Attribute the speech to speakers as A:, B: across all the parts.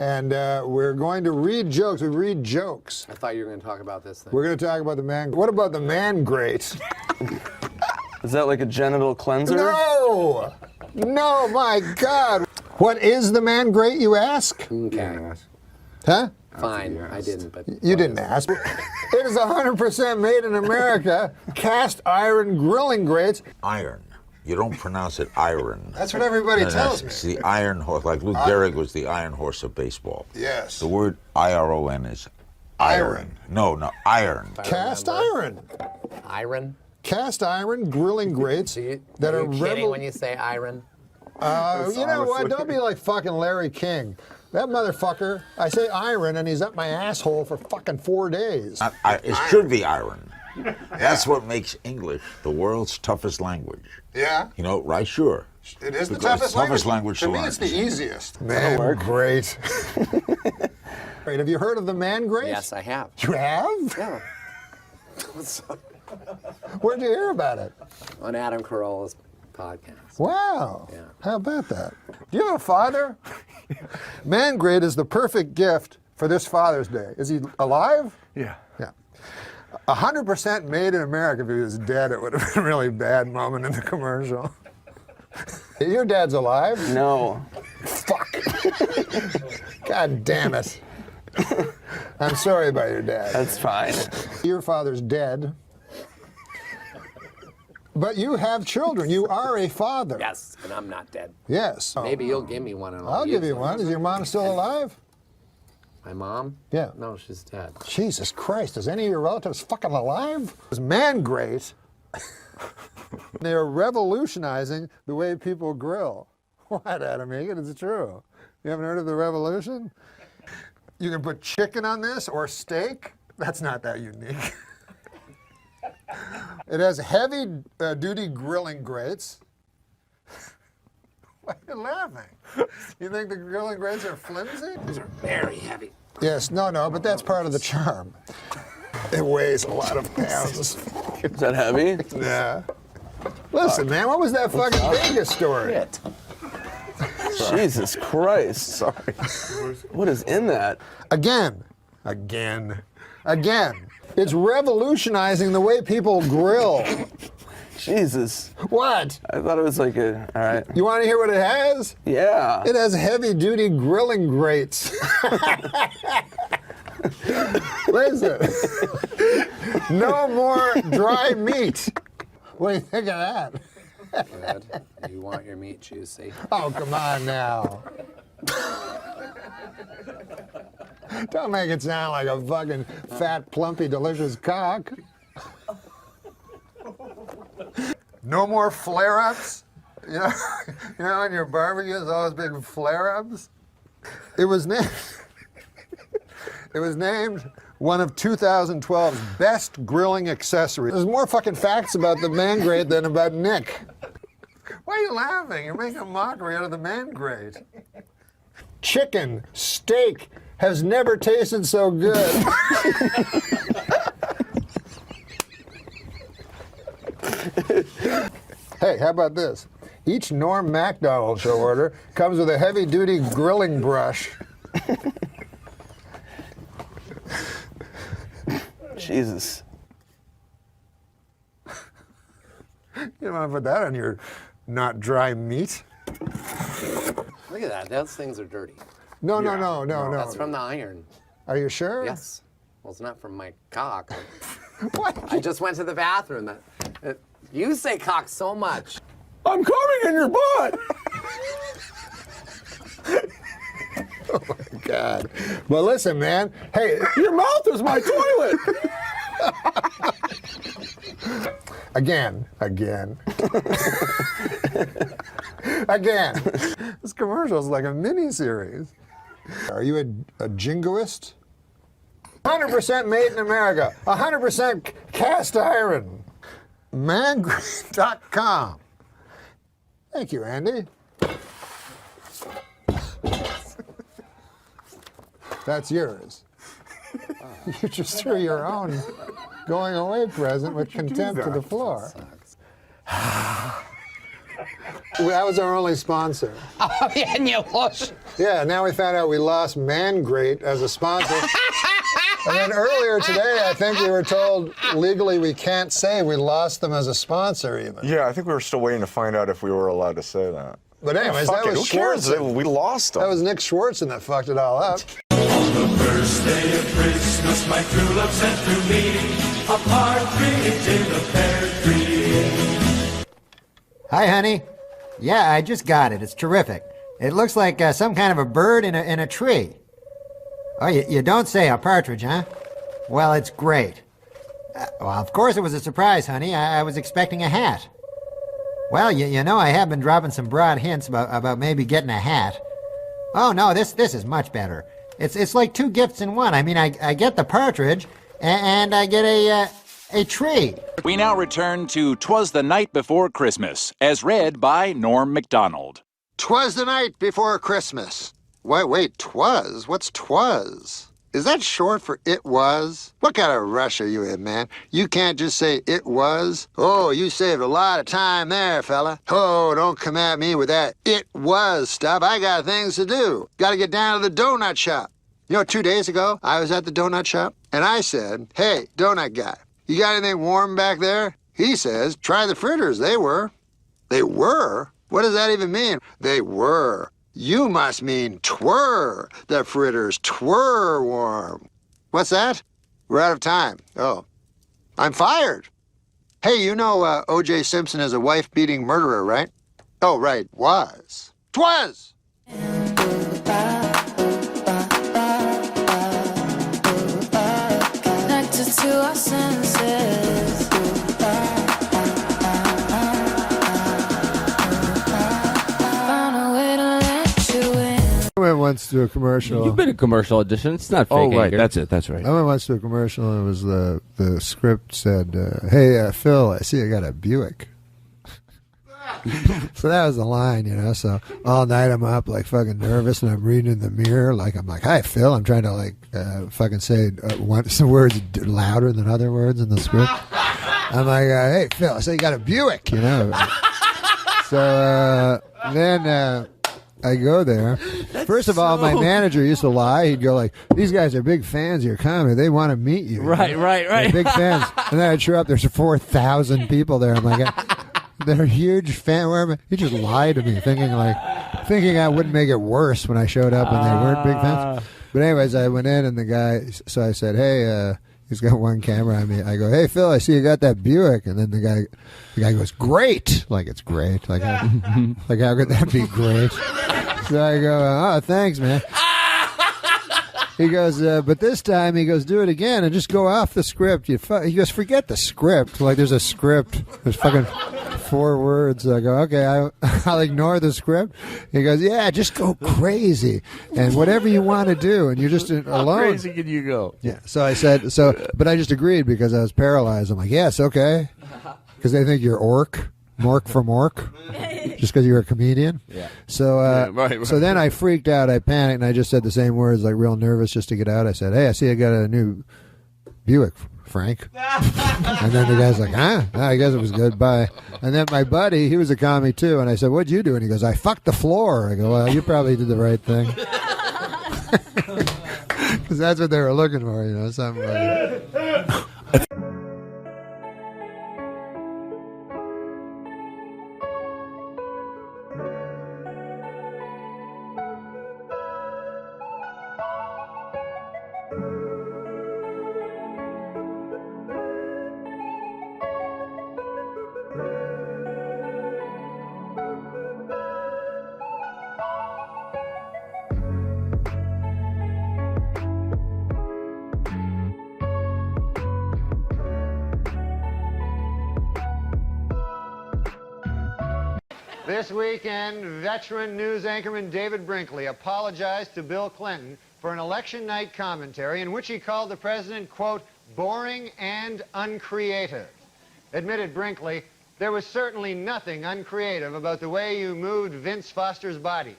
A: And we're going to read jokes. We read jokes.
B: I thought you were going to talk about this thing.
A: We're going to talk about the man. What about the man grate?
C: Is that like a genital cleanser?
A: No! No, my God. What is the man grate, you ask?
B: Okay.
A: Huh?
B: Fine, I didn't, but...
A: You didn't ask. It is 100% made in America. Cast iron grilling grates.
D: Iron. You don't pronounce it iron.
A: That's what everybody tells me.
D: It's the iron horse. Like Lou Gehrig was the iron horse of baseball.
A: Yes.
D: The word I-R-O-N is iron. No, iron.
A: Cast iron.
B: Iron?
A: Cast iron grilling grates that are
B: kidding when you say iron?
A: You know what? Don't be like fucking Larry King. That motherfucker, I say iron and he's up my asshole for fucking 4 days.
D: It should be iron. That's what makes English the world's toughest language.
A: Yeah?
D: You know, right? Sure.
A: It is the
D: Because
A: toughest
D: it's the toughest language to
A: me,
D: learn.
A: it's the easiest. Man, great. Great. Have you heard of the man grate?
B: Yes, I have.
A: You have?
B: Yeah.
A: Where'd you hear about it?
B: On Adam Carolla's podcast.
A: Wow.
B: Yeah.
A: How about that? Do you have a father? Man grate is the perfect gift for this Father's Day. Is he alive?
C: Yeah.
A: Yeah. 100% made in America. If he was dead, it would have been a really bad moment in the commercial. Your dad's alive?
C: No.
A: Fuck. God damn it. I'm sorry about your dad.
C: That's fine.
A: Your father's dead. But you have children. You are a father.
B: Yes, and I'm not dead.
A: Yes.
B: Maybe you'll give me one and
A: I'll give you
B: use
A: one. Is your mom still alive?
B: My mom?
A: Yeah.
B: No, she's dead.
A: Jesus Christ, is any of your relatives fucking alive? It's man grate. They're revolutionizing the way people grill. What, Adam Egan? It's true. You haven't heard of the revolution? You can put chicken on this or steak. That's not that unique. It has heavy duty grilling grates. Why are you laughing? You think the grilling grates are flimsy?
B: These are very heavy.
A: Yes, no, but that's part of the charm. It weighs a lot of pounds.
C: Is that heavy?
A: Yeah. Listen, man, what was that fucking Vegas story?
B: Shit.
C: Jesus Christ. Sorry. What is in that?
A: Again. It's revolutionizing the way people grill.
C: Jesus.
A: What?
C: I thought it was like a, all right.
A: You want to hear what it has?
C: Yeah.
A: It has heavy-duty grilling grates. Listen. No more dry meat. What do you think of that?
B: Good. You want your meat juicy.
A: Oh, come on now. Don't make it sound like a fucking fat, plumpy, delicious cock. No more flare-ups. You know, in your barbecues, all those big flare-ups. It was named one of 2012's best grilling accessories. There's more fucking facts about the man grate than about Nick. Why are you laughing? You're making a mockery out of the man grate. Chicken, steak, has never tasted so good. Hey, how about this? Each NORM MACDONALD show order comes with a heavy-duty grilling brush.
C: Jesus.
A: You don't want to put that on your not dry meat?
B: Look at that. Those things are dirty.
A: No.
B: That's from the iron.
A: Are you sure?
B: Yes. Well, it's not from my cock.
A: What?
B: I just went to the bathroom. You say cock so much.
C: I'm coming in your butt.
A: Oh my God. Well, listen, man. Hey,
C: Your mouth is my toilet.
A: again. This commercial is like a mini-series. Are you a jingoist? 100% made in America. 100% cast iron. Mangrate.com. Thank you, Andy. That's yours. You just threw your own going away present with contempt to the floor. That was our only sponsor.
E: Bien, you hush.
A: Yeah, now we found out we lost Man Great as a sponsor. And then earlier today, I think we were told legally we can't say we lost them as a sponsor even.
E: Yeah, I think we were still waiting to find out if we were allowed to say that.
A: But anyways,
E: Fuck
A: that
E: it,
A: was
E: who cares?
A: Schwartzen.
E: We lost them.
A: That was Nick Schwartzen that fucked it all up.
F: On the first day of Christmas, my true love sent to me a partridge in a pear tree.
G: Hi, honey. Yeah, I just got it. It's terrific. It looks like some kind of a bird in a tree. Oh, you don't say, a partridge, huh? Well, it's great. Well, of course it was a surprise, honey. I was expecting a hat. Well, you know, I have been dropping some broad hints about maybe getting a hat. Oh, no, this is much better. It's like two gifts in one. I mean, I get the partridge, and I get a tree.
H: We now return to 'Twas the Night Before Christmas, as read by Norm MacDonald.
A: 'Twas the night before Christmas. Wait, 'twas? What's 'twas? Is that short for it was? What kind of rush are you in, man? You can't just say it was. Oh, you saved a lot of time there, fella. Oh, don't come at me with that it was stuff. I got things to do. Got to get down to the donut shop. You know, 2 days ago, I was at the donut shop, and I said, hey, donut guy, you got anything warm back there? He says, try the fritters. They were. They were? What does that even mean? They were. You must mean twere. The fritters twere warm. What's that? We're out of time. Oh. I'm fired. Hey, you know O.J. Simpson is a wife-beating murderer, right? Oh, right. Was. 'Twas!
I: Connected to our senses. Found a way to let you in.
A: I went once to a commercial.
B: You've been a commercial audition. It's not fake.
C: Oh, right.
B: anger.
C: That's it. That's right.
A: I went once to a commercial, and it was the script said, hey, Phil, I see I got a Buick. So that was the line, you know. So all night I'm up like fucking nervous, and I'm reading in the mirror like I'm like, hi, Phil. I'm trying to like fucking say some words louder than other words in the script. I'm like, hey, Phil, I say you got a Buick, you know. So then I go there. First of all, my manager used to lie. He'd go like, these guys are big fans of your comedy. They want to meet you.
B: Right.
A: They're big fans. And then I'd show up. There's 4,000 people there. I'm like, they're huge fan. Where am I? He just lied to me, thinking I wouldn't make it worse when I showed up and they weren't big fans. But anyways, I went in and the guy. So I said, hey, he's got one camera on me. I go, hey Phil, I see you got that Buick. And then the guy goes, great, like it's great, like how could that be great? So I go, oh, thanks, man. He goes, but this time, he goes, do it again and just go off the script. He goes, forget the script. Like, there's a script. There's fucking 4 words. I go, okay, I'll ignore the script. He goes, yeah, just go crazy and whatever you want to do. And you're just alone.
B: How crazy can you go?
A: Yeah. So I said, but I just agreed because I was paralyzed. I'm like, yes, okay. Because they think you're Mork from Ork, just because you're a comedian.
B: Yeah.
A: So,
B: right.
A: So then I freaked out. I panicked, and I just said the same words, like real nervous, just to get out. I said, "Hey, I see I got a new Buick, Frank." And then the guy's like, "Huh? Oh, I guess it was good. Bye." And then my buddy, he was a commie too, and I said, "What'd you do?" And he goes, "I fucked the floor." I go, "Well, you probably did the right thing." Because that's what they were looking for, you know, something like that. This weekend, veteran news anchorman David Brinkley apologized to Bill Clinton for an election night commentary in which he called the president, quote, boring and uncreative. Admitted Brinkley, there was certainly nothing uncreative about the way you moved Vince Foster's body.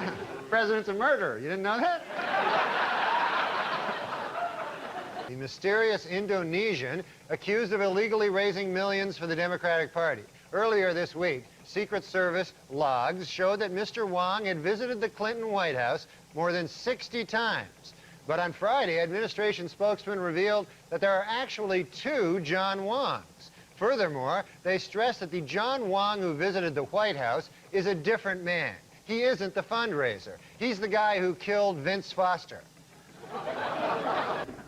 A: The president's a murderer. You didn't know that? The mysterious Indonesian accused of illegally raising millions for the Democratic Party. Earlier this week, Secret Service logs showed that Mr. Wong had visited the Clinton White House more than 60 times. But on Friday, administration spokesman revealed that there are actually 2 John Wongs. Furthermore, they stressed that the John Wong who visited the White House is a different man. He isn't the fundraiser. He's the guy who killed Vince Foster.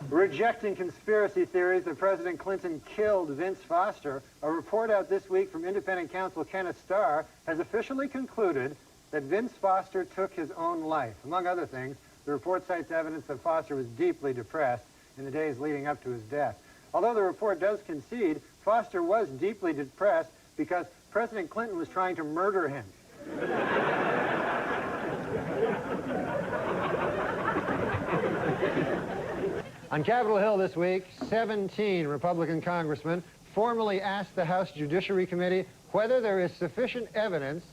A: Rejecting conspiracy theories that President Clinton killed Vince Foster, a report out this week from independent counsel Kenneth Starr has officially concluded that Vince Foster took his own life. Among other things, the report cites evidence that Foster was deeply depressed in the days leading up to his death. Although the report does concede Foster was deeply depressed because President Clinton was trying to murder him. On Capitol Hill this week, 17 Republican congressmen formally asked the House Judiciary Committee whether there is sufficient evidence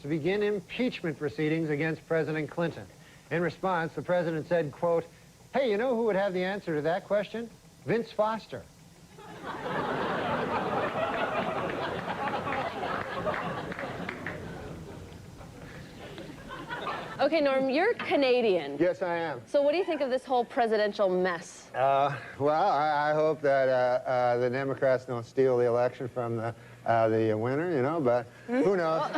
A: to begin impeachment proceedings against President Clinton. In response, the president said, quote, "Hey, you know who would have the answer to that question? Vince Foster."
J: Okay, Norm, you're Canadian.
A: Yes, I am.
J: So what do you think of this whole presidential mess?
A: Well, I hope that the Democrats don't steal the election from the winner, you know, but who knows?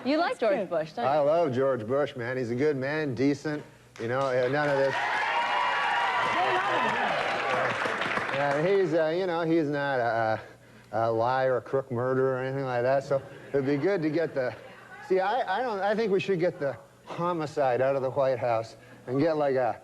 J: You like George Bush, don't you?
A: I love George Bush, man. He's a good man, decent, you know, none of this. He's, you know, he's not a liar, a crook, murderer, or anything like that. So it'd be good to get the. See, I think we should get the homicide out of the White House and get like a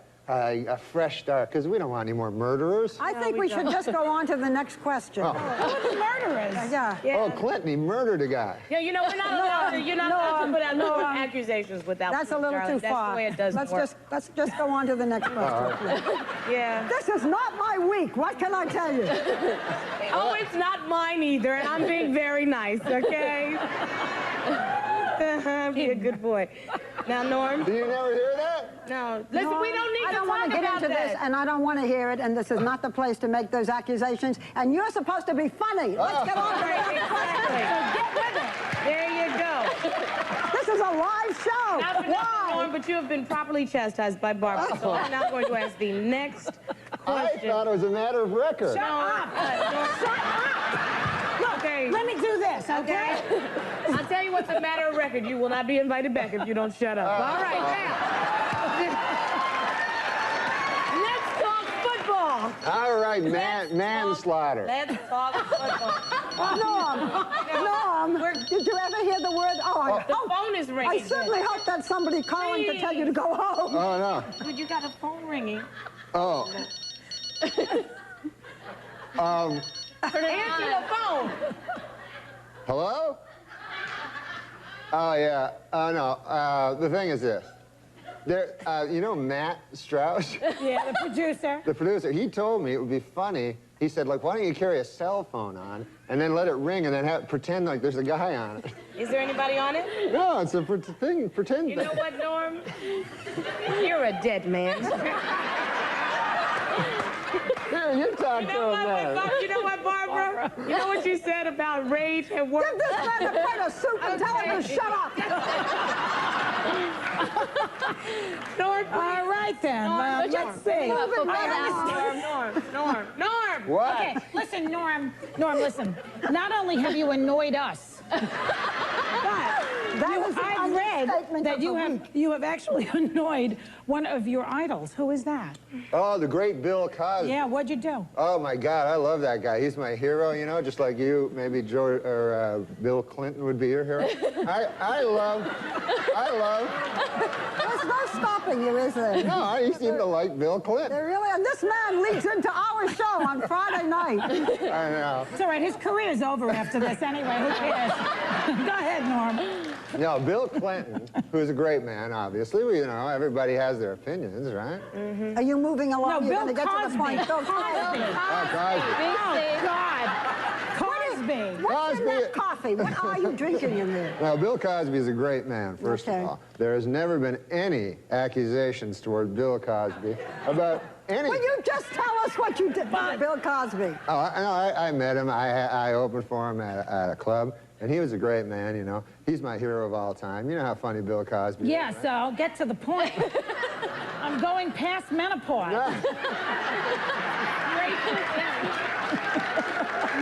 A: fresh start, because we don't want any more murderers.
K: I think we should just go on to the next question.
A: Oh.
K: Who's murderers? Yeah.
A: Oh, Clinton, he murdered a guy.
L: Yeah, you know, we're not allowed you're not allowed to put out no accusations without
K: That's a little
L: darling.
K: too far.
L: That's the way it does work.
K: Let's just go on to the next question.
L: Yeah.
K: This is not my week. What can I tell you?
L: Oh, it's not mine either, and I'm being very nice, okay? Be a good boy. Now, Norm.
A: Do you never hear that?
L: No. Listen,
K: No,
L: we don't need
K: I
L: to
K: don't
L: talk
K: want to get
L: about
K: into
L: that.
K: this, and I don't want to hear it, and this is not the place to make those accusations, and you're supposed to be funny. Let's get on to the next question. So get with it.
L: There you go.
K: This is a live show.
L: Not for nothing, Norm, but you have been properly chastised by Barbara, so I'm now going to ask the next question.
A: I thought it was a matter of record.
K: Shut up. Shut up. Look,
L: Okay.
K: let me do this, okay?
L: I'll tell you what's a matter of record. You will not be invited back if you don't shut up. All right, now. Let's talk football.
A: All right, manslaughter.
L: Let's talk football.
K: Norm, did you ever hear the word?
L: The phone is ringing.
K: I certainly hope that's somebody calling to tell you to go home.
A: Oh, no.
L: Dude, you got a phone ringing.
A: Oh.
L: Answer the phone.
A: Hello? Oh, yeah. Oh, no. The thing is this. There, you know Matt Strauss?
K: Yeah, the producer.
A: The producer, he told me it would be funny. He said, like, why don't you carry a cell phone on and then let it ring and then pretend like there's a guy on it?
L: Is there anybody on it?
A: No, it's a thing, pretend
L: You know what, Norm? You're a dead man.
A: Here, you talk to him, man.
L: You know what, Barbara? You know what you said about rage at work?
K: Give this man a plate of soup and tell him to shut up.
L: Norm,
K: All right, then. Let's see.
L: Norm.
A: What?
M: Okay, listen, Norm, listen. Not only have you annoyed us, but I've read that you have actually annoyed one of your idols. Who is that?
A: Oh, the great Bill Cosby.
M: Yeah, what'd you do?
A: Oh, my God, I love that guy. He's my hero, you know, just like you, maybe George or Bill Clinton would be your hero. I love.
K: There's no stopping you, is there?
A: No, I seem to like Bill Clinton.
K: There really, and this man leads into our show on Friday night.
A: I know.
M: It's all right, his career's over after this anyway. Who cares? Go ahead, Norm.
A: No, Bill Clinton, who's a great man, obviously. Well, you know, everybody has their opinions, right?
K: Mm-hmm. Are you moving along?
M: No,
K: You're
M: Bill
K: going to get to the point.
M: Cosby.
K: Bill Cosby.
A: Oh, Cosby.
M: Oh, God. Cosby.
K: What's in
A: Cosby.
K: that coffee? What are you drinking in there?
A: Now, Bill Cosby is a great man, first
K: Okay.
A: of all. There has never been any accusations toward Bill Cosby about
K: Will you just tell us what you did by Bill Cosby?
A: Oh, I met him. I opened for him at a club, and he was a great man, you know. He's my hero of all time. You know how funny Bill Cosby is,
M: Yes,
A: right?
M: so I'll get to the point. I'm going past menopause.
A: Yeah.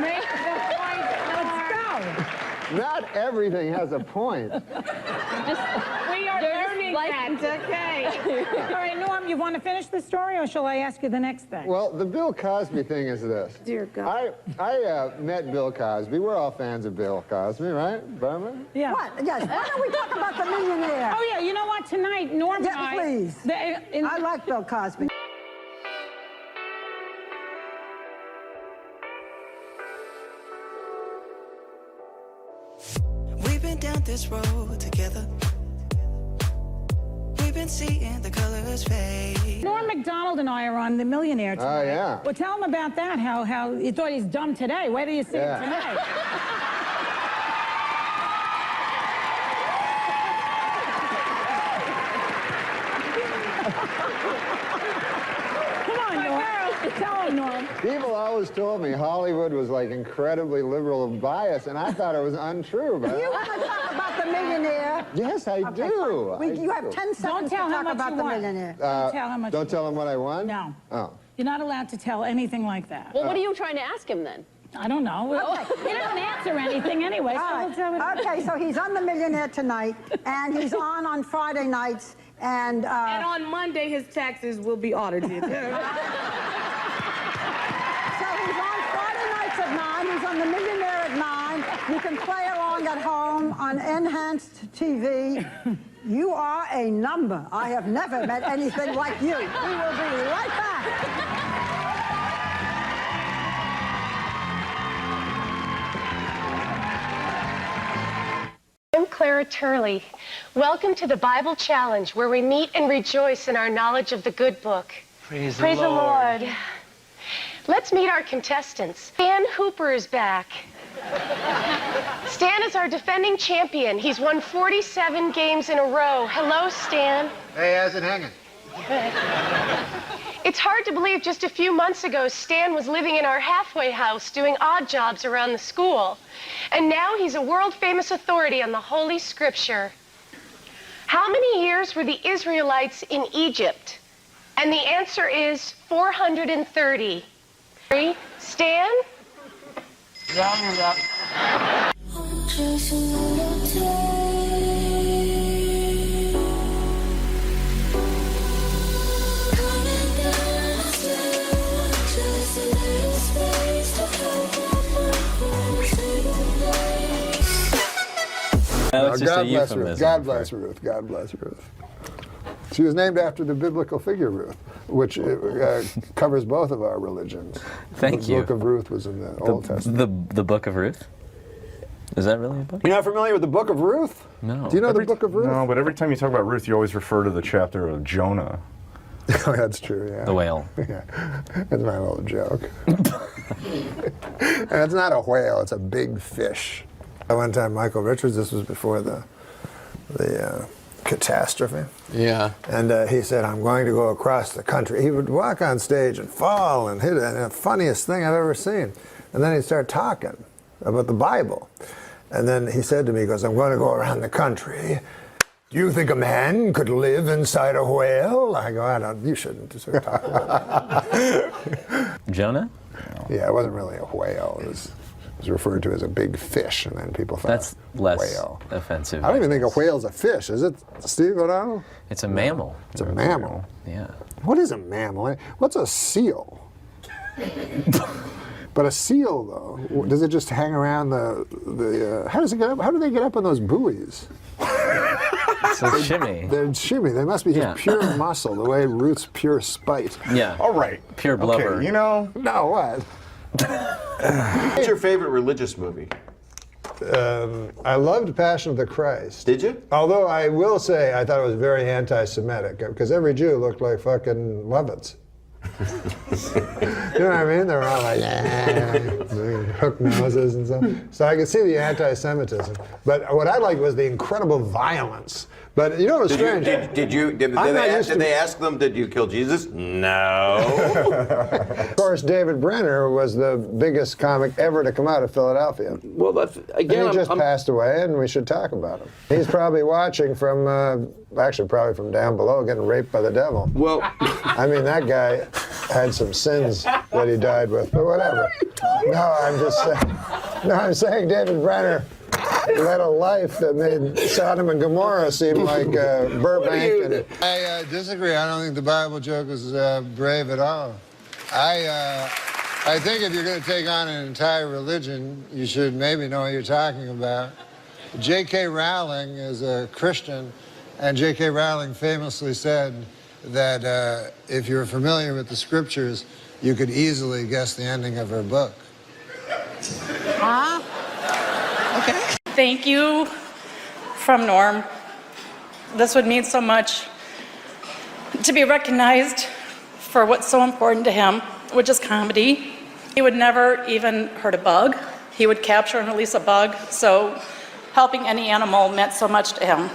M: Make the point. Let's go.
A: Not everything has a point.
L: We are learning that, okay?
M: All right, Norm, you want to finish the story, or shall I ask you the next thing?
A: Well, the Bill Cosby thing is this.
L: Dear God.
A: I met Bill Cosby. We're all fans of Bill Cosby, right, Barbara?
M: Yeah.
K: What? Yes. Why don't we talk about the millionaire?
M: Oh, yeah, you know what? Tonight, Norm and I...
K: Please. I like Bill Cosby.
N: We've been down this road together. We've been seeing the colors fade.
M: Norm MacDonald and I are on The Millionaire tonight.
A: Oh, yeah.
M: Well, tell him about that, how you thought he's dumb today. Where do you see him tonight? Come on, Norm. Tell him, Norm.
A: People always told me Hollywood was like incredibly liberal and biased, and I thought it was untrue. But
K: You want to talk about the millionaire?
A: yes, I do.
K: You have 10 seconds to
M: tell how
K: talk
M: much
K: about
M: you
K: the
M: won.
K: millionaire.
M: Don't tell how much.
A: Don't tell him what I won?
M: No.
A: Oh.
M: You're not allowed to tell anything like that.
J: Well, what are you trying to ask him then?
M: I don't know. He doesn't answer anything anyway. So we'll tell him.
K: Okay, so he's on The Millionaire tonight, and he's on Friday nights, and
L: on Monday, his taxes will be audited.
K: so he's on Friday nights at 9. He's on The Millionaire at 9. You can play along at home on Enhanced TV. You are a number. I have never met anything like you. We will be right back.
O: I'm Clara Turley. Welcome to the Bible Challenge, where we meet and rejoice in our knowledge of the good book.
C: Praise
O: the Lord. Let's meet our contestants. Stan Hooper is back. Stan is our defending champion. He's won 47 games in a row. Hello, Stan.
A: Hey, how's it hanging?
O: Good. It's hard to believe just a few months ago, Stan was living in our halfway house doing odd jobs around the school. And now he's a world-famous authority on the Holy Scripture. How many years were the Israelites in Egypt? And the answer is 430. Stan?
I: Just a little day. Coming downstairs, just a little space to help my friends take place.
A: God bless Ruth. God bless Ruth. God bless Ruth. She was named after the biblical figure Ruth, which covers both of our religions.
P: Thank you.
A: The book of Ruth was in the Old Testament.
P: The book of Ruth? Is that really a book?
A: You're not familiar with the book of Ruth?
P: No.
A: Do you know the book of Ruth?
E: No, but every time you talk about Ruth, you always refer to the chapter of Jonah.
A: Oh, that's true, yeah.
P: The whale.
A: Yeah, that's my little joke. And it's not a whale, it's a big fish. One time, Michael Richards, this was before the catastrophe.
B: Yeah.
A: And he said, I'm going to go across the country. He would walk on stage and fall and hit it, and the funniest thing I've ever seen. And then he'd start talking about the Bible. And then he said to me, he goes, I'm going to go around the country. Do you think a man could live inside a whale? I go, I don't, you shouldn't start talking about that.
P: Jonah?
A: Yeah, it wasn't really a whale. It was referred to as a big fish, and then people thought
P: That's less
A: whale.
P: offensive.
A: I don't even think a whale's a fish, is it, Steve O'Donnell?
P: It's a mammal.
A: It's a mammal.
P: Yeah.
A: What is a mammal? What's a seal? But a seal, though, does it just hang around the how does it get up? How do they get up on those buoys?
P: It's a shimmy.
A: They're shimmy. They must be just pure muscle, the way Ruth's pure spite.
P: Yeah.
E: All right.
P: Pure blubber.
E: Okay, you know.
A: No, what?
B: What's your favorite religious movie?
A: I loved Passion of the Christ.
B: Did you?
A: Although I will say I thought it was very anti-Semitic, because every Jew looked like fucking Lovitz. You know what I mean? They're all like, hook noses and stuff. So I could see the anti-Semitism. But what I liked was the incredible violence. But you know what was strange?
Q: Did they ask them, did you kill Jesus? No.
A: Of course, David Brenner was the biggest comic ever to come out of Philadelphia.
C: Well, that's, again,
A: and he just passed away, and we should talk about him. He's probably watching from, actually probably from down below, getting raped by the devil.
C: Well,
A: I mean, that guy had some sins that he died with, but whatever. No, I'm just saying. No, I'm saying David Brenner led a life that made Sodom and Gomorrah seem like Burbank. I disagree. I don't think the Bible joke is brave at all. I think if you're going to take on an entire religion, you should maybe know what you're talking about. J.K. Rowling is a Christian, and J.K. Rowling famously said that if you're familiar with the scriptures, you could easily guess the ending of her book.
M: Huh?
R: Okay. Thank you from Norm. This would mean so much to be recognized for what's so important to him, which is comedy. He would never even hurt a bug. He would capture and release a bug, so helping any animal meant so much to him.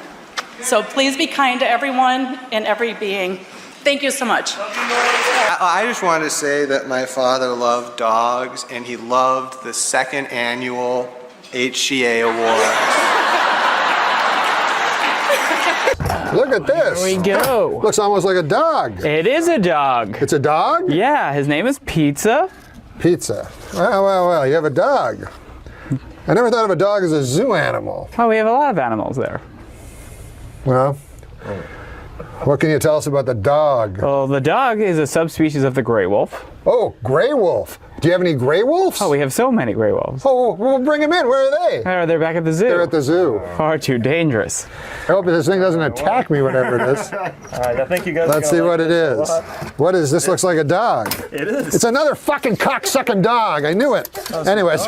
R: So please be kind to everyone and every being. Thank you so much.
S: I just wanted to say that my father loved dogs, and he loved the second annual HCA Award.
A: Look at this.
T: There we go.
A: Looks almost like a dog.
T: It is a dog.
A: It's a dog?
T: Yeah, his name is Pizza.
A: Pizza. Well, you have a dog. I never thought of a dog as a zoo animal.
T: Oh, we have a lot of animals there.
A: Well, what can you tell us about the dog?
T: Well, the dog is a subspecies of the gray wolf.
A: Oh, gray wolf. Do you have any gray wolves?
T: Oh, we have so many gray wolves.
A: Oh, well, bring them in. Where are they?
T: They're back at the zoo.
A: They're at the zoo.
T: Far too dangerous.
A: I hope this thing doesn't attack me, whatever it is.
U: All right, I think you guys.
A: Let's see what it is. What is this? Looks like a dog.
U: It is.
A: It's another fucking cock-sucking dog. I knew it. Anyways,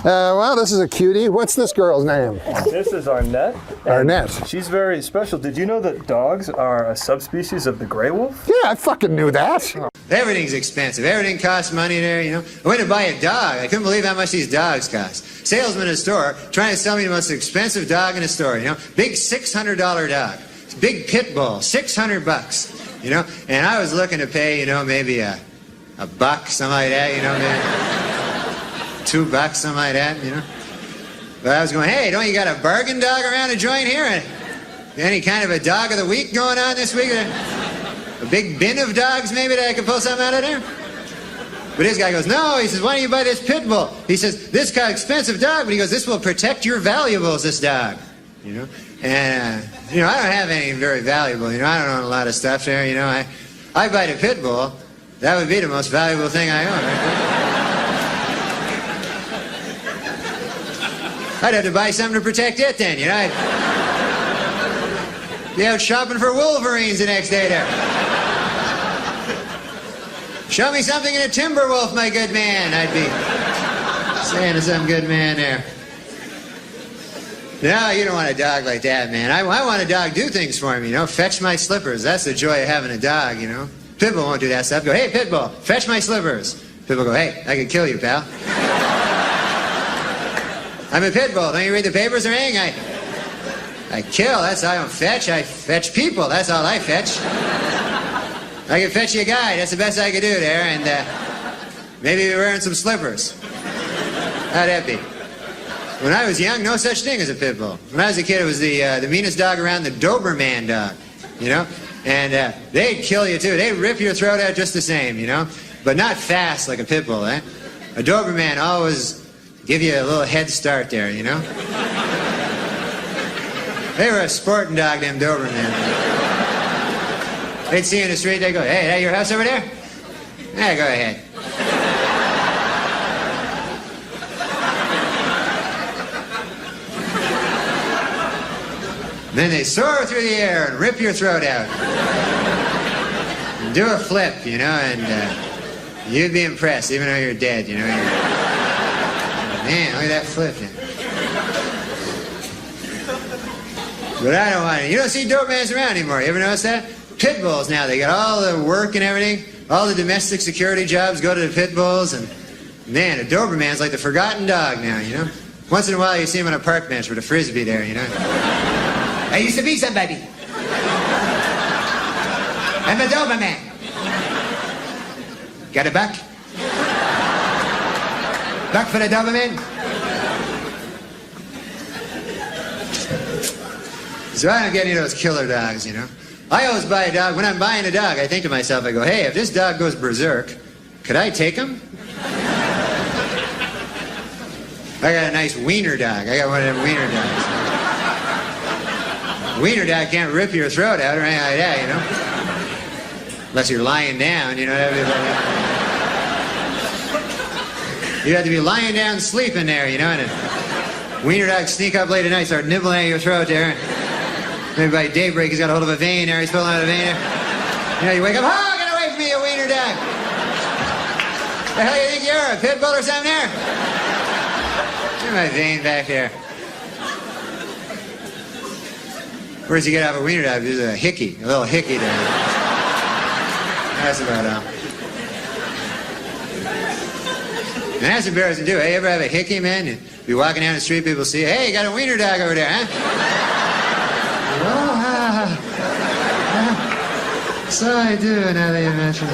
A: well, this is a cutie. What's this girl's name?
U: This is Arnett.
A: Arnett.
U: She's very special. Did you know that dogs are a subspecies of the gray wolf?
A: Yeah, I fucking knew that.
V: Everything's expensive. Everything costs money there, you know. I went to buy a dog. I couldn't believe how much these dogs cost. Salesman in a store trying to sell me the most expensive dog in a store, you know. Big $600 dog. Big pit bull, $600, you know. And I was looking to pay, you know, maybe a buck, something like that, you know, maybe $2, something like that, you know. But I was going, hey, don't you got a bargain dog around the joint here? Any kind of a dog of the week going on this week? A big bin of dogs maybe that I could pull something out of there? But this guy goes, no, he says, why don't you buy this pit bull? He says, this kind of expensive dog, but he goes, this will protect your valuables, this dog. You know? And, you know, I don't have any very valuable, you know, I don't own a lot of stuff there, you know. I buy the pit bull, that would be the most valuable thing I own, right? I'd have to buy something to protect it then, you know. I'd be out shopping for Wolverines the next day there. Show me something in a timber wolf, my good man. I'd be saying to some good man there. No, you don't want a dog like that, man. I want a dog do things for me, you know. Fetch my slippers. That's the joy of having a dog, you know. Pitbull won't do that stuff. Go, hey, Pitbull, fetch my slippers. Pitbull go, hey, I could kill you, pal. I'm a Pitbull. Don't you read the papers or anything? I kill. That's all I don't fetch. I fetch people. That's all I fetch. I can fetch you a guy. That's the best I could do there. And maybe you're wearing some slippers. How'd that be? When I was young, no such thing as a pit bull. When I was a kid, it was the meanest dog around, the Doberman dog, you know? And they'd kill you, too. They'd rip your throat out just the same, you know? But not fast like a pit bull, eh? A Doberman always give you a little head start there, you know? They were a sporting dog, them Doberman. They'd see you in the street, they'd go, hey, that your house over there? Yeah, go ahead. Then they soar through the air and rip your throat out. And do a flip, you know, and you'd be impressed, even though you're dead, you know. Man, look at that flip. But I don't want it. You don't see Dobermans around anymore. You ever notice that? Pit bulls now, they got all the work and everything. All the domestic security jobs go to the pit bulls, and man, a Doberman's like the forgotten dog now, you know? Once in a while you see him on a park bench with a frisbee there, you know? I used to be somebody. I'm a Doberman. Got a buck? Buck for the Doberman? So I don't get any of those killer dogs, you know? I always buy a dog. When I'm buying a dog, I think to myself, I go, hey, if this dog goes berserk, could I take him? I got a nice wiener dog. I got one of them wiener dogs. Wiener dog can't rip your throat out or anything like that, you know? Unless you're lying down, you know. You have to be lying down sleeping there, you know, and a wiener dog sneak up late at night, start nibbling at your throat there. Maybe by daybreak he's got a hold of a vein there, he's pulling out a vein there. You know, you wake up, oh, get away from me, you wiener dog. The hell you think you are, a pit bull or something there? Get my vein back there. Where's you get off a wiener dog? There's a hickey, a little hickey there. That's about all. And that's embarrassing too. Hey, you ever have a hickey, man? You be walking down the street, people see you, hey, you got a wiener dog over there, huh? So I do, now that you mention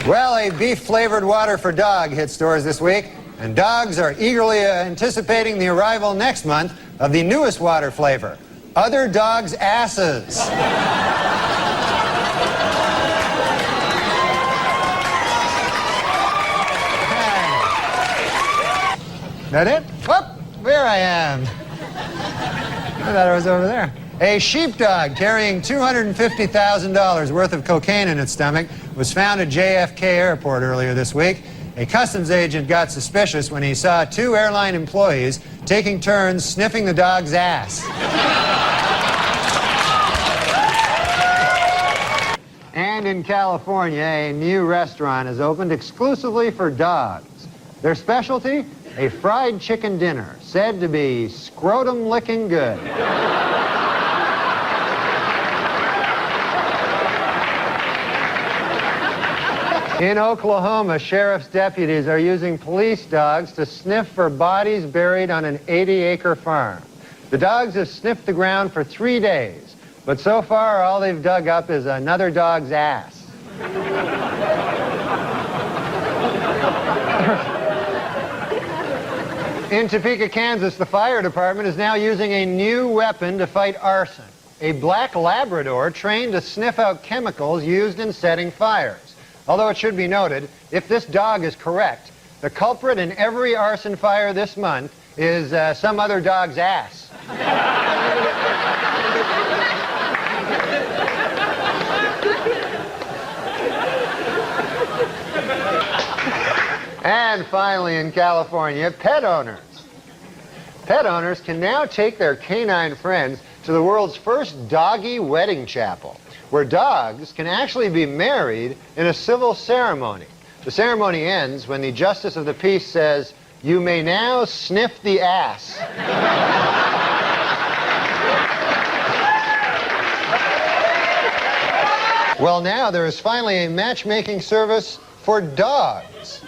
V: it. Well, a beef-flavored water for dog hit stores this week, and dogs are eagerly anticipating the arrival next month of the newest water flavor, other dogs' asses. That it? Whoop! There I am. I thought I was over there. A sheepdog carrying $250,000 worth of cocaine in its stomach was found at JFK Airport earlier this week. A customs agent got suspicious when he saw two airline employees taking turns sniffing the dog's ass. And in California, a new restaurant has opened exclusively for dogs. Their specialty? A fried chicken dinner, said to be scrotum-licking good. In Oklahoma, sheriff's deputies are using police dogs to sniff for bodies buried on an 80-acre farm. The dogs have sniffed the ground for 3 days, but so far all they've dug up is another dog's ass. In Topeka, Kansas, the fire department is now using a new weapon to fight arson. A black Labrador trained to sniff out chemicals used in setting fires. Although it should be noted, if this dog is correct, the culprit in every arson fire this month is some other dog's ass. And finally, in California, pet owners. Pet owners can now take their canine friends to the world's first doggy wedding chapel, where dogs can actually be married in a civil ceremony. The ceremony ends when the justice of the peace says, "You may now sniff the ass." Well, now there is finally a matchmaking service for dogs.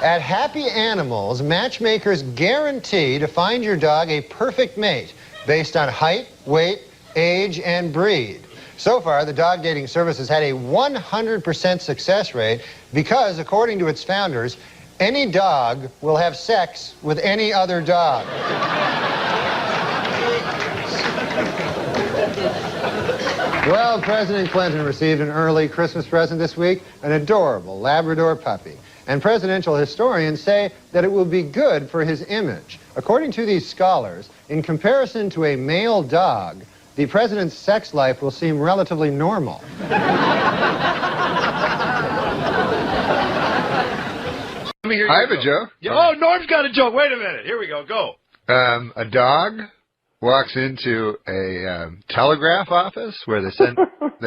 V: At Happy Animals, matchmakers guarantee to find your dog a perfect mate based on height, weight, age, and breed. So far, the dog dating service has had a 100% success rate because, according to its founders, any dog will have sex with any other dog. Well, President Clinton received an early Christmas present this week, an adorable Labrador puppy. And presidential historians say that it will be good for his image. According to these scholars, in comparison to a male dog, the president's sex life will seem relatively normal.
A: I have a joke.
D: Oh, Norm's got a joke. Wait a minute. Here we go. Go.
A: A dog walks into a telegraph office where they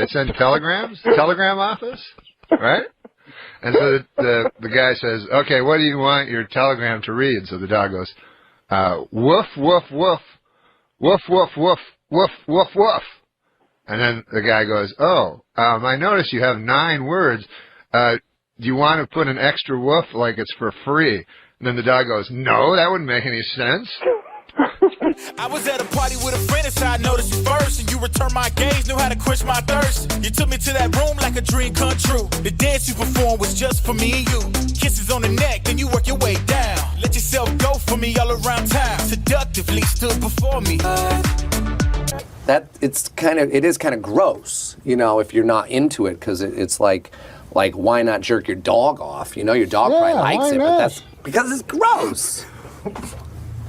A: send telegrams. Telegram office, right? And so the guy says, "Okay, what do you want your telegram to read?" So the dog goes, "Woof, woof, woof, woof, woof, woof, woof, woof, woof." And then the guy goes, oh, I noticed you have 9 words. Do you want to put an extra woof like it's for free? And then the dog goes, no, that wouldn't make any sense.
F: I was at a party with a friend and so I noticed you first. And you returned my gaze, knew how to quench my thirst. You took me to that room like a dream come true. The dance you performed was just for me and you. Kisses on the neck, then you work your way down. Let yourself go for me all around town. Seductively stood before me.
B: That it is kind of gross, you know, if you're not into it, because it's like why not jerk your dog off? You know, your dog probably likes it, but that's because it's gross.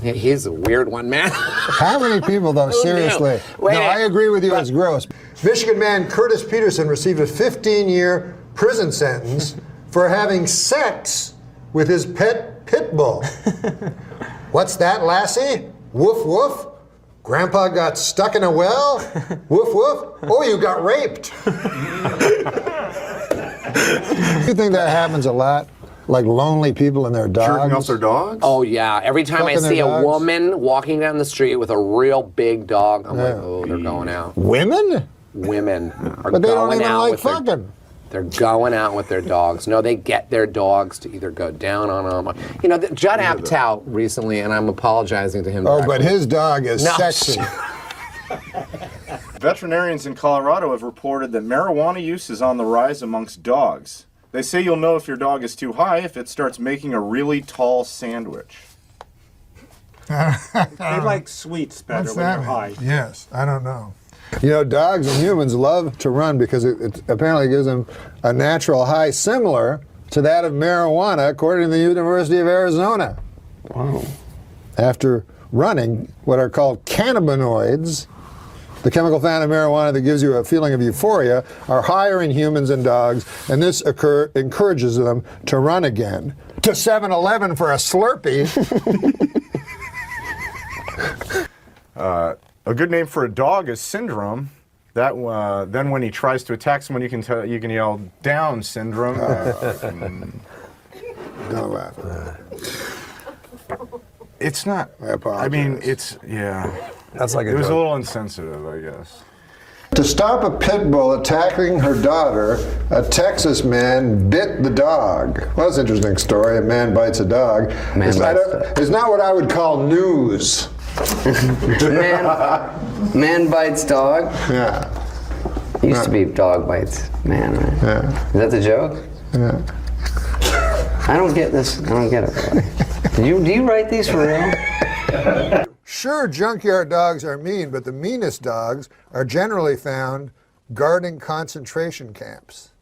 B: Yeah, he's a weird one, man.
A: How many people, though, seriously? No, I agree with you, it's gross. Michigan man Curtis Peterson received a 15-year prison sentence for having sex with his pet pit bull. What's that, lassie? Woof, woof. Grandpa got stuck in a well? Woof, woof. Oh, you got raped. You think that happens a lot? Like lonely people and their dogs?
E: Jerking off their dogs?
B: Oh, yeah. Every time I see a woman walking down the street with a real big dog, I'm like, oh, they're going out.
A: Women?
B: Women are
A: but they don't
B: going
A: even
B: out
A: like
B: with
A: fucking.
B: They're going out with their dogs. No, they get their dogs to either go down on them. You know, Judd Apatow recently, and I'm apologizing to him.
A: Oh, but his dog is sexy.
E: Veterinarians in Colorado have reported that marijuana use is on the rise amongst dogs. They say you'll know if your dog is too high if it starts making a really tall sandwich.
U: They like sweets better when they're high.
A: Yes, I don't know. You know, dogs and humans love to run because it apparently gives them a natural high similar to that of marijuana, according to the University of Arizona.
B: Wow.
A: After running what are called cannabinoids, the chemical found in marijuana that gives you a feeling of euphoria, are higher in humans and dogs, and this encourages them to run again. To 7-Eleven for a Slurpee.
E: A good name for a dog is Syndrome. That then when he tries to attack someone, you can yell Down Syndrome.
A: Don't laugh.
E: It's not. I mean, it's
A: That's like
E: it was a little insensitive, I guess.
A: To stop a pit bull attacking her daughter, a Texas man bit the dog. Well, that's an interesting story. A man bites a dog. It's not what I would call news.
B: Man bites dog?
A: Yeah.
B: Used to be dog bites man, right?
A: Yeah.
B: Is that the joke?
A: Yeah.
B: I don't get this. I don't get it. Really. Do you write these for real?
A: Sure, junkyard dogs are mean, but the meanest dogs are generally found guarding concentration camps.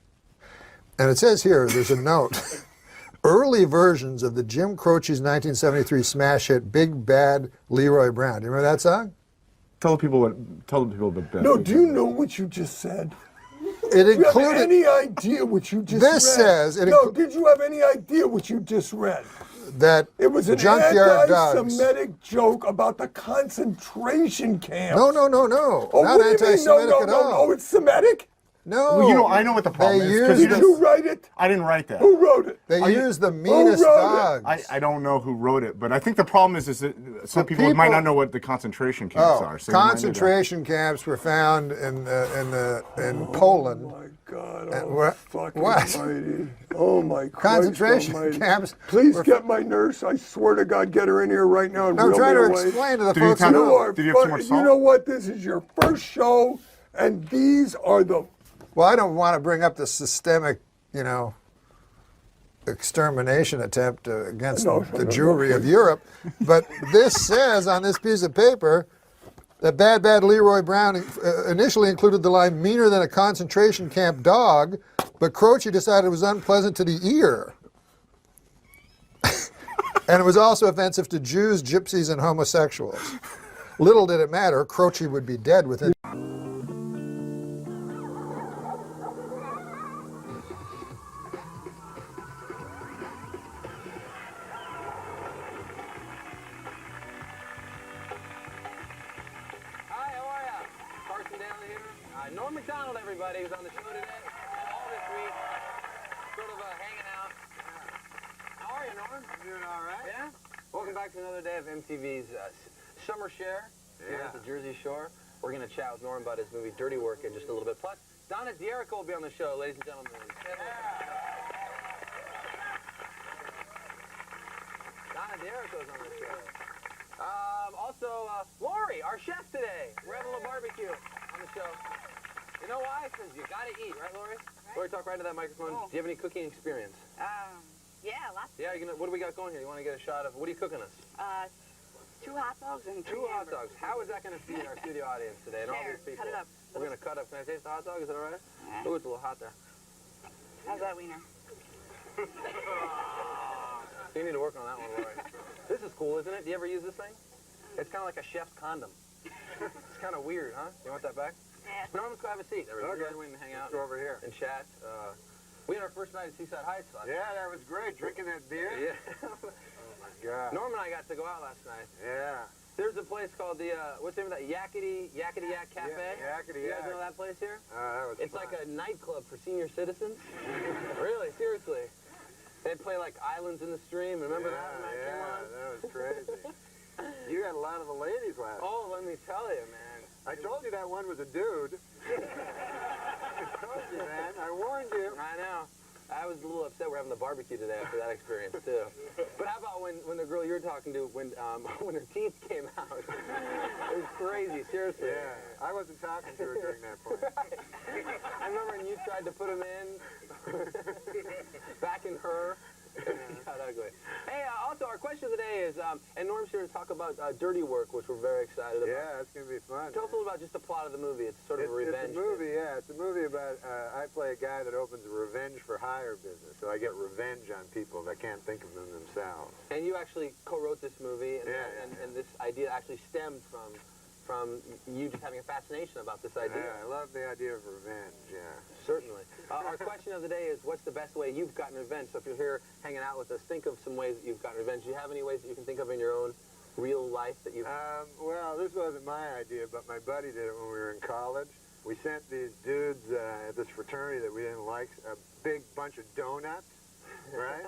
A: And it says here, there's a note, early versions of the Jim Croce's 1973 smash hit Big Bad Leroy Brown. Do you remember that song?
E: Tell the people about Ben.
C: No, do you know what you just said?
A: It
C: Did you have
A: included.
C: any idea what you just read?
A: This says.
C: No, did you have any idea what you just read?
A: That
C: it was an
A: junkyard dogs.
C: anti-Semitic joke about the concentration camps.
A: No.
C: Oh,
A: Not
C: what do you mean?
A: anti-Semitic at all.
C: No, it's Semitic?
A: No.
E: Well, you know, I know what the problem is.
C: Did you write it?
E: I didn't write that.
C: Who wrote it?
A: They use the meanest dogs.
E: I don't know who wrote it, but I think the problem is that some people might not know what the concentration camps are. So
A: concentration camps were found in Poland.
C: Oh my God!
A: What?
C: Almighty. Oh my God!
A: Concentration camps.
C: Please get my nurse. I swear to God, get her in here right now and
A: I'm
C: reel
A: trying
C: me
A: to
C: away.
A: explain to the
E: Did you
A: folks
E: have-
A: who
C: You
E: Did you have too much salt?
C: know what? This is your first show, and these are the.
A: Well, I don't want to bring up the systemic, extermination attempt against the Jewry of Europe, but this says on this piece of paper that Bad Leroy Brown initially included the line meaner than a concentration camp dog, but Croce decided it was unpleasant to the ear. And it was also offensive to Jews, gypsies, and homosexuals. Little did it matter, Croce would be dead within.
B: NORM MACDONALD, everybody, who's on the show today and all this week, sort of hanging out. How are you, Norm? Doing all right. Yeah? Welcome back to another day of MTV's Summer Share here at the Jersey Shore.
G: We're going to chat with Norm about his movie Dirty Work in just a little bit. Plus, Donna D'Erico will be on the show, ladies and gentlemen. Donna D'Erico's on the show. Also, Lori, our chef today. We're having a little barbecue on the show. You know why? Because you got to eat, right, Lori? Right. Lori, talk right to that microphone.
H: Oh.
G: Do you have any cooking experience?
H: Yeah, lots.
G: Yeah, what do we got going here? You want to get a shot of, what are you cooking us?
H: 2 hot dogs and 3
G: 2 hot
H: hamburgers.
G: dogs. How is that going to feed our studio audience today and all
H: There,
G: these people?
H: cut it up.
G: We're going to cut up. Can I taste the hot dog? Is that all right?
H: Yeah.
G: Oh, it's a little hot there.
H: How's that wiener?
G: You need to work on that one, Lori. This is cool, isn't it? Do you ever use this thing? It's kind of like a chef's condom. It's kind of weird, huh? You want that back?
H: Yeah.
G: No, let's go have a seat. There we go.
E: Okay.
G: We can hang out.
E: Let's go over here.
G: And chat. We had our first night at Seaside Heights.
E: Yeah, that was great. Drinking that beer.
G: Yeah.
E: Oh my God.
G: Norm and I got to go out last night.
E: Yeah.
G: There's a place called the, what's the name of that? Yakety Yak Cafe?
E: Yeah, Yakety
G: You guys
E: Yak.
G: know that place here?
E: That was
G: It's
E: fun.
G: like a nightclub for senior citizens. Really, seriously. They'd play like Islands in the Stream. Remember that when that came on?
E: That was crazy. You had a lot of the ladies last.
G: Oh, let me tell you, man.
E: I told you that one was a dude. I told you, man. I warned you.
G: I know. I was a little upset we're having the barbecue today after that experience, too. But how about when the girl you were talking to, when her teeth came out? It was crazy, seriously.
E: Yeah, I wasn't talking to her during that point.
G: I remember when you tried to put them in, back in her. Got ugly. Hey, also, our question of the day is, and Norm's here to talk about Dirty Work, which we're very excited about.
E: Yeah, it's going to be fun.
G: Tell us a little about just the plot of the movie. It's sort of a revenge.
E: It's a movie, yeah. It's a movie about, I play a guy that opens a revenge for hire business. So I get revenge on people that can't think of them themselves.
G: And you actually co-wrote this movie, and, and this idea actually stemmed from you just having a fascination about this idea.
E: Yeah, I love the idea of revenge, yeah.
G: Certainly. Our question of the day is, what's the best way you've gotten revenge? So if you're here hanging out with us, think of some ways that you've gotten revenge. Do you have any ways that you can think of in your own real life that you've...
E: Well, this wasn't my idea, but my buddy did it when we were in college. We sent these dudes at this fraternity that we didn't like a big bunch of donuts, right?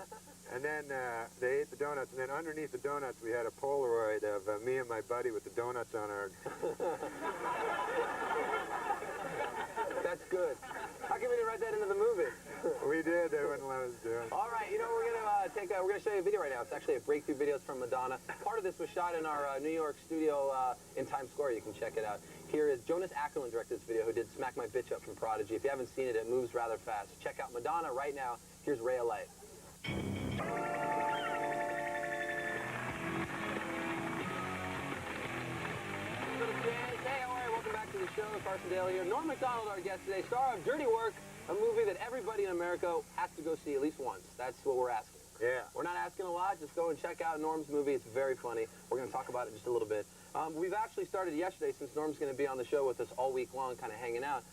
E: And then they ate the donuts, and then underneath the donuts we had a Polaroid of me and my buddy with the donuts on our...
G: That's good. How come we didn't write that into the movie?
E: We did. They wouldn't let us do it.
G: All right, you know, we're gonna show you a video right now. It's actually a breakthrough video from Madonna. Part of this was shot in our New York studio in Times Square. You can check it out. Here is Jonas Ackerlund directed this video, who did Smack My Bitch Up from Prodigy. If you haven't seen it, it moves rather fast. Check out Madonna right now. Here's Ray of Light. Hey, how are you? Welcome back to the show. Carson Daly here. Norm MacDonald, our guest today, star of Dirty Work, a movie that everybody in America has to go see at least once. That's what we're asking.
E: Yeah.
G: We're not asking a lot. Just go and check out Norm's movie. It's very funny. We're going to talk about it in just a little bit. We've actually started yesterday, since Norm's going to be on the show with us all week long, kind of hanging out.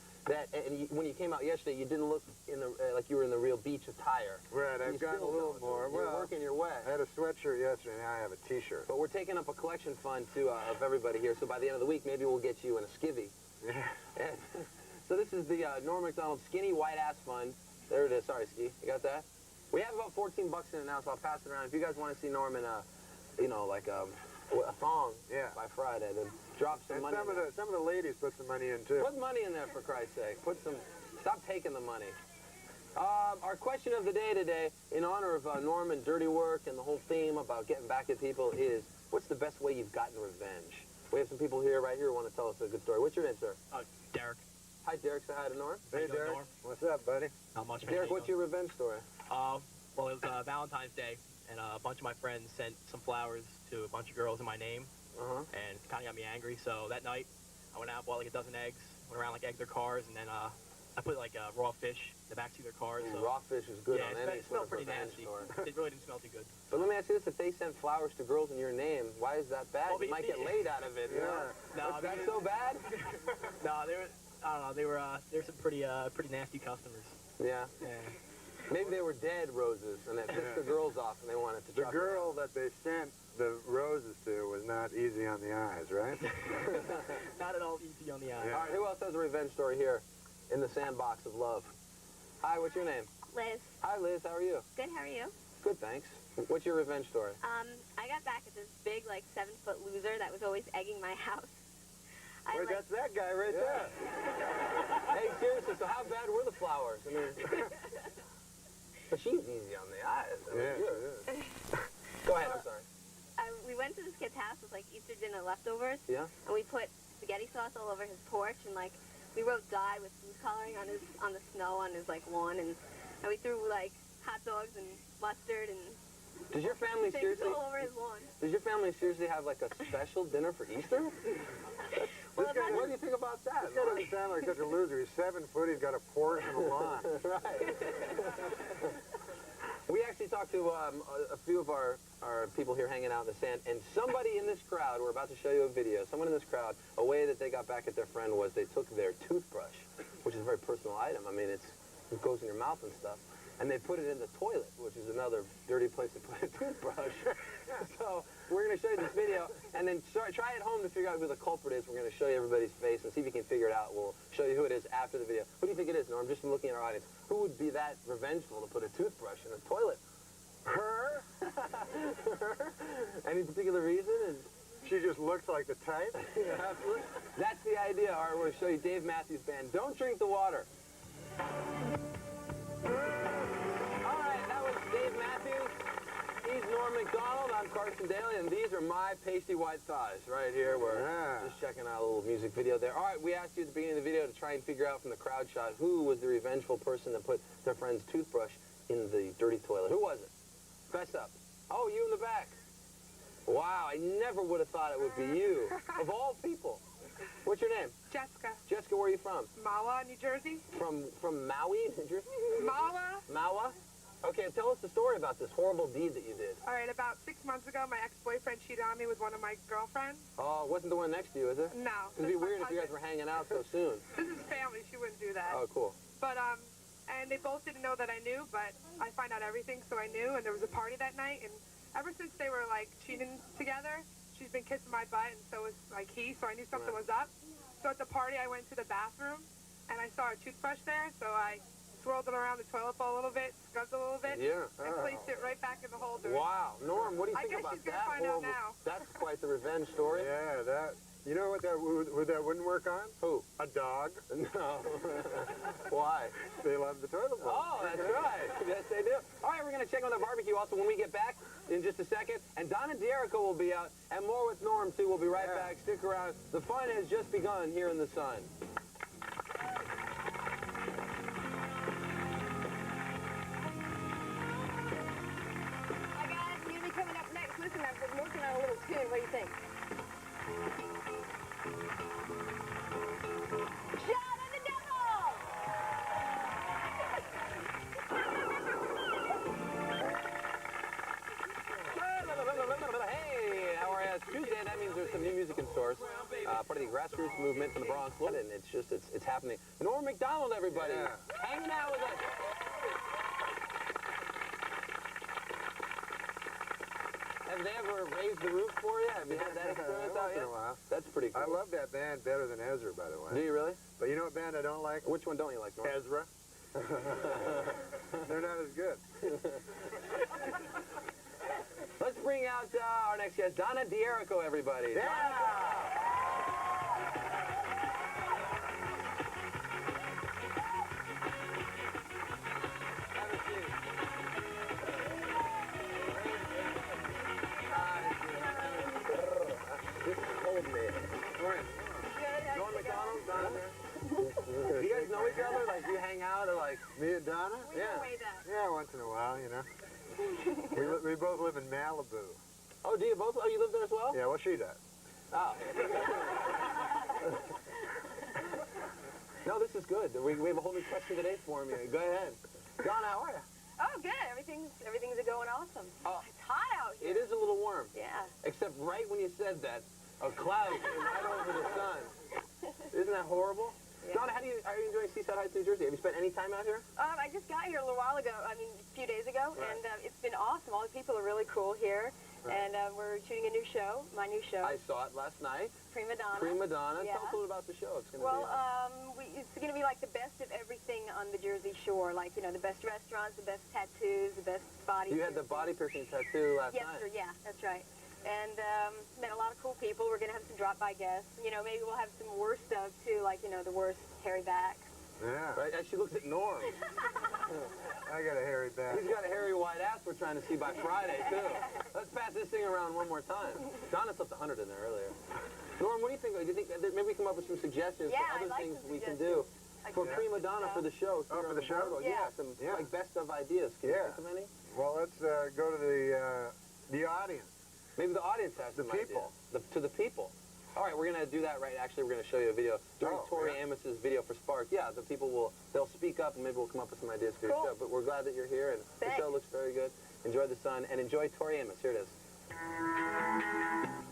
G: When you came out yesterday, you didn't look in the like you were in the real beach attire.
E: Right, I've gotten a little more.
G: You're working your way.
E: I had a sweatshirt yesterday, now I have a T-shirt.
G: But we're taking up a collection fund, too, of everybody here. So by the end of the week, maybe we'll get you in a skivvy.
E: Yeah.
G: So this is the Norm MacDonald Skinny White Ass Fund. There it is. Sorry, Ski. You got that? We have about 14 bucks in it now, so I'll pass it around. If you guys want to see Norm in a, like a thong by Friday, then drop some money.
E: Some of the ladies put some money in, too.
G: Put money in there, for Christ's sake. Stop taking the money. Our question of the day today, in honor of Norm and Dirty Work and the whole theme about getting back at people, is what's the best way you've gotten revenge? We have some people here, right here, who want to tell us a good story. What's your name, sir?
W: Derek.
G: Hi, Derek. Say hi to Norm.
E: Hey, Derek.
W: Norm?
E: What's up, buddy?
W: Not much.
G: Derek, what's your revenge story?
W: Well, it was Valentine's Day, and a bunch of my friends sent some flowers to a bunch of girls in my name, and it kind of got me angry. So that night, I went out, bought like a dozen eggs, went around like eggs their cars, and then I put like raw fish in the backseat of their cars. So
G: raw fish is good on any
W: it
G: sort
W: smelled
G: of
W: pretty
G: revenge
W: nasty.
G: story.
W: It really didn't smell too good.
G: But let me ask you this: if they sent flowers to girls in your name, why is that bad?
W: Well,
G: you might get laid out of it.
W: Yeah. No,
G: is that so bad?
W: No, they were. I don't know. They were some pretty nasty customers.
G: Yeah.
W: Yeah.
G: Maybe they were dead roses, and it pissed the girls off, and they wanted to.
E: The girl that they sent the roses to was not easy on the eyes, right?
W: Not at all easy on the eyes.
G: Yeah. All right, who else has a revenge story here in the sandbox of love? Hi, what's your name?
X: Liz.
G: Hi, Liz. How are you?
X: Good, how are you?
G: Good, thanks. What's your revenge story?
X: I got back at this big, 7-foot loser that was always egging my house.
E: Wait, that's that guy right there.
G: Hey, seriously, so how bad were the flowers? I mean, but she's easy on the eyes. I mean, Go ahead, I'm sorry.
H: We went to this kid's house with like Easter dinner leftovers.
G: Yeah?
H: And we put spaghetti sauce all over his porch, and like we wrote "die" with food coloring on the snow on his like lawn, and we threw like hot dogs and mustard and
G: Does your family
H: things
G: seriously?
H: all over his lawn.
G: Does your family seriously have like a special dinner for Easter? What do you think about that?
E: This guy doesn't sound like such a loser. He's 7 foot. He's got a Porsche and a lawn.
G: Right. We actually talked to a few of our people here hanging out in the sand, and somebody in this crowd, we're about to show you a video, someone in this crowd, a way that they got back at their friend was they took their toothbrush, which is a very personal item. I mean, it goes in your mouth and stuff, and they put it in the toilet, which is another dirty place to put a toothbrush. So we're going to show you this video, and then try at home to figure out who the culprit is. We're going to show you everybody's face and see if you can figure it out. We'll show you who it is after the video. Who do you think it is, Norm? Just from looking at our audience. Who would be that revengeful to put a toothbrush in a toilet? Her? Any particular reason?
E: She just looks like the type.
G: Yeah, absolutely. That's the idea. All right, we're going to show you Dave Matthews Band. Don't drink the water. All right, that was Dave Matthews. He's Norm MacDonald. I'm Carson Daly, and these are my pasty white thighs right here. We're just checking out a little music video there. All right, we asked you at the beginning of the video to try and figure out from the crowd shot who was the revengeful person that put their friend's toothbrush in the dirty toilet. Who was it? Fess up. Oh, you in the back. Wow, I never would have thought it would be you. Of all people. What's your name?
J: Jessica.
G: Jessica, where are you from?
J: Mawa, New Jersey.
G: From Maui, New Jersey?
J: Mawa.
G: Mawa? Okay, tell us the story about this horrible deed that you did.
J: All right, about 6 months ago, my ex-boyfriend cheated on me with one of my girlfriends.
G: Oh, it wasn't the one next to you, is it?
J: No.
G: It'd be weird if you guys were hanging out so soon.
J: This is family. She wouldn't do that.
G: Oh, cool.
J: But, and they both didn't know that I knew, but I find out everything, so I knew, and there was a party that night, and ever since they were, like, cheating together, she's been kissing my butt, and so was, like, he, so I knew something was up. So at the party, I went to the bathroom, and I saw a toothbrush there, so I swirled it around the toilet bowl a little bit, scrubbed it a little bit, and placed it right back in the holder.
G: Wow. Norm, what do you think about that?
J: I guess she's going to find out now.
G: That's quite the revenge story.
E: Yeah, that... You know what that wouldn't work on?
G: Who?
E: A dog.
G: No. Why?
E: They love the toilet bowl.
G: Oh, that's right. Yes, they do. All right, we're going to check on the barbecue also when we get back in just a second. And Donna D'Erico will be out, and more with Norm, too. We'll be right back. Stick around. The fun has just begun here in the sun.
H: Hi guys, I'm going to be coming up next. Listen, I've been working on a little tune. What do you think? Shout at the devil!
G: Hey, how are you? It's Tuesday. That means there's some new music in stores. Part of the grassroots movement from the Bronx, and it's happening. Norm MacDonald, everybody, hanging out with us. Have they ever raised the roof for you? Have you had that experience out yet?
E: In a while.
G: That's pretty cool.
E: I love that band better than Ezra, by the way.
G: Do you really?
E: But you know what band I don't like?
G: Which one don't you like, Norm?
E: Ezra. They're not as good.
G: Let's bring out our next guest, Donna D'Erico, everybody.
E: Yeah!
G: Norm MacDonald, Donna. Do you guys know each other? Like, do you hang out or like...
E: Me and Donna?
G: Yeah.
E: Yeah, once in a while, you know. we both live in Malibu.
G: Oh, do you both? Oh, you live there as well?
E: Yeah, well, she does.
G: Oh. No, this is good. We have a whole new question today for me. Go ahead. Donna, how are you?
H: Oh, good. Everything's going awesome.
G: Oh,
H: it's hot out here.
G: It is a little warm.
H: Yeah.
G: Except right when you said that, a cloud came right over the sun. Isn't that horrible? Yeah. Donna, are you enjoying Seaside Heights, New Jersey? Have you spent any time out here?
H: I just got here a little while ago, a few days ago, and it's been awesome. All the people are really cool here, and we're shooting a new show, my new show.
G: I saw it last night.
H: Prima Donna.
G: Prima Donna.
H: Yeah.
G: Tell us a little about the show. It's going
H: to be... it's going to be like the best of everything on the Jersey Shore, like, you know, the best restaurants, the best tattoos, the best body...
G: You had the body piercing tattoo last night.
H: Yes, sir, yeah, that's right. And met a lot of cool people. We're going to have some drop by guests. You know, maybe we'll have some worse stuff too, like, you know, the worst hairy back.
E: Yeah.
G: Right? And she looks at Norm.
E: I got a hairy back.
G: He's got a hairy white ass we're trying to see by Friday, too. Let's pass this thing around one more time. Donna slipped 100 in there earlier. Norm, what do you think? Do you think that maybe we come up with some suggestions for other things we can do for Prima Donna for the show?
E: Oh, for the show?
G: Yeah, some like best of ideas. Can you think of any?
E: Well, let's go to the audience.
G: Maybe the audience has some
E: people.
G: Ideas. To the people. All right, we're going to do that right. Actually, we're going to show you a video during Tori Amos's video for Spark. Yeah, the people they'll speak up and maybe we'll come up with some ideas for your show. But we're glad that you're here and the show looks very good. Enjoy the sun and enjoy Tori Amos. Here it is.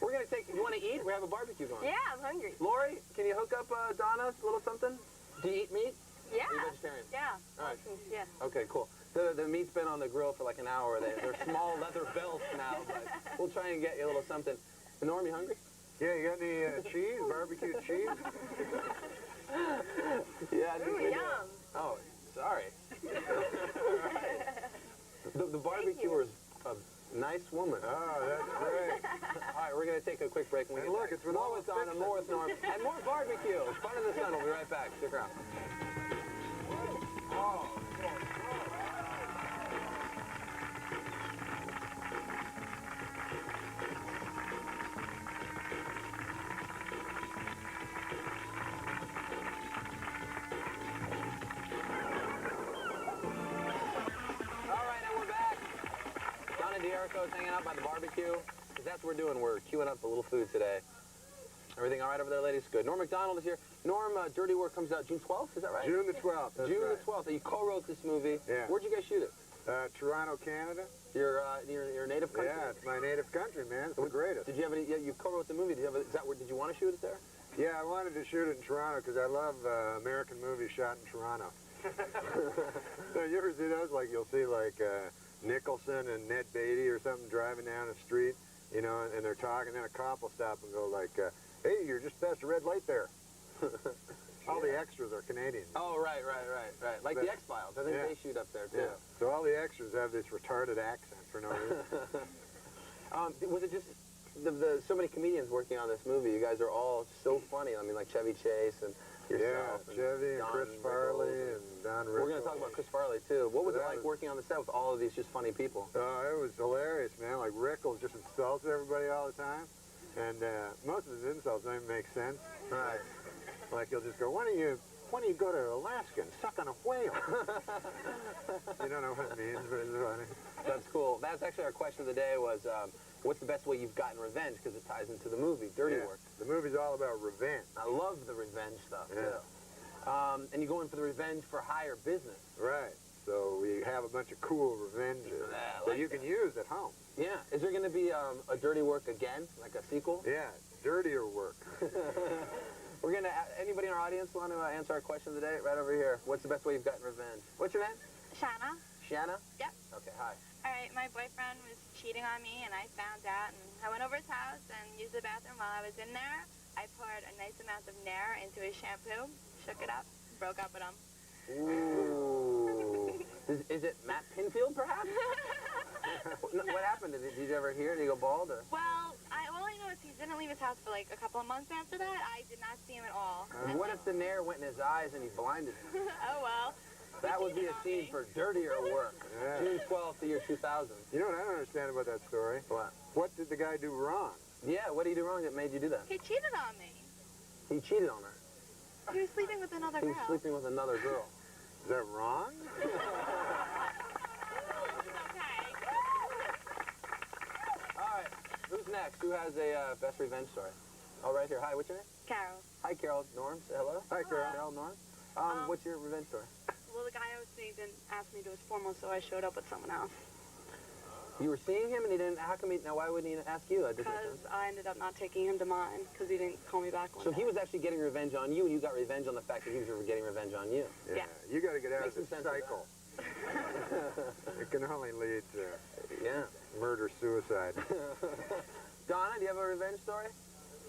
G: We're going to take, you want to eat? We have a barbecue going.
H: Yeah, I'm hungry.
G: Lori, can you hook up Donna a little something? Do you eat meat?
H: Yeah.
G: Are you vegetarian?
H: Yeah.
G: All right.
H: Yeah.
G: Okay, cool. The meat's been on the grill for like an hour. They're small leather belts now, but we'll try and get you a little something. Norm, you hungry?
E: Yeah, you got any cheese, barbecue cheese?
G: Yeah, I think
H: Ooh,
G: we do.
H: yum.
G: Oh, sorry. The barbecuer is a nice woman.
E: Oh, that's great.
G: All right, we're going to take a quick break. When we
E: And
G: get
E: look,
G: back.
E: it's with
G: more
E: all
G: with
E: the
G: Donna, more with Norm, and more barbecue. Fun in the sun. We'll be right back. Stick around. Jericho's hanging out by the barbecue. That's what we're doing. We're queuing up a little food today. Everything all right over there, ladies? Good. Norm MacDonald is here. Norm, Dirty Work comes out June 12th, is that right?
E: June the 12th. That's
G: June
E: right.
G: the 12th. You co-wrote this movie.
E: Yeah.
G: Where'd you guys shoot it?
E: Toronto, Canada.
G: Your native country?
E: Yeah, it's my native country, man. It's the greatest.
G: Did you have any? Yeah, you co-wrote the movie. Did you want to shoot it there?
E: Yeah, I wanted to shoot it in Toronto because I love American movies shot in Toronto. So you ever see those? Like you'll see like Nicholson and Ned Beatty or something driving down the street, you know, and they're talking, then a cop will stop and go like, hey, you're just past a red light there. All the extras are Canadian.
G: Oh, right. Like the X-Files. I think they shoot up there, too.
E: Yeah. So all the extras have this retarded accent for no reason.
G: Was it just so many comedians working on this movie? You guys are all so funny. I mean, like Chevy Chase and yourself.
E: Yeah, Chevy and Chris Farley and Don Rickles.
G: We're going to talk about Chris Farley, too. What was it like working on the set with all of these just funny people?
E: It was hilarious, man. Like Rickles just insults everybody all the time. And most of his insults don't even make sense.
G: Right.
E: Like he'll just go, why don't you go to Alaska and suck on a whale? You don't know what it means, but it's funny.
G: That's cool. That's actually our question of the day was, what's the best way you've gotten revenge? Because it ties into the movie, Dirty Work.
E: The movie's all about revenge.
G: I love the revenge stuff,
E: Yeah.
G: too. And you go in for the revenge for hire business.
E: Right. So we have a bunch of cool revenges that you can use at home.
G: Yeah. Is there going to be a Dirty Work again, like a sequel?
E: Yeah, dirtier work.
G: We're going to, anybody in our audience want to answer our question of the day? Right over here. What's the best way you've gotten revenge? What's your name?
K: Shanna.
G: Shanna?
K: Yep.
G: Okay, hi.
K: All right, my boyfriend was cheating on me, and I found out, and I went over his house and used the bathroom while I was in there. I poured a nice amount of Nair into his shampoo, shook it up, broke up with him.
G: Ooh. Is it Matt Pinfield, perhaps? What happened? Did you ever hear? Did he go bald? Or?
K: Well, all I know is he didn't leave his house for like a couple of months after that. I did not see him at all.
G: What if the Nair went in his eyes and he blinded him?
K: Oh, well.
G: That would be a scene for Dirtier Work.
E: Yeah.
G: June 12th, the year 2000.
E: You know what I don't understand about that story?
G: What?
E: What did the guy do wrong?
G: Yeah, what did he do wrong that made you do that?
K: He cheated on me.
G: He cheated on her.
K: He was sleeping with another
G: He
K: girl.
G: was sleeping with another girl.
E: Is that wrong?
G: All right, who's next? Who has a best revenge story? Oh, right here. Hi, what's your name?
K: Carol.
G: Hi, Carol. Norm, say hello.
E: Hi, Carol.
G: Carol, Norm. What's your revenge story?
K: Well, the guy I was seeing didn't ask me to his formal, so I showed up with someone else.
G: You were seeing him and he didn't, how come he, now why wouldn't he ask you?
K: Because I ended up not taking him to mine, because he didn't call me back one
G: So
K: day.
G: he was actually getting revenge on you, and you got revenge on the fact that he was getting revenge on you.
K: Yeah.
E: You got to get out
G: Makes
E: of this
G: some sense.
E: cycle. It can only lead to murder, suicide.
G: Donna, do you have a revenge story?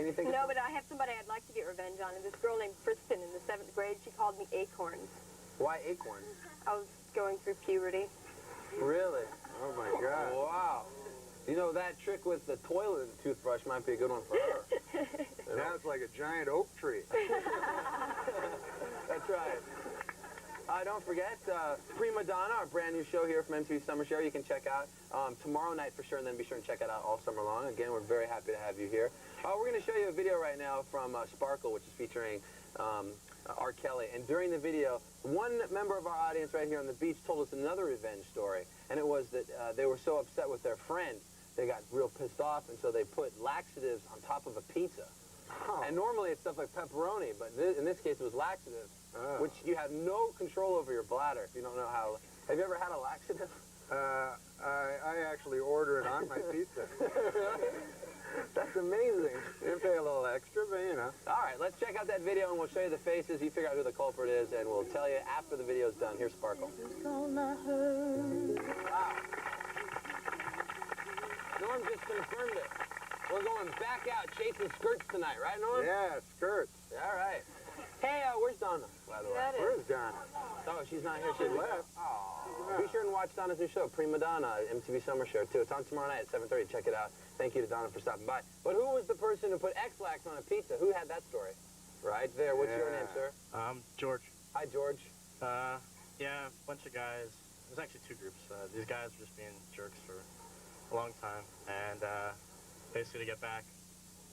G: Anything?
H: No, but I have somebody I'd like to get revenge on. And this girl named Kristen in the 7th grade, she called me Acorns.
G: Why acorns?
H: I was going through puberty.
G: Really?
E: Oh my God.
G: Wow. You know, that trick with the toilet and toothbrush might be a good one for her.
E: Now it's like a giant oak tree.
G: That's right. Don't forget, Prima Donna, our brand new show here from MTV Summer Show, you can check out tomorrow night for sure, and then be sure and check it out all summer long. Again, we're very happy to have you here. We're going to show you a video right now from Sparkle, which is featuring R. Kelly. And during the video, one member of our audience right here on the beach told us another revenge story, and it was that they were so upset with their friend, they got real pissed off, and so they put laxatives on top of a pizza. Oh. And normally it's stuff like pepperoni, but in this case it was laxatives, which you have no control over your bladder if you don't know how. Have you ever had a laxative?
E: I actually order it on my pizza.
G: That's amazing.
E: You pay a little extra, but you know.
G: All right, let's check out that video and we'll show you the faces. You figure out who the culprit is, and we'll tell you after the video's done. Here's Sparkle. Wow. Norm just confirmed it. We're going back out chasing skirts tonight, right, Norm?
E: Yeah, skirts.
G: All right. Hey, where's Donna, by the way?
E: Where's Donna?
G: Oh, she's not here. She left. Oh. Be sure and watch Donna's new show, Prima Donna, MTV Summer Show, too. It's on tomorrow night at 7:30. Check it out. Thank you to Donna for stopping by. But who was the person who put X-Lax on a pizza? Who had that story? Right there. What's your name, sir?
W: George.
G: Hi, George.
W: Yeah, a bunch of guys. There's actually two groups. These guys were just being jerks for a long time, and basically to get back,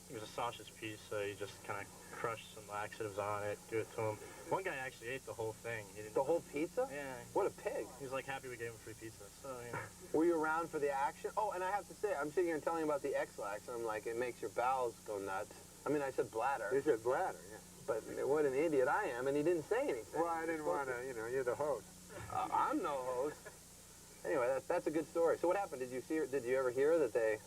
W: it was a sausage piece, so you just kind of crush some laxatives on it, give it to him. One guy actually ate the whole thing. He didn't,
G: the whole pizza?
W: Yeah.
G: What a pig.
W: He was like happy we gave him free pizza, so, you know.
G: Were you around for the action? Oh, and I have to say, I'm sitting here and telling you about the X-Lax, and I'm like, it makes your bowels go nuts. I mean, I said bladder.
E: You said bladder, yeah.
G: But what an idiot I am, and he didn't say anything.
E: Well, I didn't want to, you know, you're the host.
G: I'm no host. Anyway, that's a good story. So what happened? Did you ever hear that they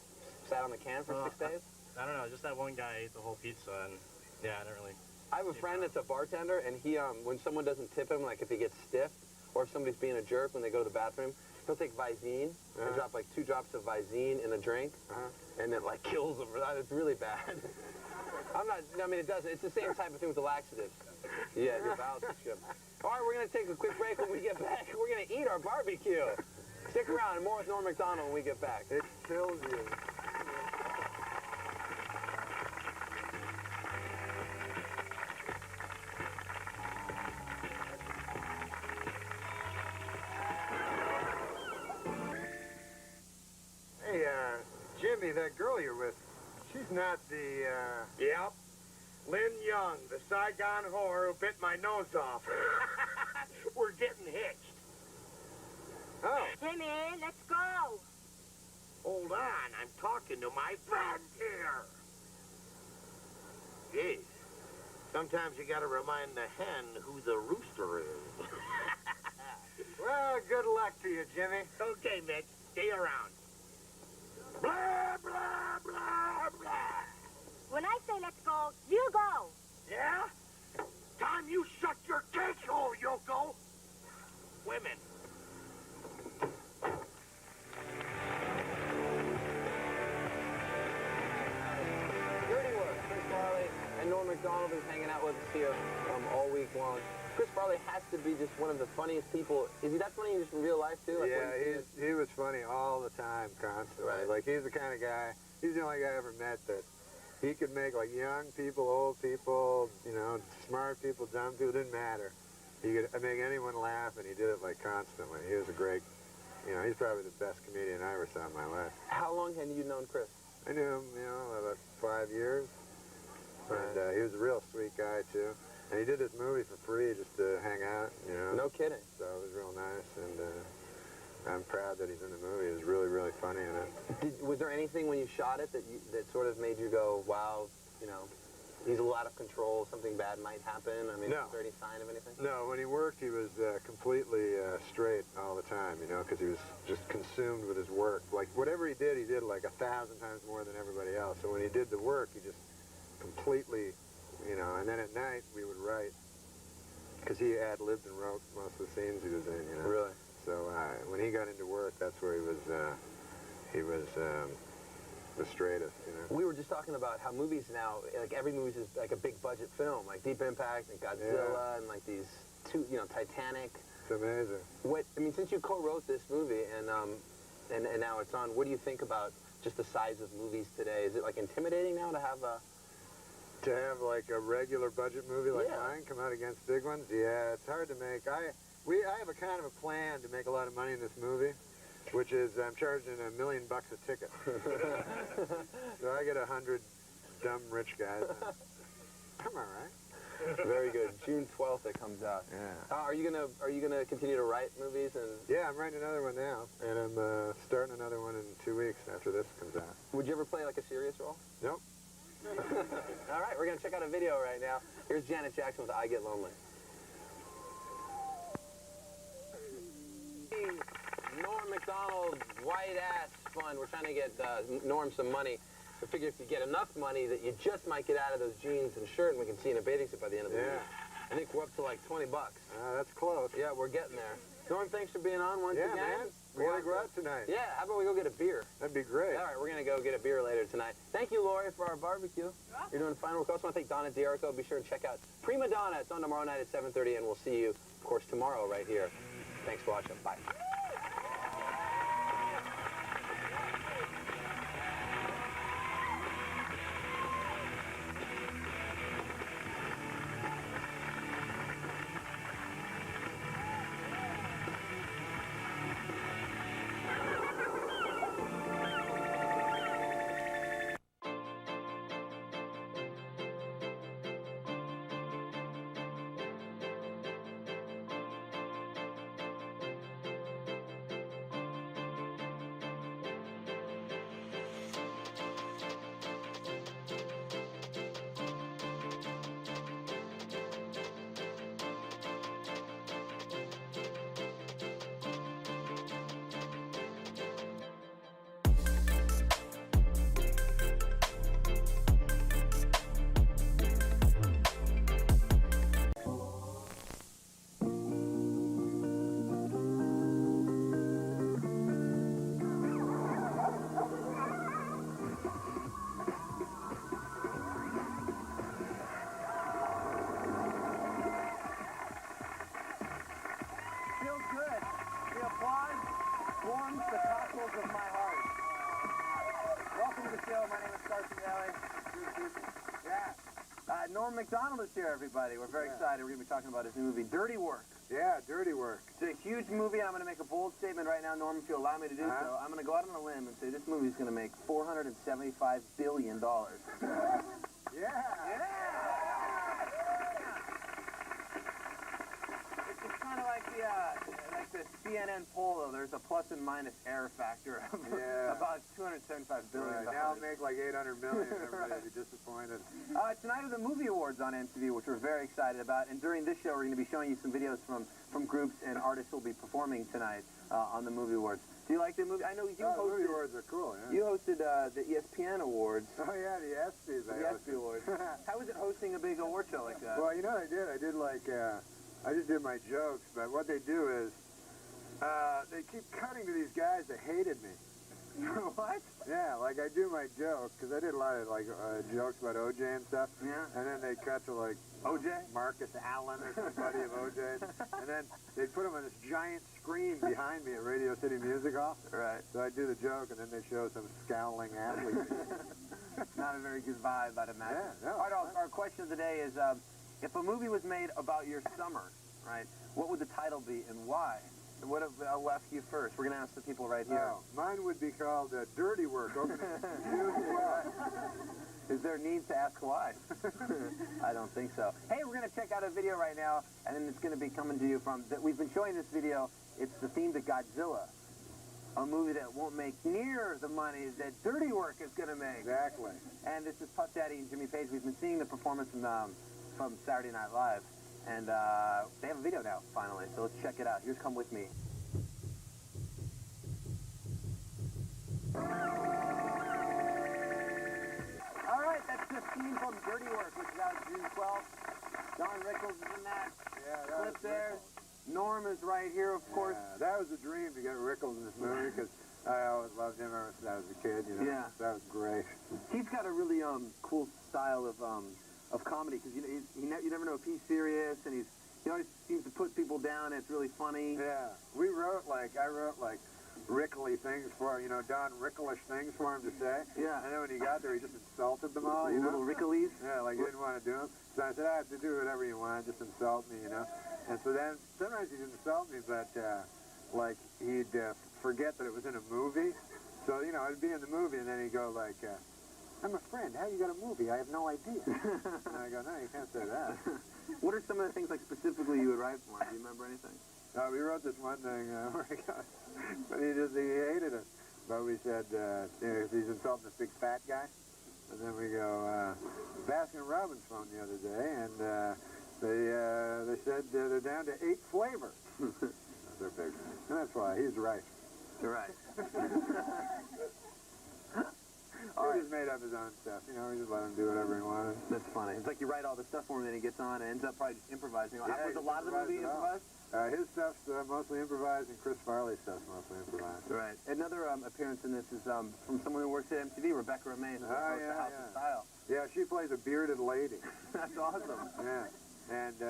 G: sat on the can for 6 days?
W: I don't know, just that one guy ate the whole pizza, and yeah, I don't really...
G: I have a friend that's a bartender, and he, when someone doesn't tip him, like if he gets stiff, or if somebody's being a jerk when they go to the bathroom, he'll take Visine and drop like 2 drops of Visine in a drink, and it like kills them. It's really bad. I mean, it doesn't. It's the same type of thing with the laxatives. Yeah, your bowels are shit. All right, we're going to take a quick break. When we get back, we're going to eat our barbecue. Stick around, and more with Norm MacDonald when we get back.
E: It kills you. Hey, Jimmy, that girl you're with, she's not the,
C: Yep. Lynn Young, the Saigon whore who bit my nose off. We're getting hitched.
E: Oh.
H: Jimmy, let's go.
C: Hold on, I'm talking to my friend here. Jeez. Sometimes you gotta remind the hen who the rooster is.
E: Well, good luck to you, Jimmy.
C: Okay, Mitch, stay around. Blah, blah, blah, blah.
H: When I say let's go, you go.
C: Yeah? Time you shut your case hole, Yoko. Women.
G: Dirty work. Chris Farley and Norm MacDonald is hanging out with us here all week long. Chris Farley has to be just one of the funniest people. Is he that funny just in real life, too? Like
E: Yeah, he was funny all the time, constantly.
G: Right.
E: Like, he's the kind of guy, he's the only guy I ever met that he could make, like, young people, old people, you know, smart people, dumb people, didn't matter. He could make anyone laugh, and he did it, like, constantly. He was a great, you know, he's probably the best comedian I ever saw in my life.
G: How long had you known Chris?
E: I knew him, you know, about 5 years. And he was a real sweet guy, too. And he did this movie for free just to hang out, you know.
G: No kidding.
E: So it was real nice, and I'm proud that he's in the movie. He was really, really funny in it.
G: Was there anything when you shot it that sort of made you go, wow, you know, he's a lot out of control, something bad might happen? I mean,
E: No.
G: is there any sign of anything?
E: No, when he worked, he was completely straight all the time, you know, because he was just consumed with his work. Like, whatever he did like 1,000 times more than everybody else. So when he did the work, he just completely, you know, and then at night we would write, because he ad-libbed and wrote most of the scenes he was in, you know.
G: Really?
E: So when he got into work, that's where he was the straightest, you know.
G: We were just talking about how movies now, like every movie is like a big budget film, like Deep Impact and Godzilla and like these two, you know, Titanic.
E: It's amazing.
G: I mean, since you co-wrote this movie and now it's on, what do you think about just the size of movies today? Is it like intimidating now to have
E: To have like a regular budget movie like mine come out against big ones, yeah, it's hard to make. I have a kind of a plan to make a lot of money in this movie, which is I'm charging $1 million a ticket. So I get 100 dumb rich guys. I'm all right.
G: Very good. June 12th it comes out.
E: Yeah.
G: Are you gonna continue to write movies and?
E: Yeah, I'm writing another one now, and I'm starting another one in 2 weeks after this comes out.
G: Would you ever play like a serious role?
E: Nope.
G: All right, we're gonna check out a video right now. Here's Janet Jackson with "I Get Lonely." Norm MacDonald white ass fund. We're trying to get Norm some money. I figure if you get enough money that you just might get out of those jeans and shirt, and we can see you in a bathing suit by the end of the week. I think we're up to like 20 bucks.
E: That's close.
G: Yeah, we're getting there. Norm, thanks for being on once again.
E: Man. We gotta go out tonight.
G: Yeah, how about we go get a beer?
E: That'd be great.
G: All right, we're gonna go get a beer later tonight. Thank you, Lori, for our barbecue. You're doing fine. We also want to thank Donna D'Erico. Be sure to check out Prima Donna. It's on tomorrow night at 7:30, and we'll see you, of course, tomorrow right here. Thanks for watching. Bye.
L: Norm MacDonald is here, everybody. We're very excited. We're going to be talking about his new movie, Dirty Work.
E: Yeah, Dirty Work.
L: It's a huge movie, and I'm going to make a bold statement right now, Norm, if you allow me to do so. I'm going to go out on a limb and say this movie is going to make $475 billion. It's kind of like the CNN poll, though. There's a plus and minus error factor of about $275 billion.
E: Right. Now I'll make like $800 million, and everybody will be disappointed.
L: Tonight are the movie awards on MTV, which we're very excited about. And during this show, we're going to be showing you some videos from groups and artists who will be performing tonight on the movie awards. Do you like the movie? I know you hosted.
E: Movie awards are cool. Yeah.
L: You hosted the ESPN awards.
E: Oh yeah, the ESPYs.
L: The ESPY awards. How was it hosting a big award show like that?
E: Well, you know what I did? I did like I just did my jokes, but what they do is they keep cutting to these guys that hated me.
L: What?
E: Yeah, like I do my joke, because I did a lot of like jokes about OJ and stuff.
L: Yeah.
E: And then they cut to like
L: OJ?
E: Marcus Allen or somebody of OJ. And then they put him on this giant screen behind me at Radio City Music Hall.
L: Right.
E: So I do the joke, and then they show some scowling athlete.
L: Not a very good vibe, I'd imagine.
E: Yeah, no.
L: All right, our question of the day is, if a movie was made about your summer, right, what would the title be and why? I'll ask you first. We're going to ask the people right here.
E: Oh, mine would be called Dirty Work.
L: Is there a need to ask why? I don't think so. Hey, we're going to check out a video right now, and then it's going to be coming to you from... We've been showing this video. It's the theme to Godzilla, a movie that won't make near the money that Dirty Work is going to make.
E: Exactly.
L: And this is Puff Daddy and Jimmy Page. We've been seeing the performance from Saturday Night Live. And they have a video now, finally, so let's check it out. Here's Come With Me. All right, that's the scene from Dirty Work, which is out June 12th. Don Rickles is in that clip there. Norm is right here, of course.
E: Yeah, that was a dream to get Rickles in this movie, because I always loved him ever since I was a kid, you know.
L: Yeah.
E: That was great.
L: He's got a really cool style of comedy, because you never know if he's serious, and he always seems to put people down, and it's really funny.
E: Yeah, I wrote like Rickly things for, Don Ricklish things for him to say.
L: Yeah.
E: And then when he got there, he just insulted them all,
L: Little Ricklies?
E: Yeah, like he didn't want to do them. So I said, I have to do whatever you want, just insult me, And so then, sometimes he'd insult me, but, like, he'd forget that it was in a movie. So, I'd be in the movie, and then he'd go like, I'm a friend. How you got a movie? I have no idea. And I go, no, you can't say that.
L: What are some of the things, like, specifically you would write for him? Do you remember anything?
E: We wrote this one thing where but he hated it. But we said, he's insulting this big fat guy. And then we go, Baskin-Robbins phoned the other day, and they said they're down to 8 flavors. They're big. And that's why he's right.
L: You're right.
E: He just made up his own stuff. We just let him do whatever he wanted.
L: That's funny. It's like you write all the stuff for him, and then he gets on and ends up probably just improvising.
E: Yeah,
L: Was a lot of the movie improvised?
E: His stuff's mostly improvised, and Chris Farley's stuff's mostly improvised.
L: Right. Another appearance in this is from someone who works at MTV, Rebecca Romaine, who hosts the House of Style.
E: Yeah, she plays a bearded lady.
L: That's awesome.
E: Yeah. And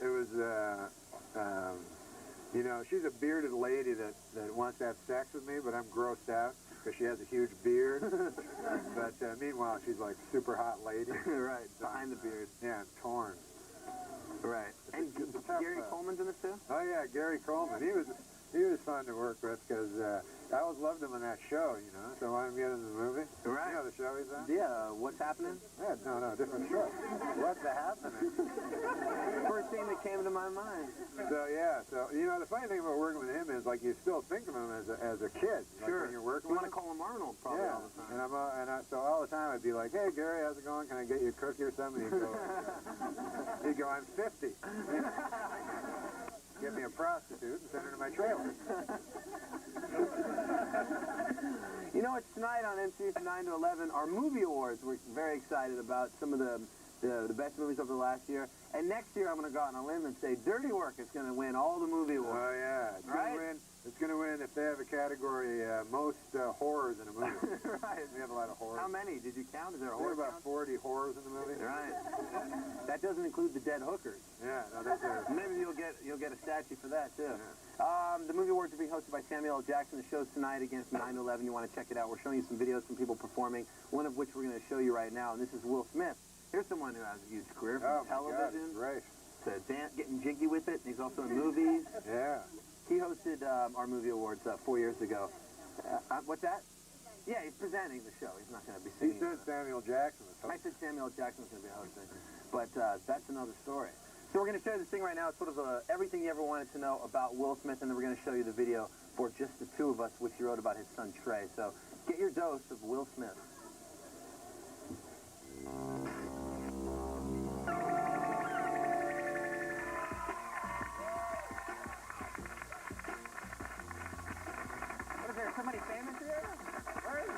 E: it was, she's a bearded lady that wants to have sex with me, but I'm grossed out because she has a huge beard. But meanwhile, she's like super hot lady.
L: Right, behind the beard.
E: Yeah, and torn.
L: Right. And Gary Coleman's in this too?
E: Oh yeah, Gary Coleman. He was fun to work with because I always loved him on that show, So I wanted to get into the movie.
L: Right.
E: You know the show he's on?
L: Yeah. What's Happening?
E: Yeah, no, different show. What's Happening?
L: First thing that came to my mind.
E: So yeah, the funny thing about working with him is like you still think of him as a kid. Like,
L: sure.
E: When you're working
L: you
E: with
L: want to call him Arnold probably all the time.
E: And so all the time I'd be like, hey Gary, how's it going? Can I get you a cookie or something? He'd go, I'm 50. Get me a prostitute and send her to my trailer.
L: It's tonight on MTV from 9 to 11, our movie awards. We're very excited about some of the best movies of the last year. And next year I'm going to go out on a limb and say Dirty Work is going to win all the movie awards.
E: Oh yeah, it's going to win if they have a category most horrors in a movie.
L: Right.
E: We have a lot of horrors.
L: How many? Did you count? Is there a
E: There
L: horror
E: are about
L: count?
E: 40 horrors in the movie.
L: Right. That doesn't include the dead hookers.
E: Yeah, no, those are...
L: Maybe you'll get a statue for that too. Yeah. The movie awards are being hosted by Samuel L. Jackson. The show's tonight again from 9 to 11. You want to check it out. We're showing you some videos from people performing, one of which we're going to show you right now, and this is Will Smith. Here's someone who has a huge career from television.
E: God, right.
L: To getting jiggy with it. He's also in movies.
E: Yeah.
L: He hosted our movie awards 4 years ago. What's that? Yeah, he's presenting the show. He's not going to be singing.
E: He said Samuel Jackson was hosting.
L: I said Samuel Jackson was going to be hosting. But that's another story. So we're going to show you this thing right now. It's sort of everything you ever wanted to know about Will Smith, and then we're going to show you the video for Just the Two of Us, which he wrote about his son Trey. So get your dose of Will Smith. What is there, somebody famous here? Where is he?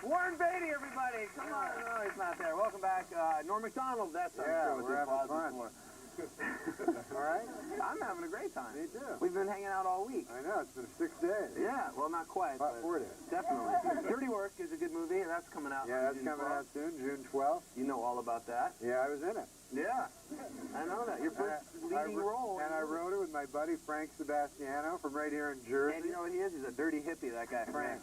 L: Warren Beatty, everybody! Come on. No, he's not there. Welcome back. Norm MacDonald, that's
E: we're having fun.
L: All right? I'm having a great time.
E: Me too.
L: We've been hanging out all week.
E: I know, it's been 6 days.
L: Yeah, well, not quite.
E: About
L: but
E: 4 days.
L: Definitely. Dirty Work is a good movie, and that's coming out.
E: Yeah, that's coming out soon, June 12th.
L: You know all about that.
E: Yeah, I was in it.
L: Yeah, I know that. Your first leading role.
E: And I wrote it with my buddy Frank Sebastiano from right here in Jersey.
L: And you know what he is? He's a dirty hippie, that guy, Frank.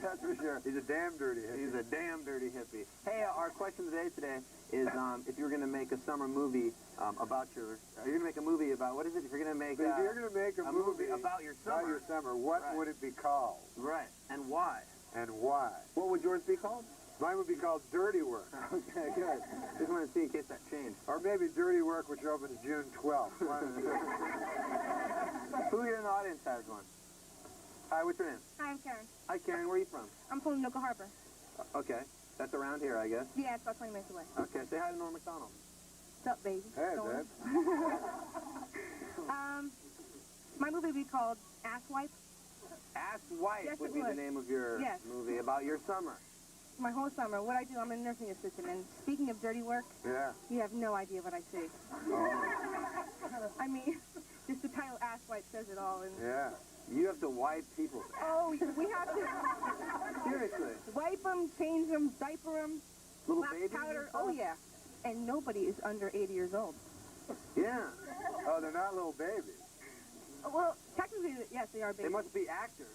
L: That's for sure.
E: He's a damn dirty hippie.
L: He's a damn dirty hippie. Hey, our question today is if you were going to make a summer movie about you're going to make a movie about, what is it? If you're going to make
E: a movie
L: about your summer.
E: What would it be called?
L: Right. And why?
E: And why?
L: What would yours be called?
E: Mine would be called Dirty Work.
L: Okay, good. Just want to see in case that changed.
E: Or maybe Dirty Work, which opens June 12th.
L: Who here in the audience has one? Hi, what's your name?
J: Hi, I'm Karen.
L: Hi, Karen. Where are you from?
J: I'm from Noka Harbor.
L: Okay. That's around here, I guess.
J: Yeah, it's about 20 minutes away.
L: Okay. Say hi to Norm MacDonald.
J: What's up, baby?
E: Hey, babe.
J: My movie would be called Ass Wipe.
L: Ass Wipe
J: Yes,
L: would
J: it
L: be the
J: would.
L: name of your
J: Yes.
L: movie about your summer.
J: My whole summer, what I do, I'm a nursing assistant, and speaking of dirty work,
E: Yeah.
J: you have no idea what I see. I mean, just the title Ass Wipe says it all. And
E: Yeah.
L: You have to wipe people.
J: Oh, we have to.
L: Seriously.
J: Wipe them, change them, diaper them,
L: Little
J: wax
L: babies
J: powder.
L: and stuff?
J: Oh, yeah. And nobody is under 80 years old.
L: Yeah.
E: Oh, they're not little babies.
I: Well, technically, yes, they are
L: They
I: babies.
L: must be actors.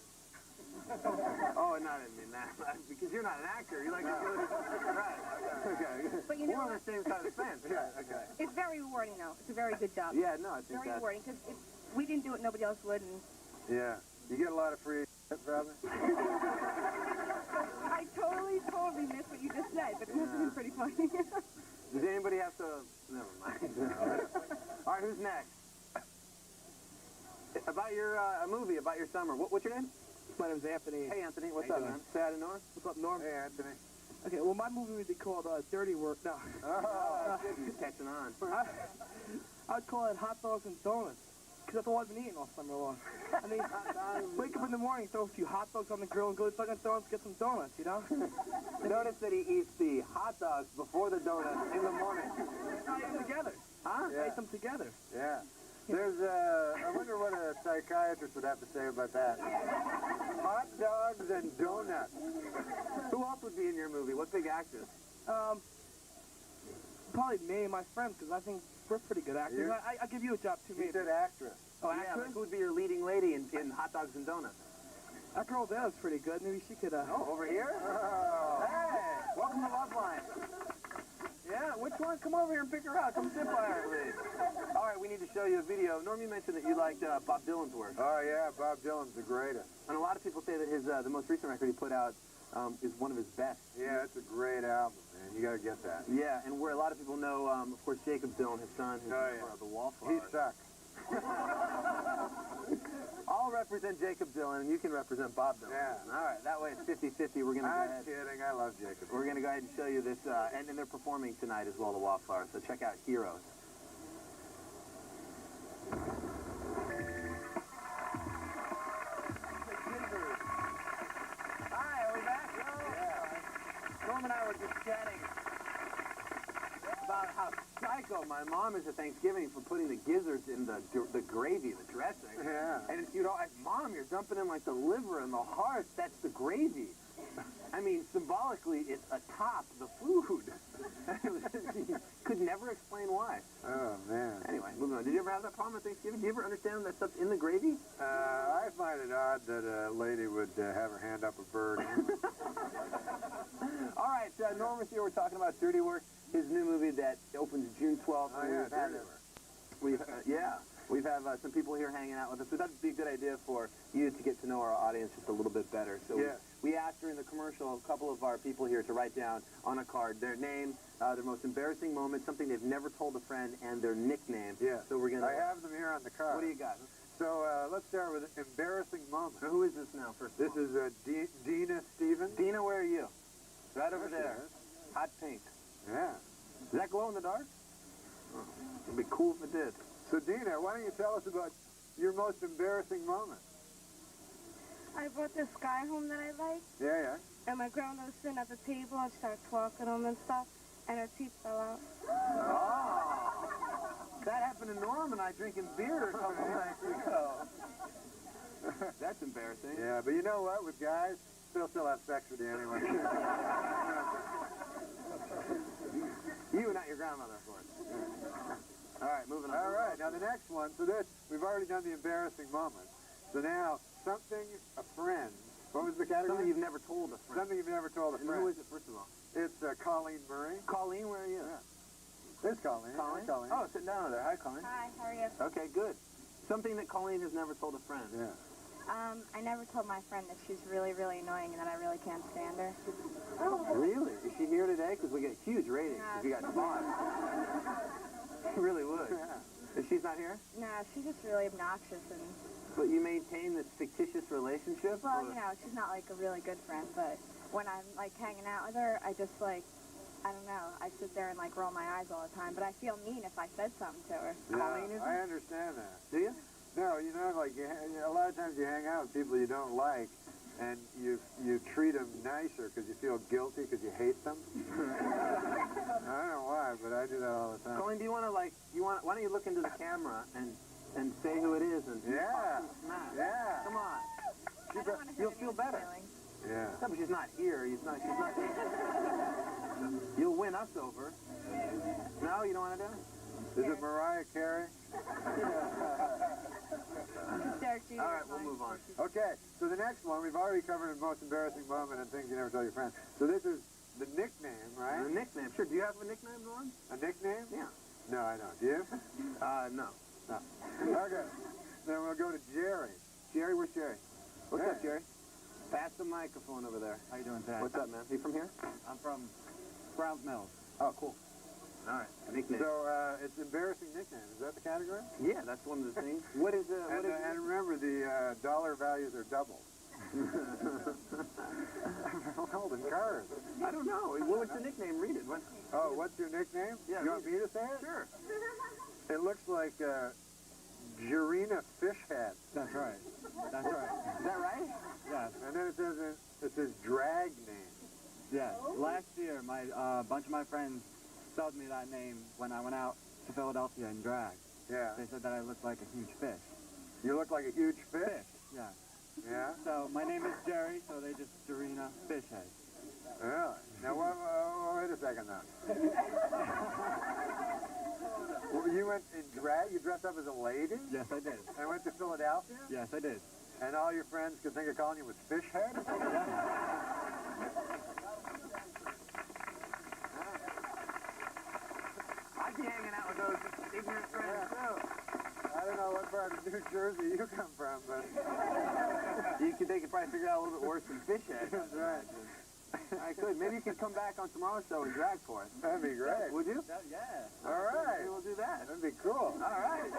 L: Oh, no, I didn't mean that. Because you're not an actor. You're like a good... Right. Okay.
I: But you know
L: We're on
I: what?
L: the same side of the fence. Yeah, okay.
I: It's very rewarding, though. It's a very good job.
L: Yeah, no, I think
I: very
L: that's...
I: rewarding, because if we didn't do it, nobody else would, and
E: Yeah. You get a lot of free shit, probably?
I: I totally missed what you just said, but it must have been pretty funny.
L: Does anybody have to... Never mind. All right, who's next? About your a movie, about your summer. What's your name?
N: My name's Anthony.
L: Hey, Anthony. What's
N: How
L: up,
N: you
L: man?
N: doing?
L: Say hi to Norm.
N: What's up, Norm?
E: Hey, Anthony.
N: Okay, well, my movie would be called Dirty Work. No.
L: Oh, you're catching on.
N: I'd call it Hot Dogs and Donuts, because that's all I've been eating all summer long. I mean, wake up in the morning, throw a few hot dogs on the grill, and go to Dunkin' Donuts, get some donuts, you know?
L: Notice that he eats the hot dogs before the donuts in the morning.
N: I eat them together.
L: Huh?
N: I eat them together.
E: Yeah. There's I wonder what a psychiatrist would have to say about that. Hot dogs and donuts.
L: Who else would be in your movie? What big actors?
N: Probably me and my friends, because I think we're pretty good actors.
E: You?
N: I'll give you a job, too,
E: He
N: maybe.
E: said actress.
N: Oh,
L: Yeah,
N: actress?
L: like who would be your leading lady in Hot Dogs and Donuts?
N: That girl there is pretty good. Maybe she could,
L: Oh, over here?
E: Oh.
L: Hey, welcome to Love Line. Yeah, which one? Come over here and pick her out. Come sit by her, please. All right, we need to show you a video. Norm, you mentioned that you liked Bob Dylan's work.
E: Oh, yeah, Bob Dylan's the greatest.
L: And a lot of people say that his the most recent record he put out is one of his best.
E: Yeah, it's a great album, man. You got to get that.
L: Yeah, and where a lot of people know, of course, Jacob Dylan, his son, who's
E: Oh,
L: a member of the Wallflowers.
E: He sucks.
L: I'll represent Jacob Dylan, and you can represent Bob Dylan.
E: Yeah.
L: All right, that way it's 50-50. We're going to go
E: I'm
L: ahead.
E: kidding. I love Jacob.
L: We're going to go ahead and show you this, and they're performing tonight as well, the Wallflowers. So check out Heroes. Hi, are we back? Yeah. Norm and I were just chatting about how psycho my mom is at Thanksgiving for putting the gizzards in the gravy, the dressing.
E: Yeah.
L: And it's, you know, Mom, you're dumping in like the liver and the heart. That's the gravy. I mean, symbolically, it's atop the food. She could never explain why.
E: Oh, man.
L: Anyway, moving on. Did you ever have that problem at Thanksgiving? Do you ever understand that stuff's in the gravy?
E: I find it odd that a lady would have her hand up a bird.
L: All right, Norm is here. We're talking about Dirty Work, his new movie that opens June 12th.
E: Oh, yeah, Dirty Work.
L: We've had some people here hanging out with us. We thought it'd be a good idea for you to get to know our audience just a little bit better. So we asked during the commercial a couple of our people here to write down on a card their name, their most embarrassing moment, something they've never told a friend, and their nickname.
E: Yeah.
L: So we're gonna.
E: I have them here on the card.
L: What do you got?
E: So let's start with an embarrassing moment.
L: Who is this now? First.
E: This is Dina Stevens.
L: Dina, where are you? Right over
E: There she
L: there.
E: is.
L: Hot pink.
E: Yeah.
L: Does that glow in the dark? Oh, it'd be cool if it did.
E: So Dina, why don't you tell us about your most embarrassing moment?
J: I brought this guy home that I like,
E: Yeah, yeah.
J: and my grandma was sitting at the table and started talking to him and stuff, and her teeth fell out.
L: Oh, that happened to Norm and I drinking beer a couple nights ago. That's embarrassing.
E: Yeah, but you know what? With guys, they'll still have sex with you anyway.
L: You, not your grandmother, of course. All right, moving on.
E: All right, now the next one. So this, we've already done the embarrassing moment. So now, something a friend. What was the category?
L: Something you've never told a friend.
E: Something you've never told a
L: And
E: friend.
L: who is it, first of all?
E: It's Colleen Murray.
L: Colleen, where are you?
E: Yeah. There's Colleen.
L: Colleen?
E: Hi, Colleen.
L: Oh, sit down over there. Hi, Colleen.
H: Hi, how are you?
L: Okay, good. Something that Colleen has never told a friend.
E: Yeah.
H: I never told my friend that she's really, really annoying and that I really can't stand her.
L: Really? Is she here today? Because we get huge ratings if you got spots. She really would.
E: Yeah.
L: If she's not here?
H: No, she's just really obnoxious and,
L: But you maintain this fictitious relationship?
H: well,
L: or-
H: you know, she's not like a really good friend, but when I'm like hanging out with her, I just like, I don't know, I sit there and like roll my eyes all the time, but I feel mean if I said something to her.
E: Yeah, I understand that.
L: Do you?
E: No, you know, like a lot of times you hang out with people you don't like, and you treat them nicer because you feel guilty because you hate them. I don't know why, but I do that all the time.
L: Colleen, do you want to why don't you look into the camera and say who it is and
E: Yeah.
L: talk some smack?
E: Yeah.
L: Come on.
H: I don't want to hurt
L: You'll feel
H: anyone's
L: better.
H: feelings.
E: Yeah.
L: No, but she's not here. She's not. You'll win us over. No, you don't want to do it?
E: Is it Mariah Carey?
L: All right, we'll move on.
E: Okay, so the next one, we've already covered the most embarrassing moment and things you never tell your friends. So this is the nickname, right?
L: A nickname, sure. Do you have a nickname, Norm?
E: A nickname?
L: Yeah.
E: No, I don't. Do you?
L: No.
E: No. Okay. Then we'll go to Jerry.
L: Jerry, where's Jerry? What's
E: Hey.
L: up, Jerry? Pass the microphone over there.
O: How you doing, Ted?
L: What's up, man? You from here?
O: I'm from Browns Mills.
L: Oh, cool. All right, nickname.
E: So it's embarrassing nickname. Is that the category?
L: Yeah, that's one of the things. What is
E: and remember, the dollar values are double. Holding cards.
L: I don't know. What's the nickname? Read it. What?
E: Oh, what's your nickname?
L: Yeah,
E: you want me to say it?
L: Sure.
E: It looks like Jurina Fishhead.
O: That's right. That's right.
L: Is that right?
O: Yeah.
E: And then it says drag name.
O: Yeah. Last year, my bunch of my friends subbed me that name when I went out to Philadelphia in drag.
E: Yeah.
O: They said that I looked like a huge fish.
E: You look like a huge fish?
O: Yeah.
E: Yeah?
O: So my name is Jerry, so they just Jurina Fishhead.
E: Really? Now, wait a second now. Well, you went in drag? You dressed up as a lady?
O: Yes, I did.
E: And went to Philadelphia?
O: Yes, I did.
E: And all your friends could think of calling you was Fishhead?
L: I'd be hanging out with those ignorant friends, too.
E: I don't know what part of New Jersey you come from, but...
L: They could probably figure it out a little bit worse than Fishhead.
E: That's right.
L: I could. Maybe you could come back on tomorrow's show and drag for us.
E: That'd be great.
L: Would you?
O: Yeah.
E: All right.
L: Maybe we'll do that.
E: That'd be cool.
L: All right.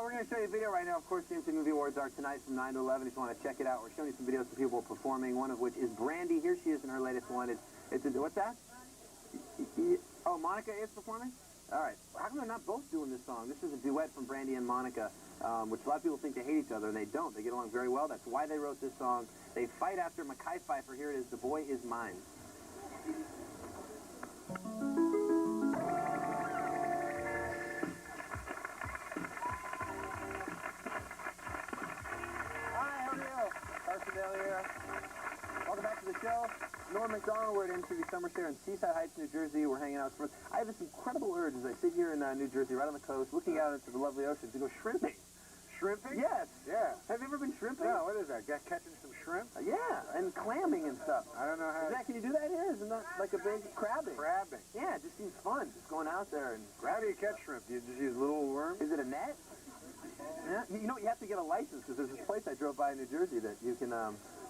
L: We're going to show you a video right now. Of course, the MC Movie Awards are tonight from 9 to 11. If you want to check it out, we're showing you some videos of people performing, one of which is Brandy. Here she is in her latest one. What's that? Oh, Monica is performing? All right. How come they're not both doing this song? This is a duet from Brandy and Monica, which a lot of people think they hate each other, and they don't. They get along very well. That's why they wrote this song. They fight after Mackay Pfeiffer. Here it is, The Boy Is Mine. Hi, how are you? Carson here. Welcome back to the show. Norm MacDonald, we're at MTV Summer Fair in Seaside Heights, New Jersey. We're hanging out with friends. I have this incredible urge as I sit here in New Jersey, right on the coast, looking out into the lovely ocean, to go shrimping.
E: Shrimping?
L: Yes.
E: Yeah.
L: Have you ever been shrimping?
E: No, what is that? Catching some shrimp?
L: Yeah, and clamming and stuff.
E: I don't know how...
L: Can you do that here? Isn't that like a big crabbing?
E: Crabbing.
L: Yeah, it just seems fun, just going out there and...
E: How do you catch shrimp? Do you just use little worms?
L: Is it a net? Yeah. You know, you have to get a license, because there's this place I drove by in New Jersey that you can,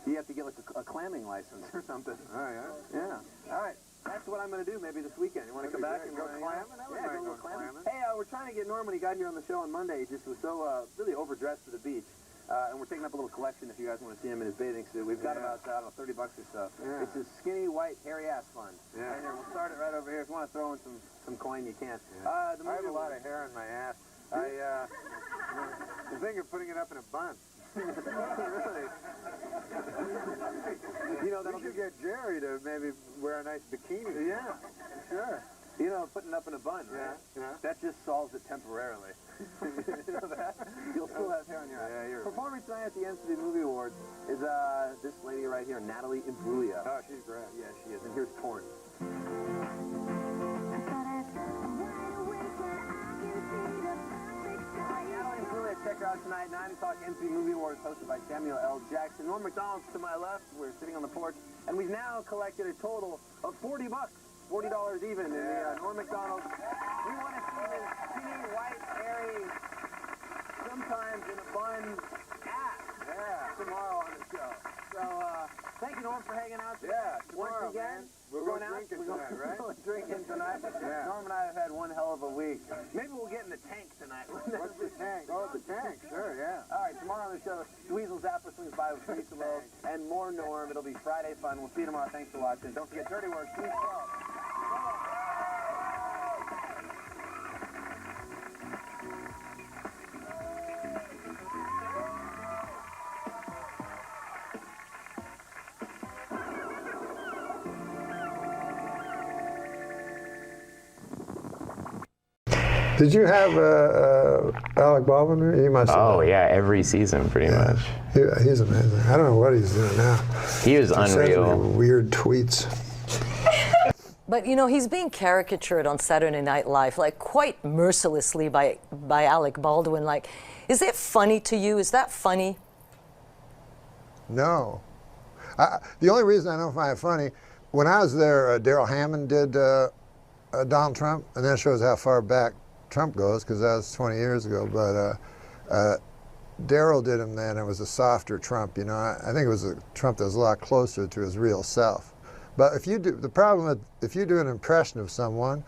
L: you have to get like a clamming license or something.
E: Oh, yeah?
L: Yeah. All right. That's what I'm going to do maybe this weekend. You want to come back and
E: go clamming?
L: Yeah, go clamming. Hey, we're trying to get Norm when he got here on the show on Monday. He just was so really overdressed for the beach. And we're taking up a little collection if you guys want to see him in his bathing suit. We've got about, I don't know, $30 or so.
E: Yeah.
L: It's his skinny, white, hairy ass fun.
E: Yeah.
L: Right here. We'll start it right over here. If you want to throw in some coin, you can.
E: Yeah. I have a lot of hair in my ass. I'm thinking of putting it up in a bun.
L: Really?
E: You know, we should get Jerry to maybe wear a nice bikini.
L: Yeah, sure. You know, putting it up in a bun, right?
E: Yeah.
L: That just solves it temporarily. You know that? You'll still have hair on your ass.
E: Yeah, you're
L: Performing tonight at the NCAA Movie Awards is this lady right here, Natalie Imbruglia.
E: Oh, she's great.
L: Yeah, she is. And here's Torn. Check her out tonight, 9 o'clock NC Movie Awards hosted by Samuel L. Jackson. Norm MacDonald's to my left. We're sitting on the porch, and we've now collected a total of $40, $40 even in the Norm MacDonald. We want to see this skinny, white, hairy, sometimes in a bun ass tomorrow on the show. So, thank you, Norm, for hanging out today.
E: Yeah, tomorrow,
L: once again.
E: man. We're going drinking tonight, right?
L: We're drinking tonight.
E: Yeah.
L: Norm and I have had one hell of a week. Maybe we'll get in the tank tonight.
E: What's the tank? Oh, the tank. Sure, yeah.
L: All right, tomorrow on the show, Dweezil Zappa swings by with Lisa Lowe and more Norm. It'll be Friday fun. We'll see you tomorrow. Thanks for watching. Don't forget Dirty Work, Sweet 12.
A: Did you have Alec Baldwin? He must have.
T: Oh, yeah, every season, pretty much.
A: He's amazing. I don't know what he's doing now.
T: He was
A: He
T: unreal.
A: sends me weird tweets.
M: But, you know, he's being caricatured on Saturday Night Live, like, quite mercilessly by Alec Baldwin. Like, is it funny to you? Is that funny?
A: No. The only reason I don't find it funny, when I was there, Darrell Hammond did Donald Trump, and that shows how far back Trump goes, because that was 20 years ago. But Darrell did him then. It was a softer Trump, you know. I think it was a Trump that was a lot closer to his real self. But if you do, the problem with, if you do an impression of someone,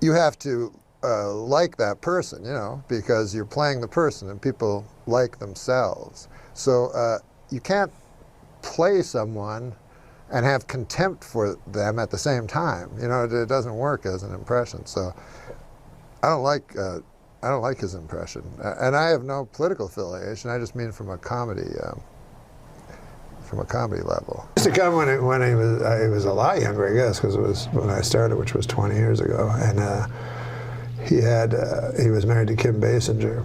A: you have to like that person, you know, because you're playing the person, and people like themselves. So you can't play someone and have contempt for them at the same time. You know, it doesn't work as an impression. So I don't like his impression, and I have no political affiliation. I just mean from a comedy level. He used to come when he was a lot younger, I guess, because it was when I started, which was 20 years ago, and he was married to Kim Basinger.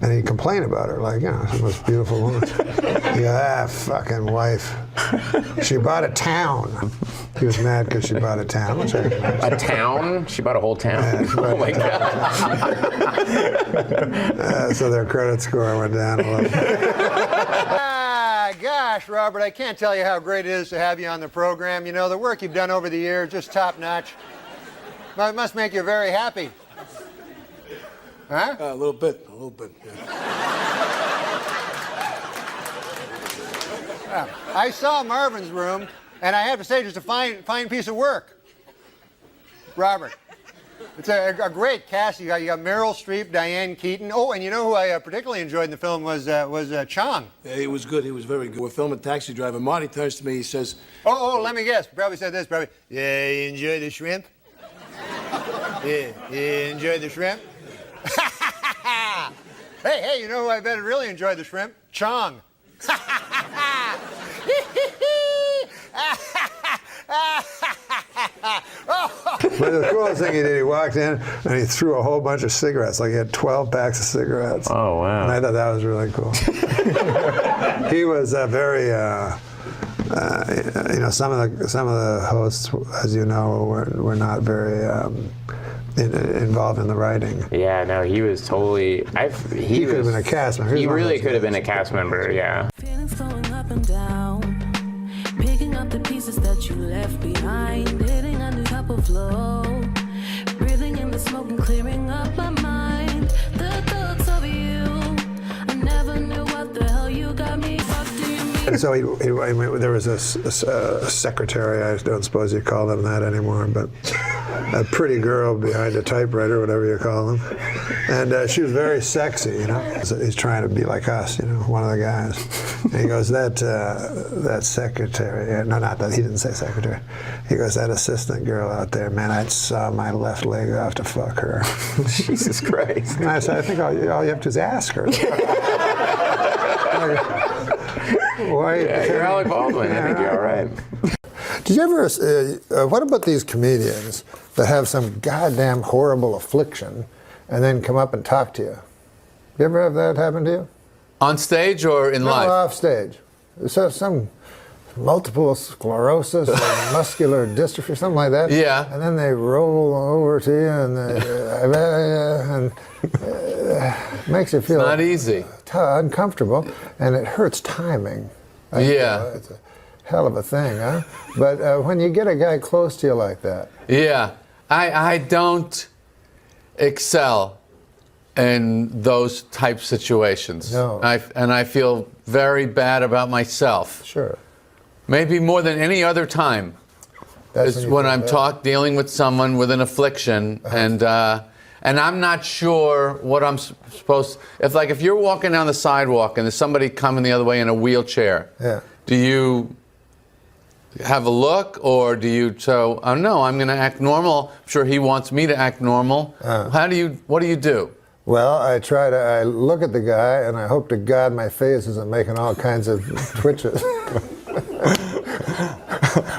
A: And he'd complain about her, like, you know, she's the most beautiful woman. Yeah, fucking wife. She bought a town. He was mad because she bought a town. Which
T: a town? She bought a whole town?
A: Yeah,
T: oh my
A: God. So their credit score went down a little. Gosh, Robert, I can't tell you how great it is to have you on the program. You know, the work you've done over the years, just top notch. It must make you very happy. Huh?
P: A little bit,
A: yeah. I saw Marvin's room, and I have to say, just a fine piece of work. Robert, it's a great cast. You got Meryl Streep, Diane Keaton. Oh, and you know who I particularly enjoyed in the film was Chong.
P: Yeah, he was good. He was very good. We're filming Taxi Driver. Marty turns to me. He says,
A: "Oh, let me guess. Probably said this. Probably. Yeah, you enjoy the shrimp. Yeah, you enjoy the shrimp." Hey, you know who I bet really enjoyed the shrimp? Chong. But the coolest thing he did, he walked in and he threw a whole bunch of cigarettes. Like he had 12 packs of cigarettes.
T: Oh, wow.
A: And I thought that was really cool. He was very, you know, some of the hosts, as you know, were not very involved in the writing.
T: Yeah, no, he was totally.
A: He could have been a cast member.
T: He really could have been a cast member. Yeah.
Q: Feelings going up and down, picking up the pieces that you left behind, hitting a new cup of flow, breathing in the smoke and clearing up my mind. The thoughts of you, I never knew what the hell you got me. What do you mean?
A: And so there was a secretary, I don't suppose you call them that anymore, but a pretty girl behind a typewriter, whatever you call them. And she was very sexy, you know. So he's trying to be like us, you know, one of the guys. And he goes, that secretary, no, not that, he didn't say secretary. He goes, that assistant girl out there, man, I'd saw my left leg off to fuck her.
T: Jesus Christ.
A: And I said, I think all you have to do is ask her. Why?
T: Yeah, you're Alec Baldwin. I think you're all right.
A: Did you ever, what about these comedians that have some goddamn horrible affliction and then come up and talk to you? You ever have that happen to you?
X: On stage or in life?
A: No, off stage. So some multiple sclerosis or muscular dystrophy, something like that.
X: Yeah.
A: And then they roll over to you and makes you feel
X: not easy.
A: Uncomfortable, and it hurts timing.
X: Yeah.
A: It's a hell of a thing, huh? But when you get a guy close to you like that.
X: Yeah. I don't excel in those type situations.
A: No.
X: And I feel very bad about myself.
A: Sure.
X: Maybe more than any other time.
A: That's
X: is when I'm dealing with someone with an affliction, and I'm not sure what I'm supposed. If you're walking down the sidewalk and there's somebody coming the other way in a wheelchair,
A: yeah.
X: Do you have a look, or do you oh no, I'm going to act normal? I'm sure he wants me to act normal. What do you do?
A: Well, I look at the guy and I hope to God my face isn't making all kinds of twitches.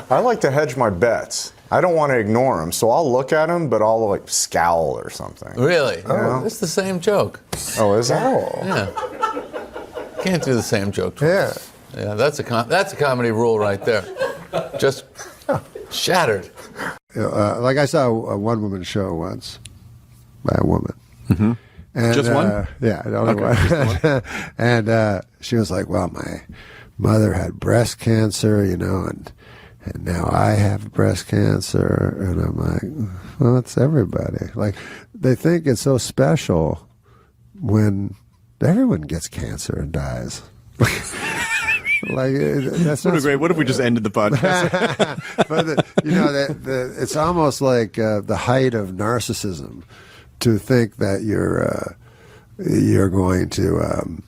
Y: I like to hedge my bets. I don't want to ignore him, so I'll look at him, but I'll like scowl or something.
X: Really?
Y: You know?
X: It's the same joke.
Y: Oh, is it?
X: Yeah. Can't do the same joke twice. Yeah. Yeah, that's a comedy rule right there. Just shattered.
A: like I saw a one-woman show once by a woman.
D: Mm-hmm.
A: And,
D: Just one?
A: Yeah, only one.
D: Just one.
A: And she was like, well, my mother had breast cancer, and now I have breast cancer. And I'm like, well, it's everybody. Like, they think it's so special when everyone gets cancer and dies. Like, that's not
D: great. What if we just ended the podcast?
A: But it's almost like the height of narcissism to think that you're going to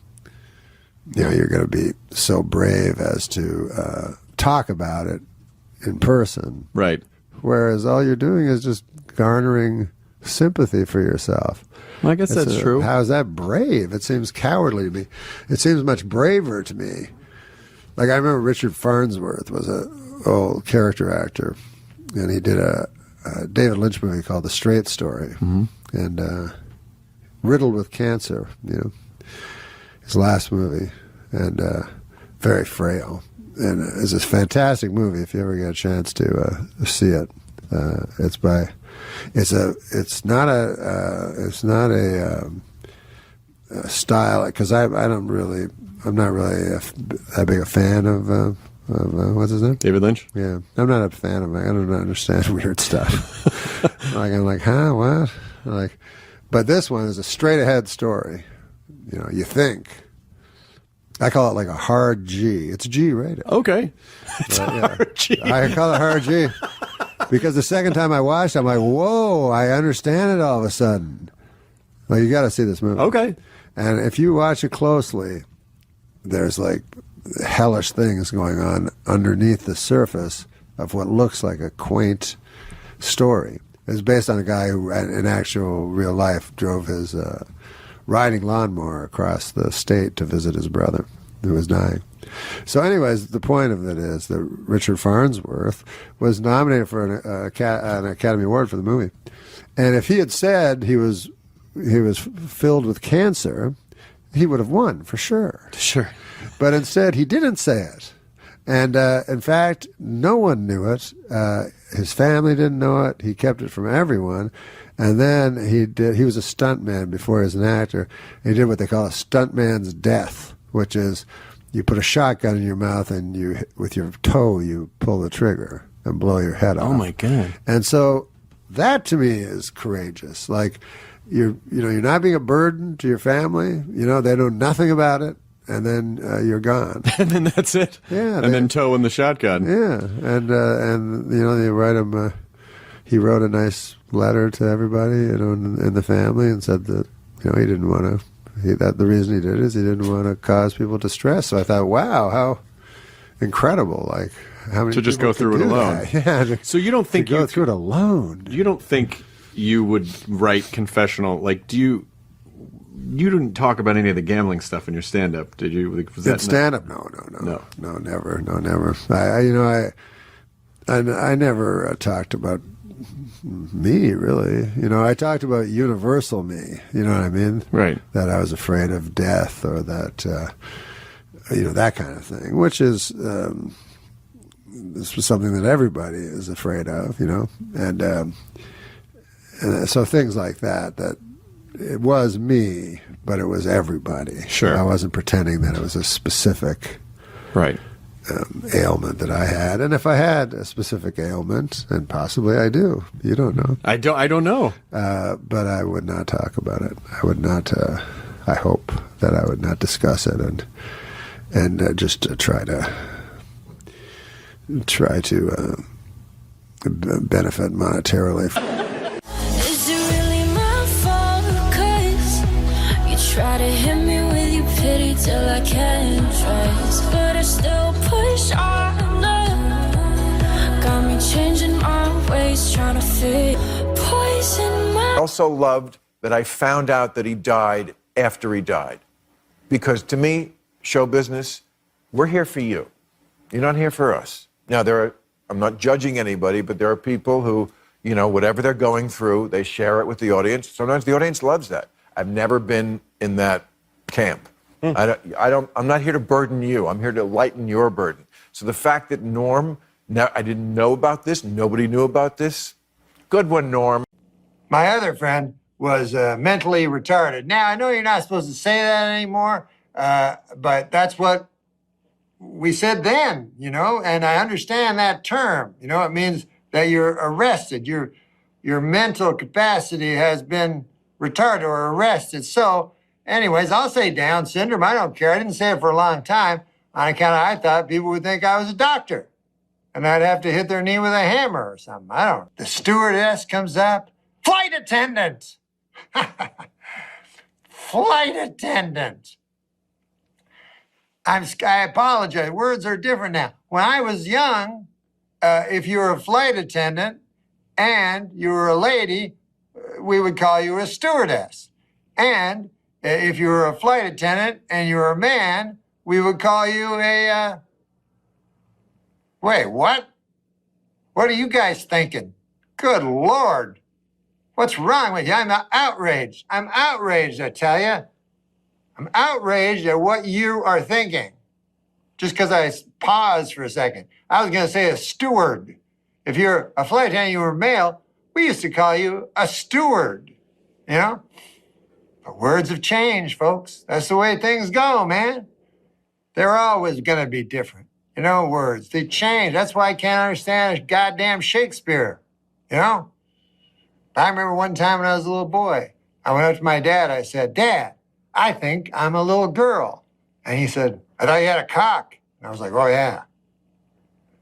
A: you're going to be so brave as to talk about it in person,
D: right?
A: Whereas all you're doing is just garnering sympathy for yourself.
D: Well, I guess that's true.
A: How is that brave? It seems cowardly to me. It seems much braver to me. Like, I remember Richard Farnsworth was an old character actor, and he did a David Lynch movie called The Straight Story, and riddled with cancer, his last movie, and very frail. And it's a fantastic movie if you ever get a chance to see it. It's not a style, because I'm not really that big a fan of what's his name?
D: David Lynch?
A: Yeah. I'm not a fan of it. I don't understand weird stuff. I'm like, huh, what? But this one is a straight ahead story. You think. I call it like a hard G. It's G rated.
D: Okay. It's hard G.
A: I call it hard G. Because the second time I watched it, I'm like, whoa, I understand it all of a sudden. Well, you got to see this movie.
D: Okay.
A: And if you watch it closely, there's like hellish things going on underneath the surface of what looks like a quaint story. It's based on a guy who, in actual real life, drove his riding lawnmower across the state to visit his brother who was dying. So anyways, the point of it is that Richard Farnsworth was nominated for an Academy Award for the movie. And if he had said he was filled with cancer, he would have won for sure.
D: Sure.
A: But instead, he didn't say it. And in fact, no one knew it. His family didn't know it. He kept it from everyone. And then he was a stuntman before he was an actor. He did what they call a stuntman's death, which is you put a shotgun in your mouth and with your toe you pull the trigger and blow your head off.
D: Oh my God.
A: And so that to me is courageous. Like you're not being a burden to your family. They know nothing about it. And then you're gone.
D: And then that's it.
A: Yeah.
D: And then toe in the shotgun.
A: Yeah. And they write him. He wrote a nice letter to everybody, in the family, and said that he didn't want to. The reason he did it is he didn't want to cause people distress. So I thought, wow, how incredible! Like how many
D: to just
A: people
D: go through it
A: do
D: alone.
A: that? Yeah.
D: So you don't think
A: go through it alone?
D: You don't think you would write confessional? Like, do you? You didn't talk about any of the gambling stuff in your stand-up, did you? Was that
A: stand-up? No, never. I never talked about me, really. I talked about universal me. You know what I mean?
D: Right.
A: That I was afraid of death, or that that kind of thing, which is this was something that everybody is afraid of. And so things like that. That it was me, but it was everybody.
D: Sure.
A: I wasn't pretending that it was a specific
D: right
A: ailment that I had. And if I had a specific ailment, and possibly I do, you don't know.
D: I don't know.
A: But I would not talk about it. I would not. I hope that I would not discuss it, and just try to benefit monetarily.
Q: Try to hit me with your pity till I can't trust, but I still push on. Got me changing my ways, trying to fit poison my.
F: I also loved that I found out that he died after he died, because to me, show business, we're here for you. You're not here for us. Now I'm not judging anybody, but there are people who, whatever they're going through, they share it with the audience. Sometimes the audience loves that. I've never been in that camp. I'm not here to burden you. I'm here to lighten your burden. So the fact that Norm, now I didn't know about this, nobody knew about this, Good one, Norm.
E: My other friend was mentally retarded. Now, I know you're not supposed to say that anymore, but that's what we said then, you know, and I understand that term. You know, it means that you're arrested. Your mental capacity has been retarded or arrested. So, anyways, I'll say Down syndrome. I don't care. I didn't say it for a long time on account of I thought people would think I was a doctor. And I'd have to hit their knee with a hammer or something. I don't know. The stewardess comes up. Flight attendant! Flight attendant! I apologize. Words are different now. When I was young, if you were a flight attendant and you were a lady, we would call you a stewardess. And if you were a flight attendant and you were a man, we would call you a... Wait, what? What are you guys thinking? Good Lord. What's wrong with you? I'm outraged. I'm outraged, I tell you. I'm outraged at what you are thinking. Just because I paused for a second. I was going to say a steward. If you're a flight attendant, you were male, we used to call you a steward, you know? But words have changed, folks. That's the way things go, man. They're always going to be different. You know, words, they change. That's why I can't understand goddamn Shakespeare, you know? I remember one time when I was a little boy, I went up to my dad, I said, Dad, I think I'm a little girl. And he said, I thought you had a cock. And I was like, oh yeah,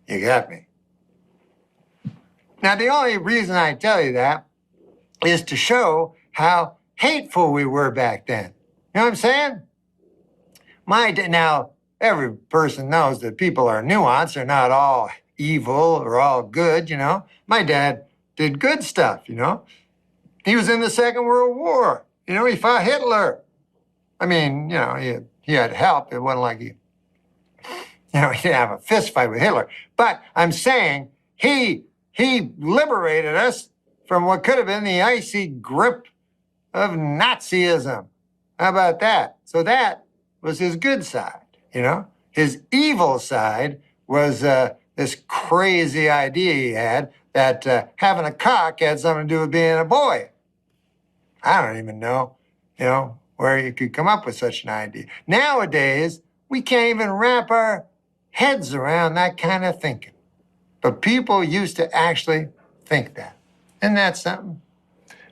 E: you got me. Now, the only reason I tell you that is to show how hateful we were back then. You know what I'm saying? Now, every person knows that people are nuanced. They're not all evil or all good, you know. My dad did good stuff, you know. He was in the Second World War. You know, he fought Hitler. I mean, you know, he had help. It wasn't like he didn't have a fist fight with Hitler. But I'm saying he liberated us from what could have been the icy grip of Nazism. How about that? So that was his good side, you know. His evil side was this crazy idea he had that having a cock had something to do with being a boy. I don't even know, you know, where you could come up with such an idea. Nowadays, we can't even wrap our heads around that kind of thinking. But people used to actually think that. Isn't that something?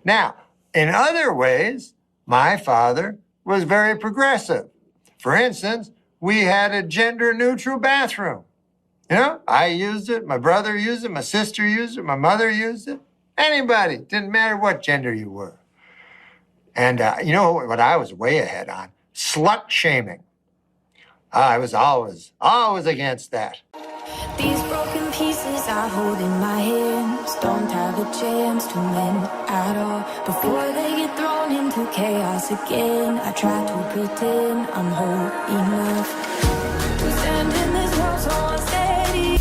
E: Now, in other ways, my father was very progressive. For instance, we had a gender-neutral bathroom. You know, I used it, my brother used it, my sister used it, my mother used it. Anybody, didn't matter what gender you were. And you know what I was way ahead on? Slut shaming. I was always against that.
Q: These broken pieces I hold in my hands don't have a chance to mend at all. Before they get thrown into chaos again, I try to pretend I'm whole enough to stand in this world so unsteady.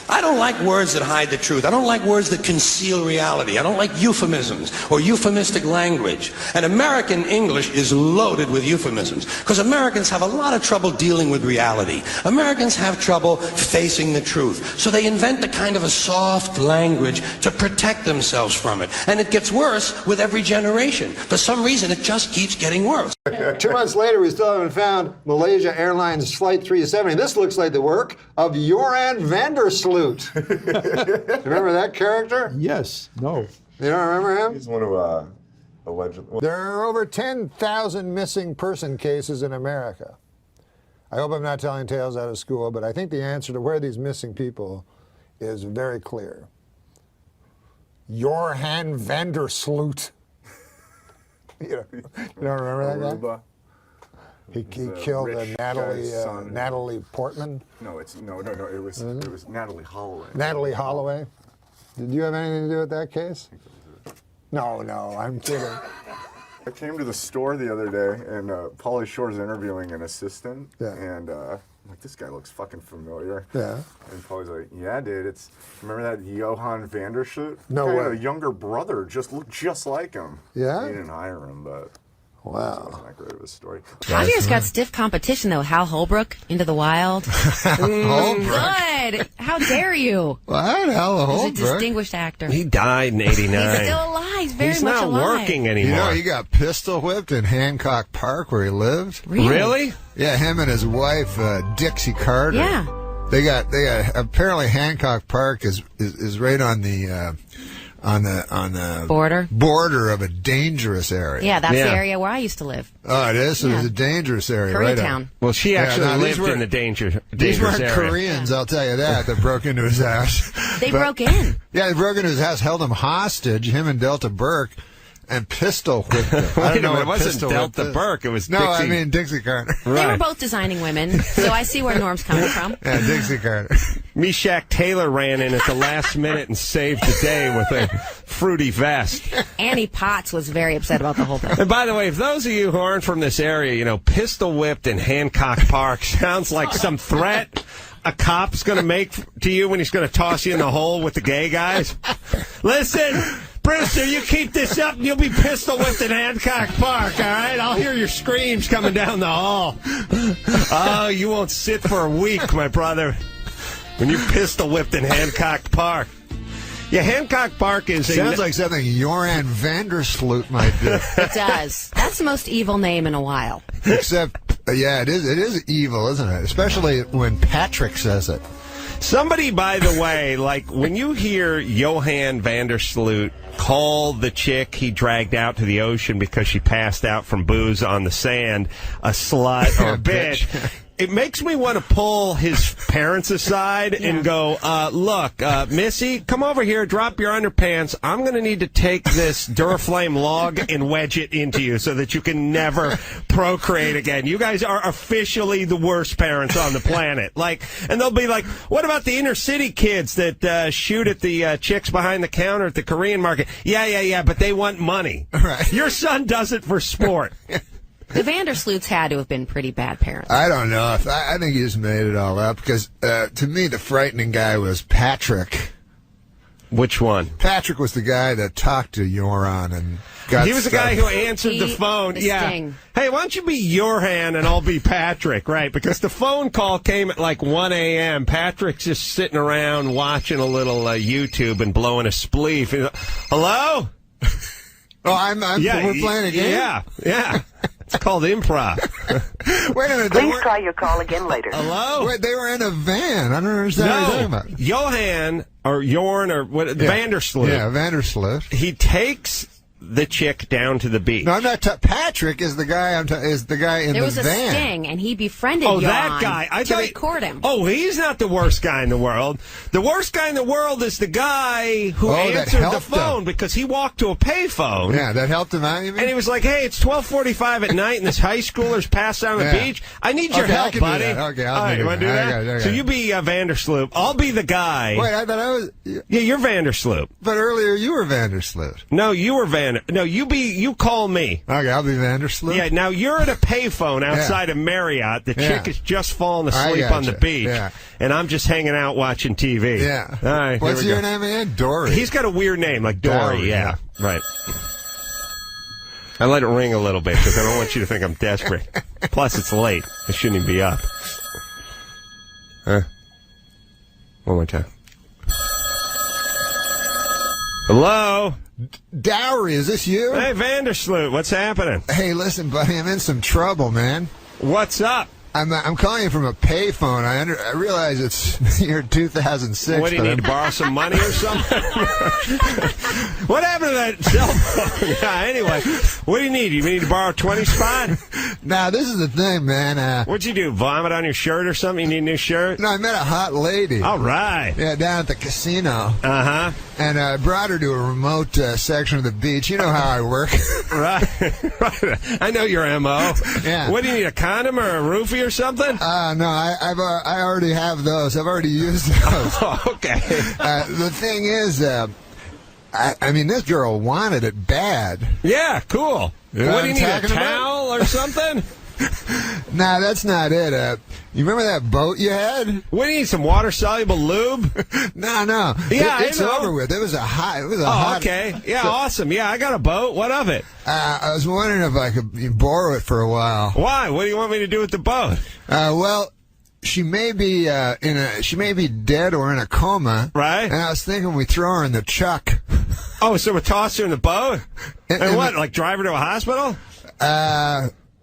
B: I don't like words that hide the truth. I don't like words that conceal reality. I don't like euphemisms or euphemistic language. And American English is loaded with euphemisms because Americans have a lot of trouble dealing with reality. Americans have trouble facing the truth. So they invent a kind of a soft language to protect themselves from it. And it gets worse with every generation. For some reason, it just keeps getting worse.
A: 2 months later, we still haven't found Malaysia Airlines Flight 370. This looks like the work of Joran Vandersloot. Remember that character?
R: Yes. No.
A: You don't remember him?
Y: He's one who allegedly...
A: There are over 10,000 missing person cases in America. I hope I'm not telling tales out of school, but I think the answer to where these missing people is very clear. Joran Vandersloot. You don't remember that guy? He killed Natalie Portman.
Y: No, it was Natalie Holloway.
A: Natalie Holloway. Did you have anything to do with that case? No, I'm kidding.
Y: I came to the store the other day, and Pauly Shore's interviewing an assistant, and I'm like, this guy looks fucking familiar.
A: Yeah.
Y: And Pauly's like, yeah, dude, remember that Johan Vandersloot?
A: No way.
Y: A younger brother looked just like him.
A: Yeah?
Y: He didn't hire him, but...
A: Wow.
Y: That's not great of a story.
K: Javier's got stiff competition, though. Hal Holbrook, Into the Wild. Good. How dare you?
A: What? Hal Holbrook?
K: He's a distinguished actor.
R: He died in '89.
K: He's still alive. He's very
R: He's
K: much
R: not
K: alive.
R: working anymore.
A: You know, he got pistol whipped in Hancock Park where he lived.
R: Really?
A: Yeah, him and his wife, Dixie Carter.
K: Yeah.
A: They got apparently Hancock Park is right on the border of a dangerous area.
K: Yeah, that's the area where I used to live.
A: Oh, it is? So it's a dangerous area, right?
K: Koreatown.
R: Well, she actually lived in the dangerous
A: These weren't
R: area.
A: Koreans, I'll tell you that broke into his house.
K: They broke in.
A: Yeah, they broke into his house, held him hostage, him and Delta Burke, and pistol whipped him. I don't know
R: it
A: what
R: wasn't
A: pistol
R: Delta
A: whipped is.
R: Burke. It was
A: No,
R: Dixie.
A: I mean Dixie Carter.
K: They were both designing women, so I see where Norm's coming from.
A: Yeah, Dixie Carter.
R: Meshack Taylor ran in at the last minute and saved the day with a fruity vest.
K: Annie Potts was very upset about the whole thing.
R: And by the way, if those of you who aren't from this area, you know, pistol whipped in Hancock Park sounds like some threat a cop's going to make to you when he's going to toss you in the hole with the gay guys. Listen, Brewster, you keep this up and you'll be pistol whipped in Hancock Park, all right? I'll hear your screams coming down the hall. Oh, you won't sit for a week, my brother, when you're pistol whipped in Hancock Park. Yeah, Hancock Park is
A: Sounds like something Joran Vandersloot might do.
K: It does. That's the most evil name in a while.
A: Except, yeah, it is evil, isn't it? Especially when Patrick says it.
R: Somebody, by the way, like when you hear Johan Vandersloot call the chick he dragged out to the ocean because she passed out from booze on the sand a slut or a bitch, it makes me want to pull his parents aside and go, look, Missy, come over here, drop your underpants. I'm going to need to take this Duraflame log and wedge it into you so that you can never procreate again. You guys are officially the worst parents on the planet. Like, and they'll be like, what about the inner city kids that shoot at the chicks behind the counter at the Korean market? Yeah, but they want money.
A: Right.
R: Your son does it for sport.
K: The Vandersloots had to have been pretty bad parents.
A: I don't know. I think he just made it all up because, to me, the frightening guy was Patrick.
R: Which one?
A: Patrick was the guy that talked to Joran and got
R: He was the guy who answered the phone.
K: Sting.
R: Hey, why don't you be Johan and I'll be Patrick, right? Because the phone call came at like 1 a.m. Patrick's just sitting around watching a little YouTube and blowing a spleef. Hello?
A: Oh, we're playing a game?
R: Yeah. It's called improv.
A: Wait a minute.
S: Please try your call again later.
R: Hello?
A: Wait, they were in a van. I don't understand what you're talking about.
R: Johan or Jorn or what? Vandersloot.
A: Yeah, Vandersloot.
R: He takes the chick down to the beach.
A: No, I'm not. Patrick is the guy. Is the guy in
K: there
A: the
K: was a
A: van.
K: sting, and he befriended
R: Oh,
K: Jan
R: that guy.
K: to record him.
R: Oh, he's not the worst guy in the world. The worst guy in the world is the guy who
A: that
R: answered the
A: helped
R: phone because he walked to a payphone.
A: Yeah, that helped him out, you mean?
R: And he was like, hey, it's 12:45 at night and this high schooler's passed out on the beach. I need your help,
A: I can
R: buddy.
A: do that. Okay,
R: All right, you want to do that?
A: Okay.
R: So you be Vandersloot. I'll be the guy.
A: Wait, I thought I was...
R: Yeah, you're Vandersloot.
A: But earlier you were Vandersloot.
R: No, you were No, you call me.
A: Okay, I'll be Vandersloot.
R: Yeah, now you're at a payphone outside of Marriott. The chick is just falling asleep on the beach.
A: Yeah.
R: And I'm just hanging out watching TV.
A: Yeah.
R: All right.
A: What's
R: here we
A: your
R: go.
A: name again? Dory.
R: He's got a weird name, like Dory. Yeah. Right. I let it ring a little bit because I don't want you to think I'm desperate. Plus, it's late. I shouldn't even be up. Huh? One more time. Hello?
A: Dowry, is this you?
R: Hey, Vandersloot, what's happening?
A: Hey, listen, buddy, I'm in some trouble, man.
R: What's up?
A: I'm calling you from a payphone. I realize it's year 2006.
R: What, do you need to borrow some money or something? What happened to that cell phone? Yeah, anyway, what do you need? You need to borrow 20 spot?
A: Nah, this is the thing, man.
R: What'd you do, vomit on your shirt or something? You need a new shirt?
A: No, I met a hot lady.
R: All right.
A: Yeah, down at the casino.
R: Uh-huh.
A: And I brought her to a remote section of the beach. You know how I work.
R: Right. I know your M.O.
A: Yeah.
R: What, do you need, a condom or a roofie or something?
A: No, I already have those. I've already used those.
R: Oh, okay.
A: The thing is, I mean, this girl wanted it bad.
R: Yeah, cool.
A: You know
R: what do you need, a
A: talking about?
R: towel or something?
A: Nah, that's not it. You remember that boat you had?
R: We need some water-soluble lube.
A: No.
R: Yeah,
A: it's
R: I know.
A: over with. It was a hot.
R: Okay. Yeah, awesome. Yeah, I got a boat. What of it?
A: I was wondering if I could borrow it for a while.
R: Why? What do you want me to do with the boat?
A: Well, she may be dead or in a coma.
R: Right.
A: And I was thinking we throw her in the chuck.
R: Oh, so we toss her in the boat? And what? Like drive her to a hospital?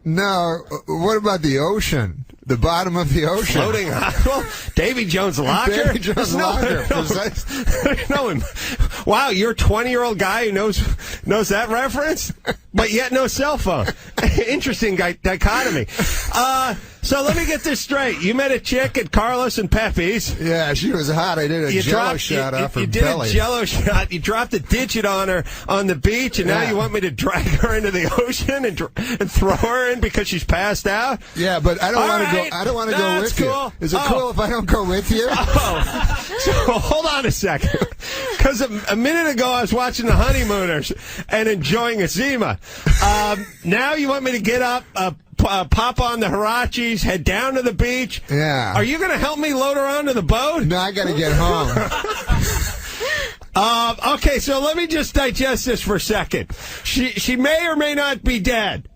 A: No. What about the ocean? The bottom of the ocean.
R: Floating hospital? Davy Jones' locker?
A: Davy Jones' locker.
R: No. Wow, you're a 20-year-old guy who knows that reference, but yet no cell phone. Interesting dichotomy. So let me get this straight. You met a chick at Carlos and Pepe's.
A: Yeah, she was hot. I did a jello shot off her belly.
R: You did a jello shot. You dropped a digit on her on the beach, and now you want me to drag her into the ocean and throw her in because she's passed out?
A: Yeah, but I don't want to go. I don't want to go with
R: cool.
A: you. Is it cool if I don't go with you?
R: So hold on a second. Because a minute ago I was watching the Honeymooners and enjoying a Zima. Now you want me to get up, pop on the Hirachis, head down to the beach?
A: Yeah.
R: Are you going to help me load her onto the boat?
A: No, I got to get home.
R: Okay, so let me just digest this for a second. She may or may not be dead.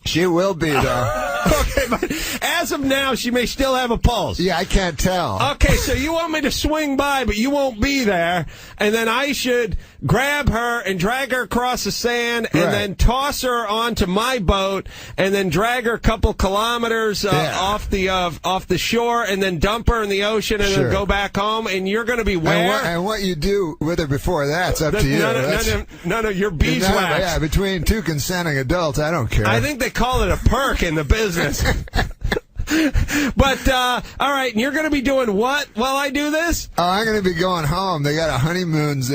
A: She will be, though.
R: Okay, but as of now, she may still have a pulse.
A: Yeah, I can't tell.
R: Okay, so you want me to swing by, but you won't be there, and then I should grab her and drag her across the sand, and then toss her onto my boat, and then drag her a couple kilometers off the shore, and then dump her in the ocean, and then go back home. And you're going to be where?
A: And what you do with her before that's up to you.
R: None of your beeswax.
A: Yeah, between two consenting adults, I don't care.
R: I think they call it a perk in the business. But, all right, and you're going to be doing what while I do this?
A: Oh, I'm going to be going home. They got a honeymooners,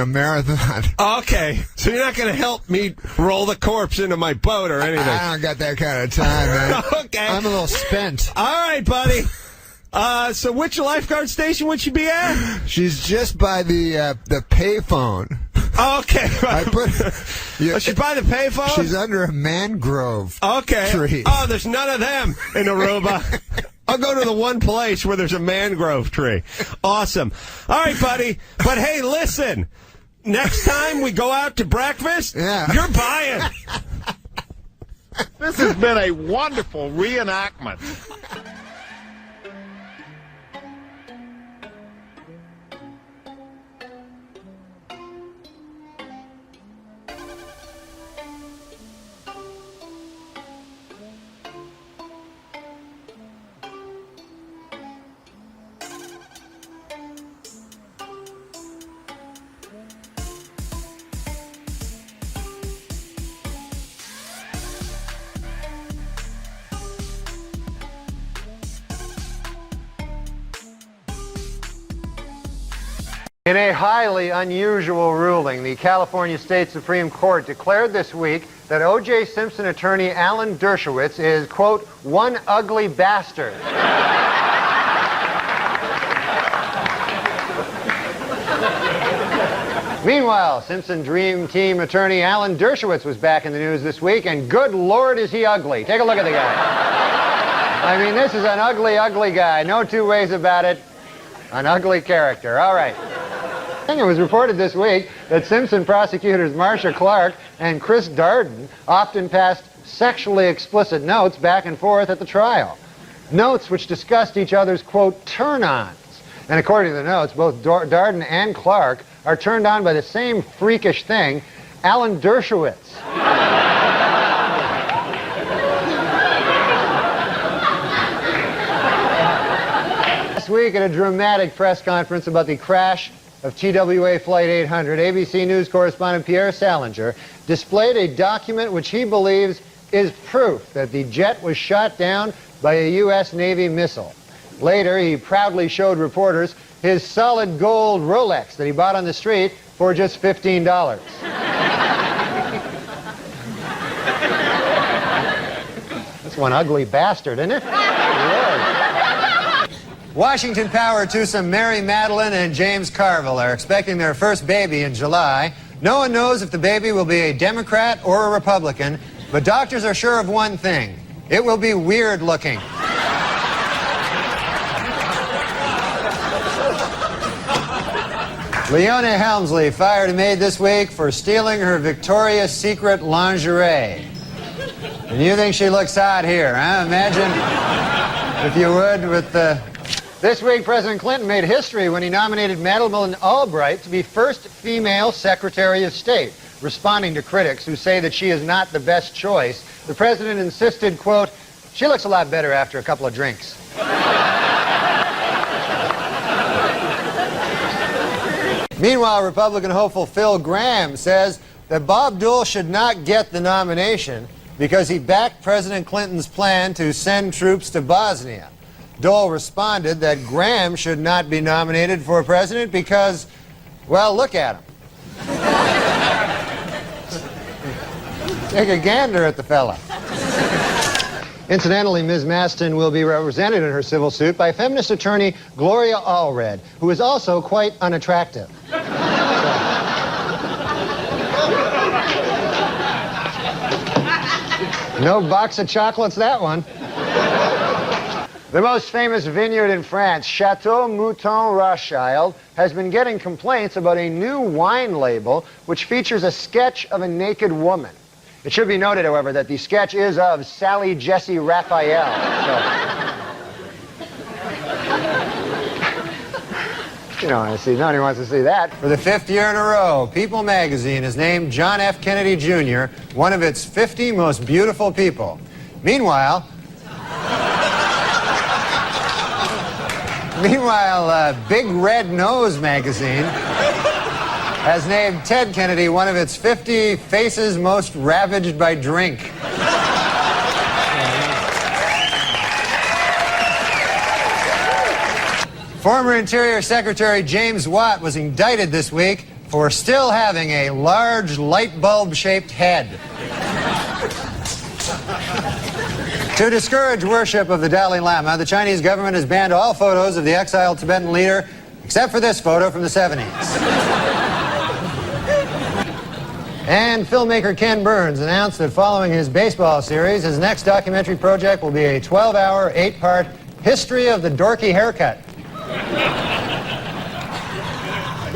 A: marathon.
R: Okay, so you're not going to help me roll the corpse into my boat or anything?
A: I don't got that kind of time, man.
R: Okay.
A: I'm a little spent.
R: All right, buddy. So which lifeguard station would she be at?
A: She's just by the payphone.
R: Okay. She's by the payphone?
A: She's under a mangrove tree.
R: Oh, there's none of them in Aruba. I'll go to the one place where there's a mangrove tree. Awesome. All right, buddy. But hey, listen. Next time we go out to breakfast, you're buying.
C: This has been a wonderful reenactment.
E: In a highly unusual ruling, the California State Supreme Court declared this week that O.J. Simpson attorney Alan Dershowitz is, quote, one ugly bastard. Meanwhile, Simpson Dream Team attorney Alan Dershowitz was back in the news this week, and good Lord is he ugly. Take a look at the guy. I mean, this is an ugly, ugly guy. No two ways about it. An ugly character. All right. It was reported this week that Simpson prosecutors Marcia Clark and Chris Darden often passed sexually explicit notes back and forth at the trial. Notes which discussed each other's, quote, turn-ons. And according to the notes, both Darden and Clark are turned on by the same freakish thing, Alan Dershowitz. Last week at a dramatic press conference about the crash of TWA Flight 800, ABC News correspondent Pierre Salinger displayed a document which he believes is proof that the jet was shot down by a U.S. Navy missile. Later, he proudly showed reporters his solid gold Rolex that he bought on the street for just $15. That's one ugly bastard, isn't it? Washington Power twosome Mary Madeline and James Carville are expecting their first baby in July. No one knows if the baby will be a Democrat or a Republican,
A: But doctors are sure of one thing. It will be weird looking. Leona Helmsley fired a maid this week for stealing her Victoria's Secret lingerie. And you think she looks hot here, huh? Imagine, if you would, with the... This week, President Clinton made history when he nominated Madeleine Albright to be first female Secretary of State. Responding to critics who say that she is not the best choice, the president insisted, quote, "She looks a lot better after a couple of drinks." Meanwhile, Republican hopeful Phil Gramm says that Bob Dole should not get the nomination because he backed President Clinton's plan to send troops to Bosnia. Dole responded that Gramm should not be nominated for president because, well, look at him. Take a gander at the fella. Incidentally, Ms. Maston will be represented in her civil suit by feminist attorney Gloria Allred, who is also quite unattractive. No box of chocolates, that one. The most famous vineyard in France, Chateau Mouton Rothschild, has been getting complaints about a new wine label which features a sketch of a naked woman. It should be noted, however, that the sketch is of Sally Jesse Raphael. So. You don't want to see, nobody wants to see that. For the 5th year in a row, People magazine has named John F. Kennedy Jr. one of its 50 most beautiful people. Meanwhile, Big Red Nose magazine has named Ted Kennedy one of its 50 faces most ravaged by drink. Former Interior Secretary James Watt was indicted this week for still having a large light bulb-shaped head. To discourage worship of the Dalai Lama, the Chinese government has banned all photos of the exiled Tibetan leader, except for this photo from the 70s. And filmmaker Ken Burns announced that following his baseball series, his next documentary project will be a 12-hour, 8-part history of the dorky haircut.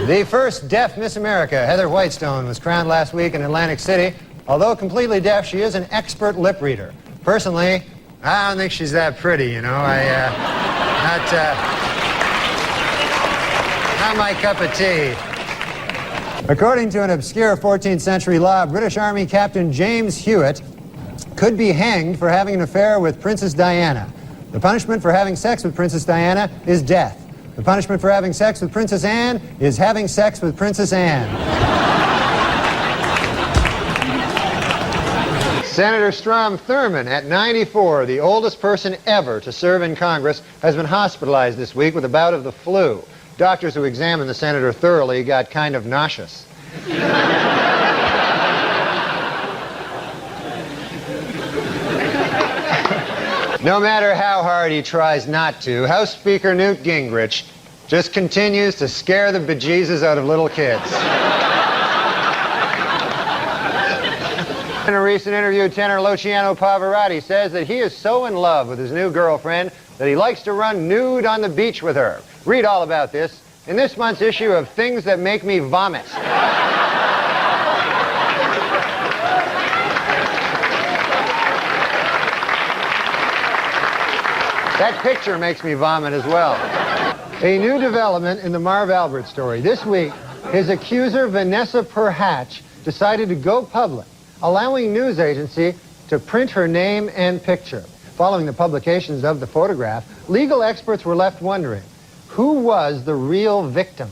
A: The first deaf Miss America, Heather Whitestone, was crowned last week in Atlantic City. Although completely deaf, she is an expert lip reader. Personally, I don't think she's that pretty, you know. Not my cup of tea. According to an obscure 14th century law, British Army Captain James Hewitt could be hanged for having an affair with Princess Diana. The punishment for having sex with Princess Diana is death. The punishment for having sex with Princess Anne is having sex with Princess Anne. Senator Strom Thurmond, at 94, the oldest person ever to serve in Congress, has been hospitalized this week with a bout of the flu. Doctors who examined the senator thoroughly got kind of nauseous. No matter how hard he tries not to, House Speaker Newt Gingrich just continues to scare the bejesus out of little kids. In a recent interview, tenor Luciano Pavarotti says that he is so in love with his new girlfriend that he likes to run nude on the beach with her. Read all about this in this month's issue of Things That Make Me Vomit. That picture makes me vomit as well. A new development in the Marv Albert story. This week, his accuser, Vanessa Perhatch, decided to go public, allowing news agency to print her name and picture. Following the publications of the photograph, legal experts were left wondering, who was the real victim?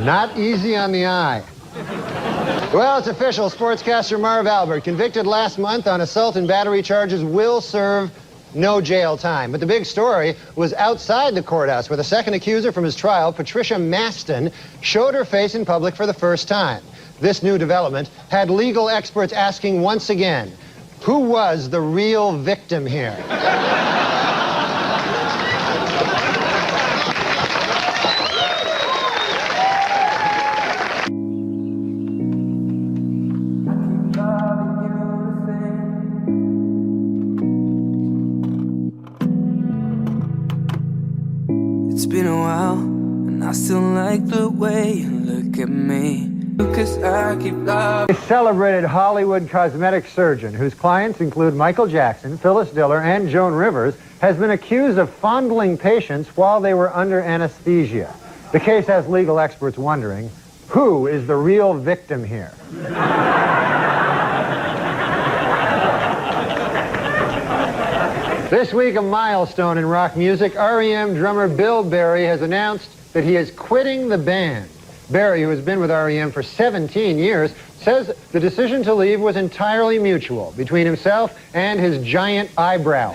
A: Not easy on the eye. Well, it's official. Sportscaster Marv Albert, convicted last month on assault and battery charges, will serve no jail time. But the big story was outside the courthouse, where the second accuser from his trial, Patricia Maston, showed her face in public for the first time. This new development had legal experts asking once again, who was the real victim here?
Q: I still like the way you look at me. Because I keep loving.
A: A celebrated Hollywood cosmetic surgeon whose clients include Michael Jackson, Phyllis Diller, and Joan Rivers has been accused of fondling patients while they were under anesthesia. The case has legal experts wondering, who is the real victim here? This week, a milestone in rock music. REM drummer Bill Berry has announced that he is quitting the band. Berry, who has been with REM for 17 years, says the decision to leave was entirely mutual between himself and his giant eyebrow.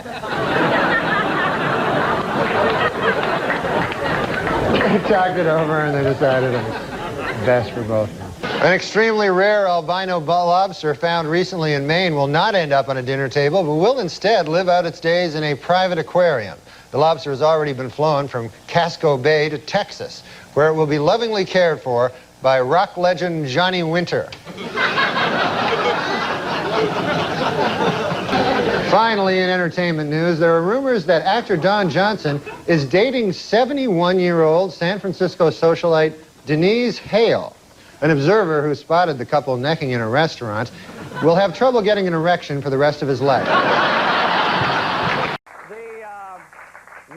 A: They talked it over and they decided it was best for both of them. An extremely rare albino lobster found recently in Maine will not end up on a dinner table, but will instead live out its days in a private aquarium. The lobster has already been flown from Casco Bay to Texas, where it will be lovingly cared for by rock legend Johnny Winter. Finally, in entertainment news, there are rumors that actor Don Johnson is dating 71-year-old San Francisco socialite Denise Hale. An observer who spotted the couple necking in a restaurant will have trouble getting an erection for the rest of his life.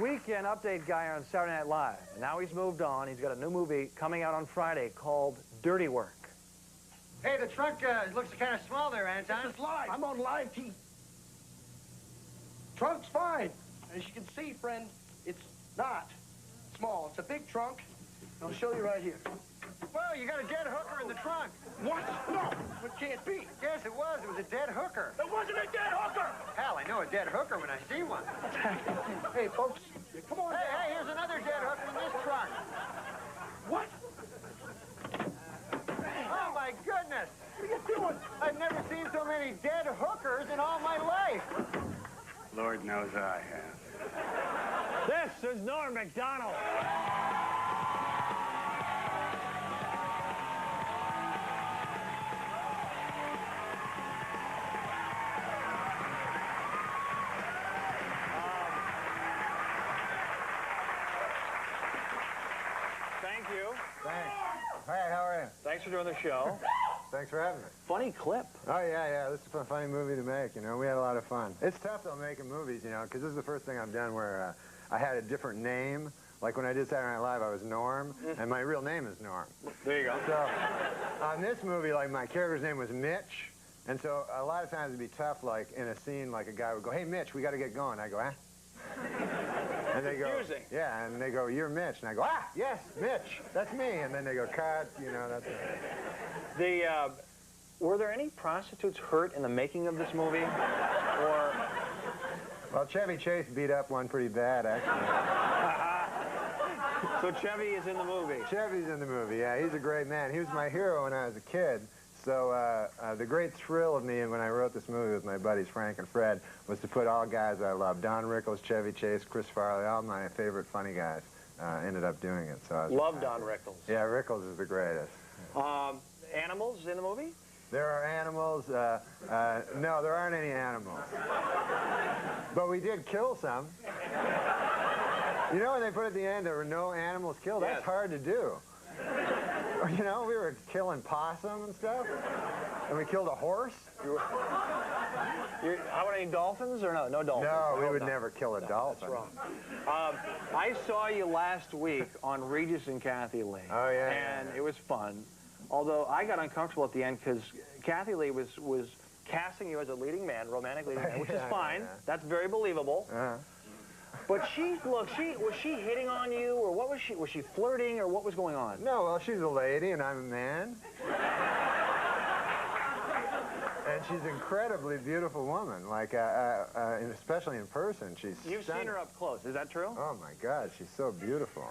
L: Weekend update guy on Saturday Night Live. And now he's moved on. He's got a new movie coming out on Friday called Dirty Work.
A: Hey, the trunk looks kind of small there, Anton.
N: It's live. I'm on live TV. Trunk's fine. As you can see, friend, it's not small. It's a big trunk. I'll show you right here.
A: Well, you got a dead hooker in the trunk.
N: What? No, it can't be.
A: Yes, it was. It was a dead hooker.
N: It wasn't a dead hooker.
A: Hell, I know a dead hooker when I see one.
N: Hey, folks, come on.
A: Hey, here's another dead hooker in this trunk.
N: What?
A: Oh, my goodness.
N: What are you doing?
A: I've never seen so many dead hookers in all my life.
O: Lord knows I have.
L: This is Norm MacDonald. Thank you.
A: Thanks. Hey, how are you?
L: Thanks for doing the show.
A: Thanks for having me.
L: Funny clip.
A: Oh, yeah, this is a funny movie to make, you know. We had a lot of fun. It's tough, though, making movies, you know, because this is the first thing I've done where I had a different name. Like when I did Saturday Night Live, I was Norm, and my real name is Norm.
L: There you go.
A: So on this movie, like, my character's name was Mitch, and so a lot of times it'd be tough, like, in a scene, like, a guy would go, hey, Mitch, we got to get going. I go, huh? And they go,
L: confusing.
A: yeah, and they go, you're Mitch. And I go, ah, yes, Mitch, that's me. And then they go, cut, you know, that's it.
L: Were there any prostitutes hurt in the making of this movie? Or...
A: Well, Chevy Chase beat up one pretty bad, actually.
L: So Chevy is in the movie?
A: Chevy's in the movie, yeah. He's a great man. He was my hero when I was a kid. So the great thrill of me when I wrote this movie with my buddies Frank and Fred was to put all guys I love, Don Rickles, Chevy Chase, Chris Farley, all my favorite funny guys ended up doing it. So I
L: love Don Rickles.
A: Yeah, Rickles is the greatest.
L: Animals in the movie?
A: There are animals. No, there aren't any animals. But we did kill some. You know when they put at the end there were no animals killed?
L: Yes.
A: That's hard to do. You know, we were killing possum and stuff, and we killed a horse.
L: How about any dolphins or no? No dolphins.
A: No, we would never kill a dolphin.
L: That's wrong. I saw you last week on Regis and Kathy Lee.
A: Oh, yeah.
L: And it was fun. Although I got uncomfortable at the end because Kathy Lee was casting you as a leading man, romantic leading man, which is fine. Yeah. That's very believable. But was she hitting on you, or what was she? Was she flirting, or what was going on?
A: No, well, she's a lady, and I'm a man. And she's an incredibly beautiful woman, like, especially in person.
L: You've
A: stunning.
L: seen her up close, is that true?
A: Oh, my God, she's so beautiful.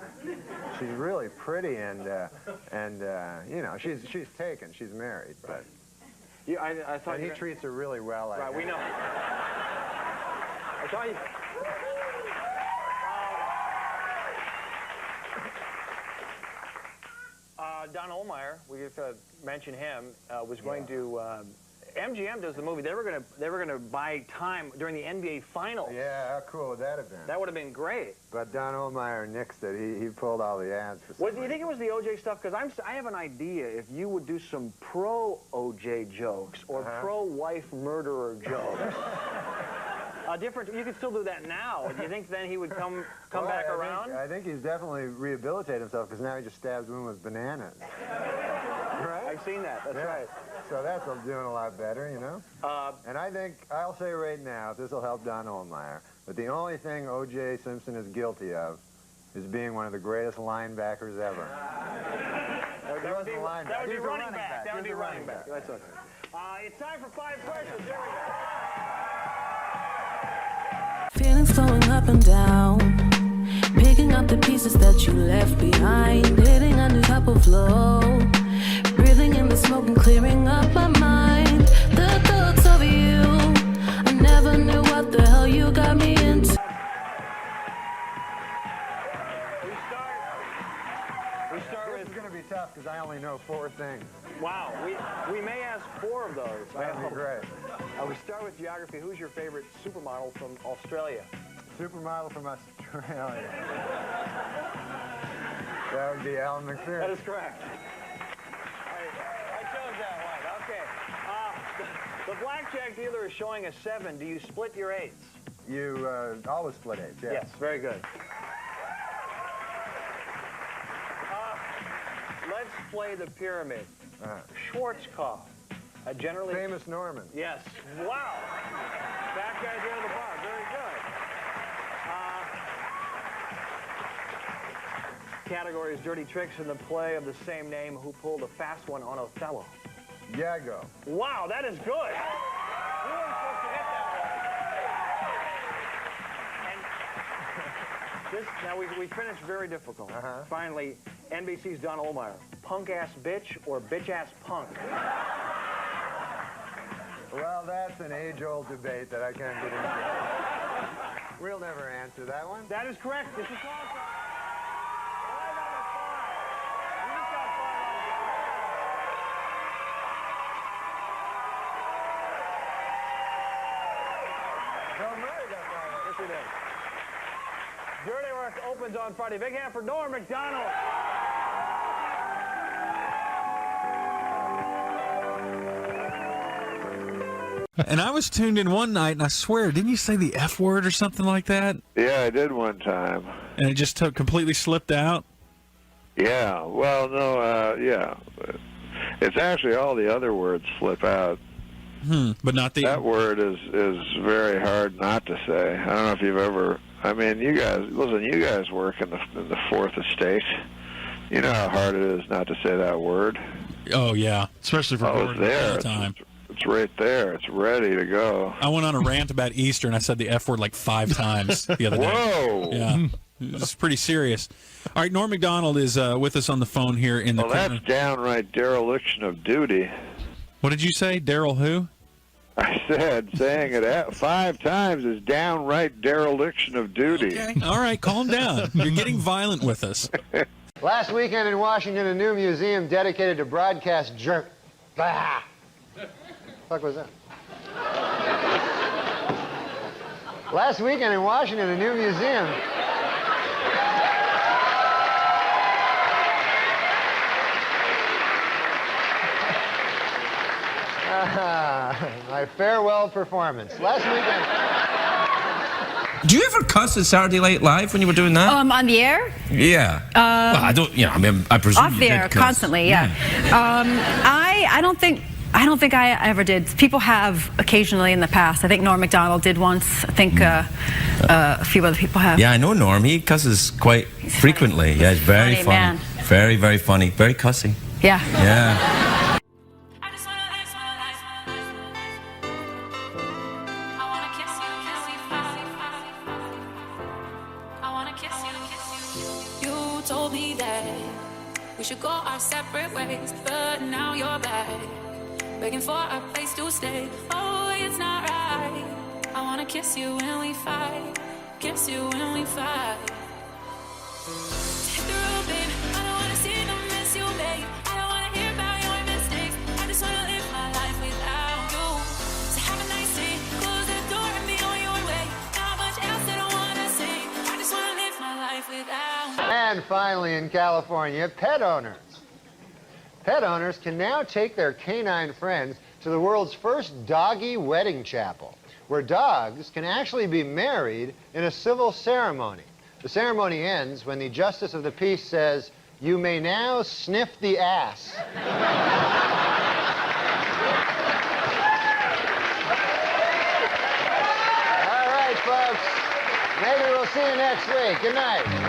A: She's really pretty, and you know, she's taken. She's married, but...
L: I thought
A: he treats her really well, I
L: Right, we know. I thought you... Don Ohlmeyer, we just mentioned him, was going to MGM does the movie, they were gonna buy time during the NBA Finals.
E: Yeah, how cool would that have been?
L: That would have been great.
E: But Don Ohlmeyer nixed it. He pulled all the ads for some
L: Do you think it was the OJ stuff? Because I have an idea. If you would do some pro-OJ jokes or pro-wife murderer jokes, you could still do that now. Do you think then he would come back around?
E: I think he's definitely rehabilitated himself because now he just stabs women with bananas. Right?
L: I've seen that. That's right.
E: So that's doing a lot better, you know? And I think, I'll say right now, this will help Don Ohlmeyer, but the only thing O.J. Simpson is guilty of is being one of the greatest linebackers ever.
L: That would be running back. That would be running back. That's okay. It's time for 5 questions. There we go.
Q: Feelings flowing up and down, picking up the pieces that you left behind, hitting a new type of flow, breathing in the smoke and clearing up my mind. The thoughts of you, I never knew what the hell you got me into.
E: This is going to be tough because I only know 4 things.
L: Wow, we may ask 4 of those.
E: That'd be great.
L: We start with geography. Who's your favorite supermodel from Australia?
E: Supermodel from Australia. That would be Alan McPherson.
L: That is correct. I chose that one. Okay. The blackjack dealer is showing a 7. Do you split your 8s?
E: You always split 8s, yes.
L: Yes, very good. Let's play the pyramid. Schwarzkopf. Generally
E: famous Norman.
L: Yes. Wow. That guy's there in the bar. Very good. Category is dirty tricks in the play of the same name. Who pulled a fast one on Othello?
E: Iago.
L: Wow, that is good. You weren't supposed to hit that one. And now we finished very difficult. Finally, NBC's Don Ohlmeyer. Punk-ass bitch or bitch-ass punk?
E: Well, that's an age-old debate that I can't get into. We'll never answer that one.
L: That is correct. This is awesome. Yes, he did. Dirty Work opens on Friday. Big hand for Norm MacDonald.
G: And I was tuned in one night, and I swear, didn't you say the F word or something like that?
Y: Yeah, I did one time.
G: And it just completely slipped out?
Y: Yeah, well, no, yeah. It's actually all the other words slip out.
G: But not the...
Y: That word is very hard not to say. I don't know if you've ever... I mean, you guys work in the Fourth Estate. You know how hard it is not to say that word.
G: Oh, yeah. Especially for
Y: it's there all the time. It's right there. It's ready to go.
G: I went on a rant about Easter, and I said the F word like 5 times the other day.
Y: Whoa!
G: Yeah. It's pretty serious. All right, Norm MacDonald is with us on the phone here in the corner.
Y: That's downright dereliction of duty.
G: What did you say? Daryl who?
Y: I said saying it 5 times is downright dereliction of duty.
G: Okay. All right, calm down. You're getting violent with us.
E: Last weekend in Washington, a new museum dedicated to broadcast jerk. Ah! What the fuck was that? Last weekend in Washington, a new museum. My farewell performance. Last weekend.
S: Do you ever cuss at Saturday Night Live when you were doing that?
U: On the air?
S: Yeah. Well, I don't. You know, I mean, I presume
U: off
S: you
U: the
S: did
U: air
S: cuss.
U: constantly. Yeah. I don't think I ever did. People have occasionally in the past. I think Norm MacDonald did once. I think a few other people have.
S: Yeah, I know Norm. He cusses quite frequently. Yeah, he's very funny.
U: Man.
S: Very, very funny. Very cussy.
U: Yeah.
S: Yeah.
Q: You told me that we should go our separate ways, but now you're back, begging for a place to stay. Oh, it's not right. I wanna kiss you when we fight, kiss you when we fight. Take the road, baby. I don't wanna see them miss you, babe. I don't wanna hear about your mistakes. I just wanna live my life without you.
A: And finally, in California, pet owners. Pet owners can now take their canine friends to the world's first doggy wedding chapel, where dogs can actually be married in a civil ceremony. The ceremony ends when the Justice of the Peace says, "You may now sniff the ass." All right, folks. Maybe we'll see you next week. Good night.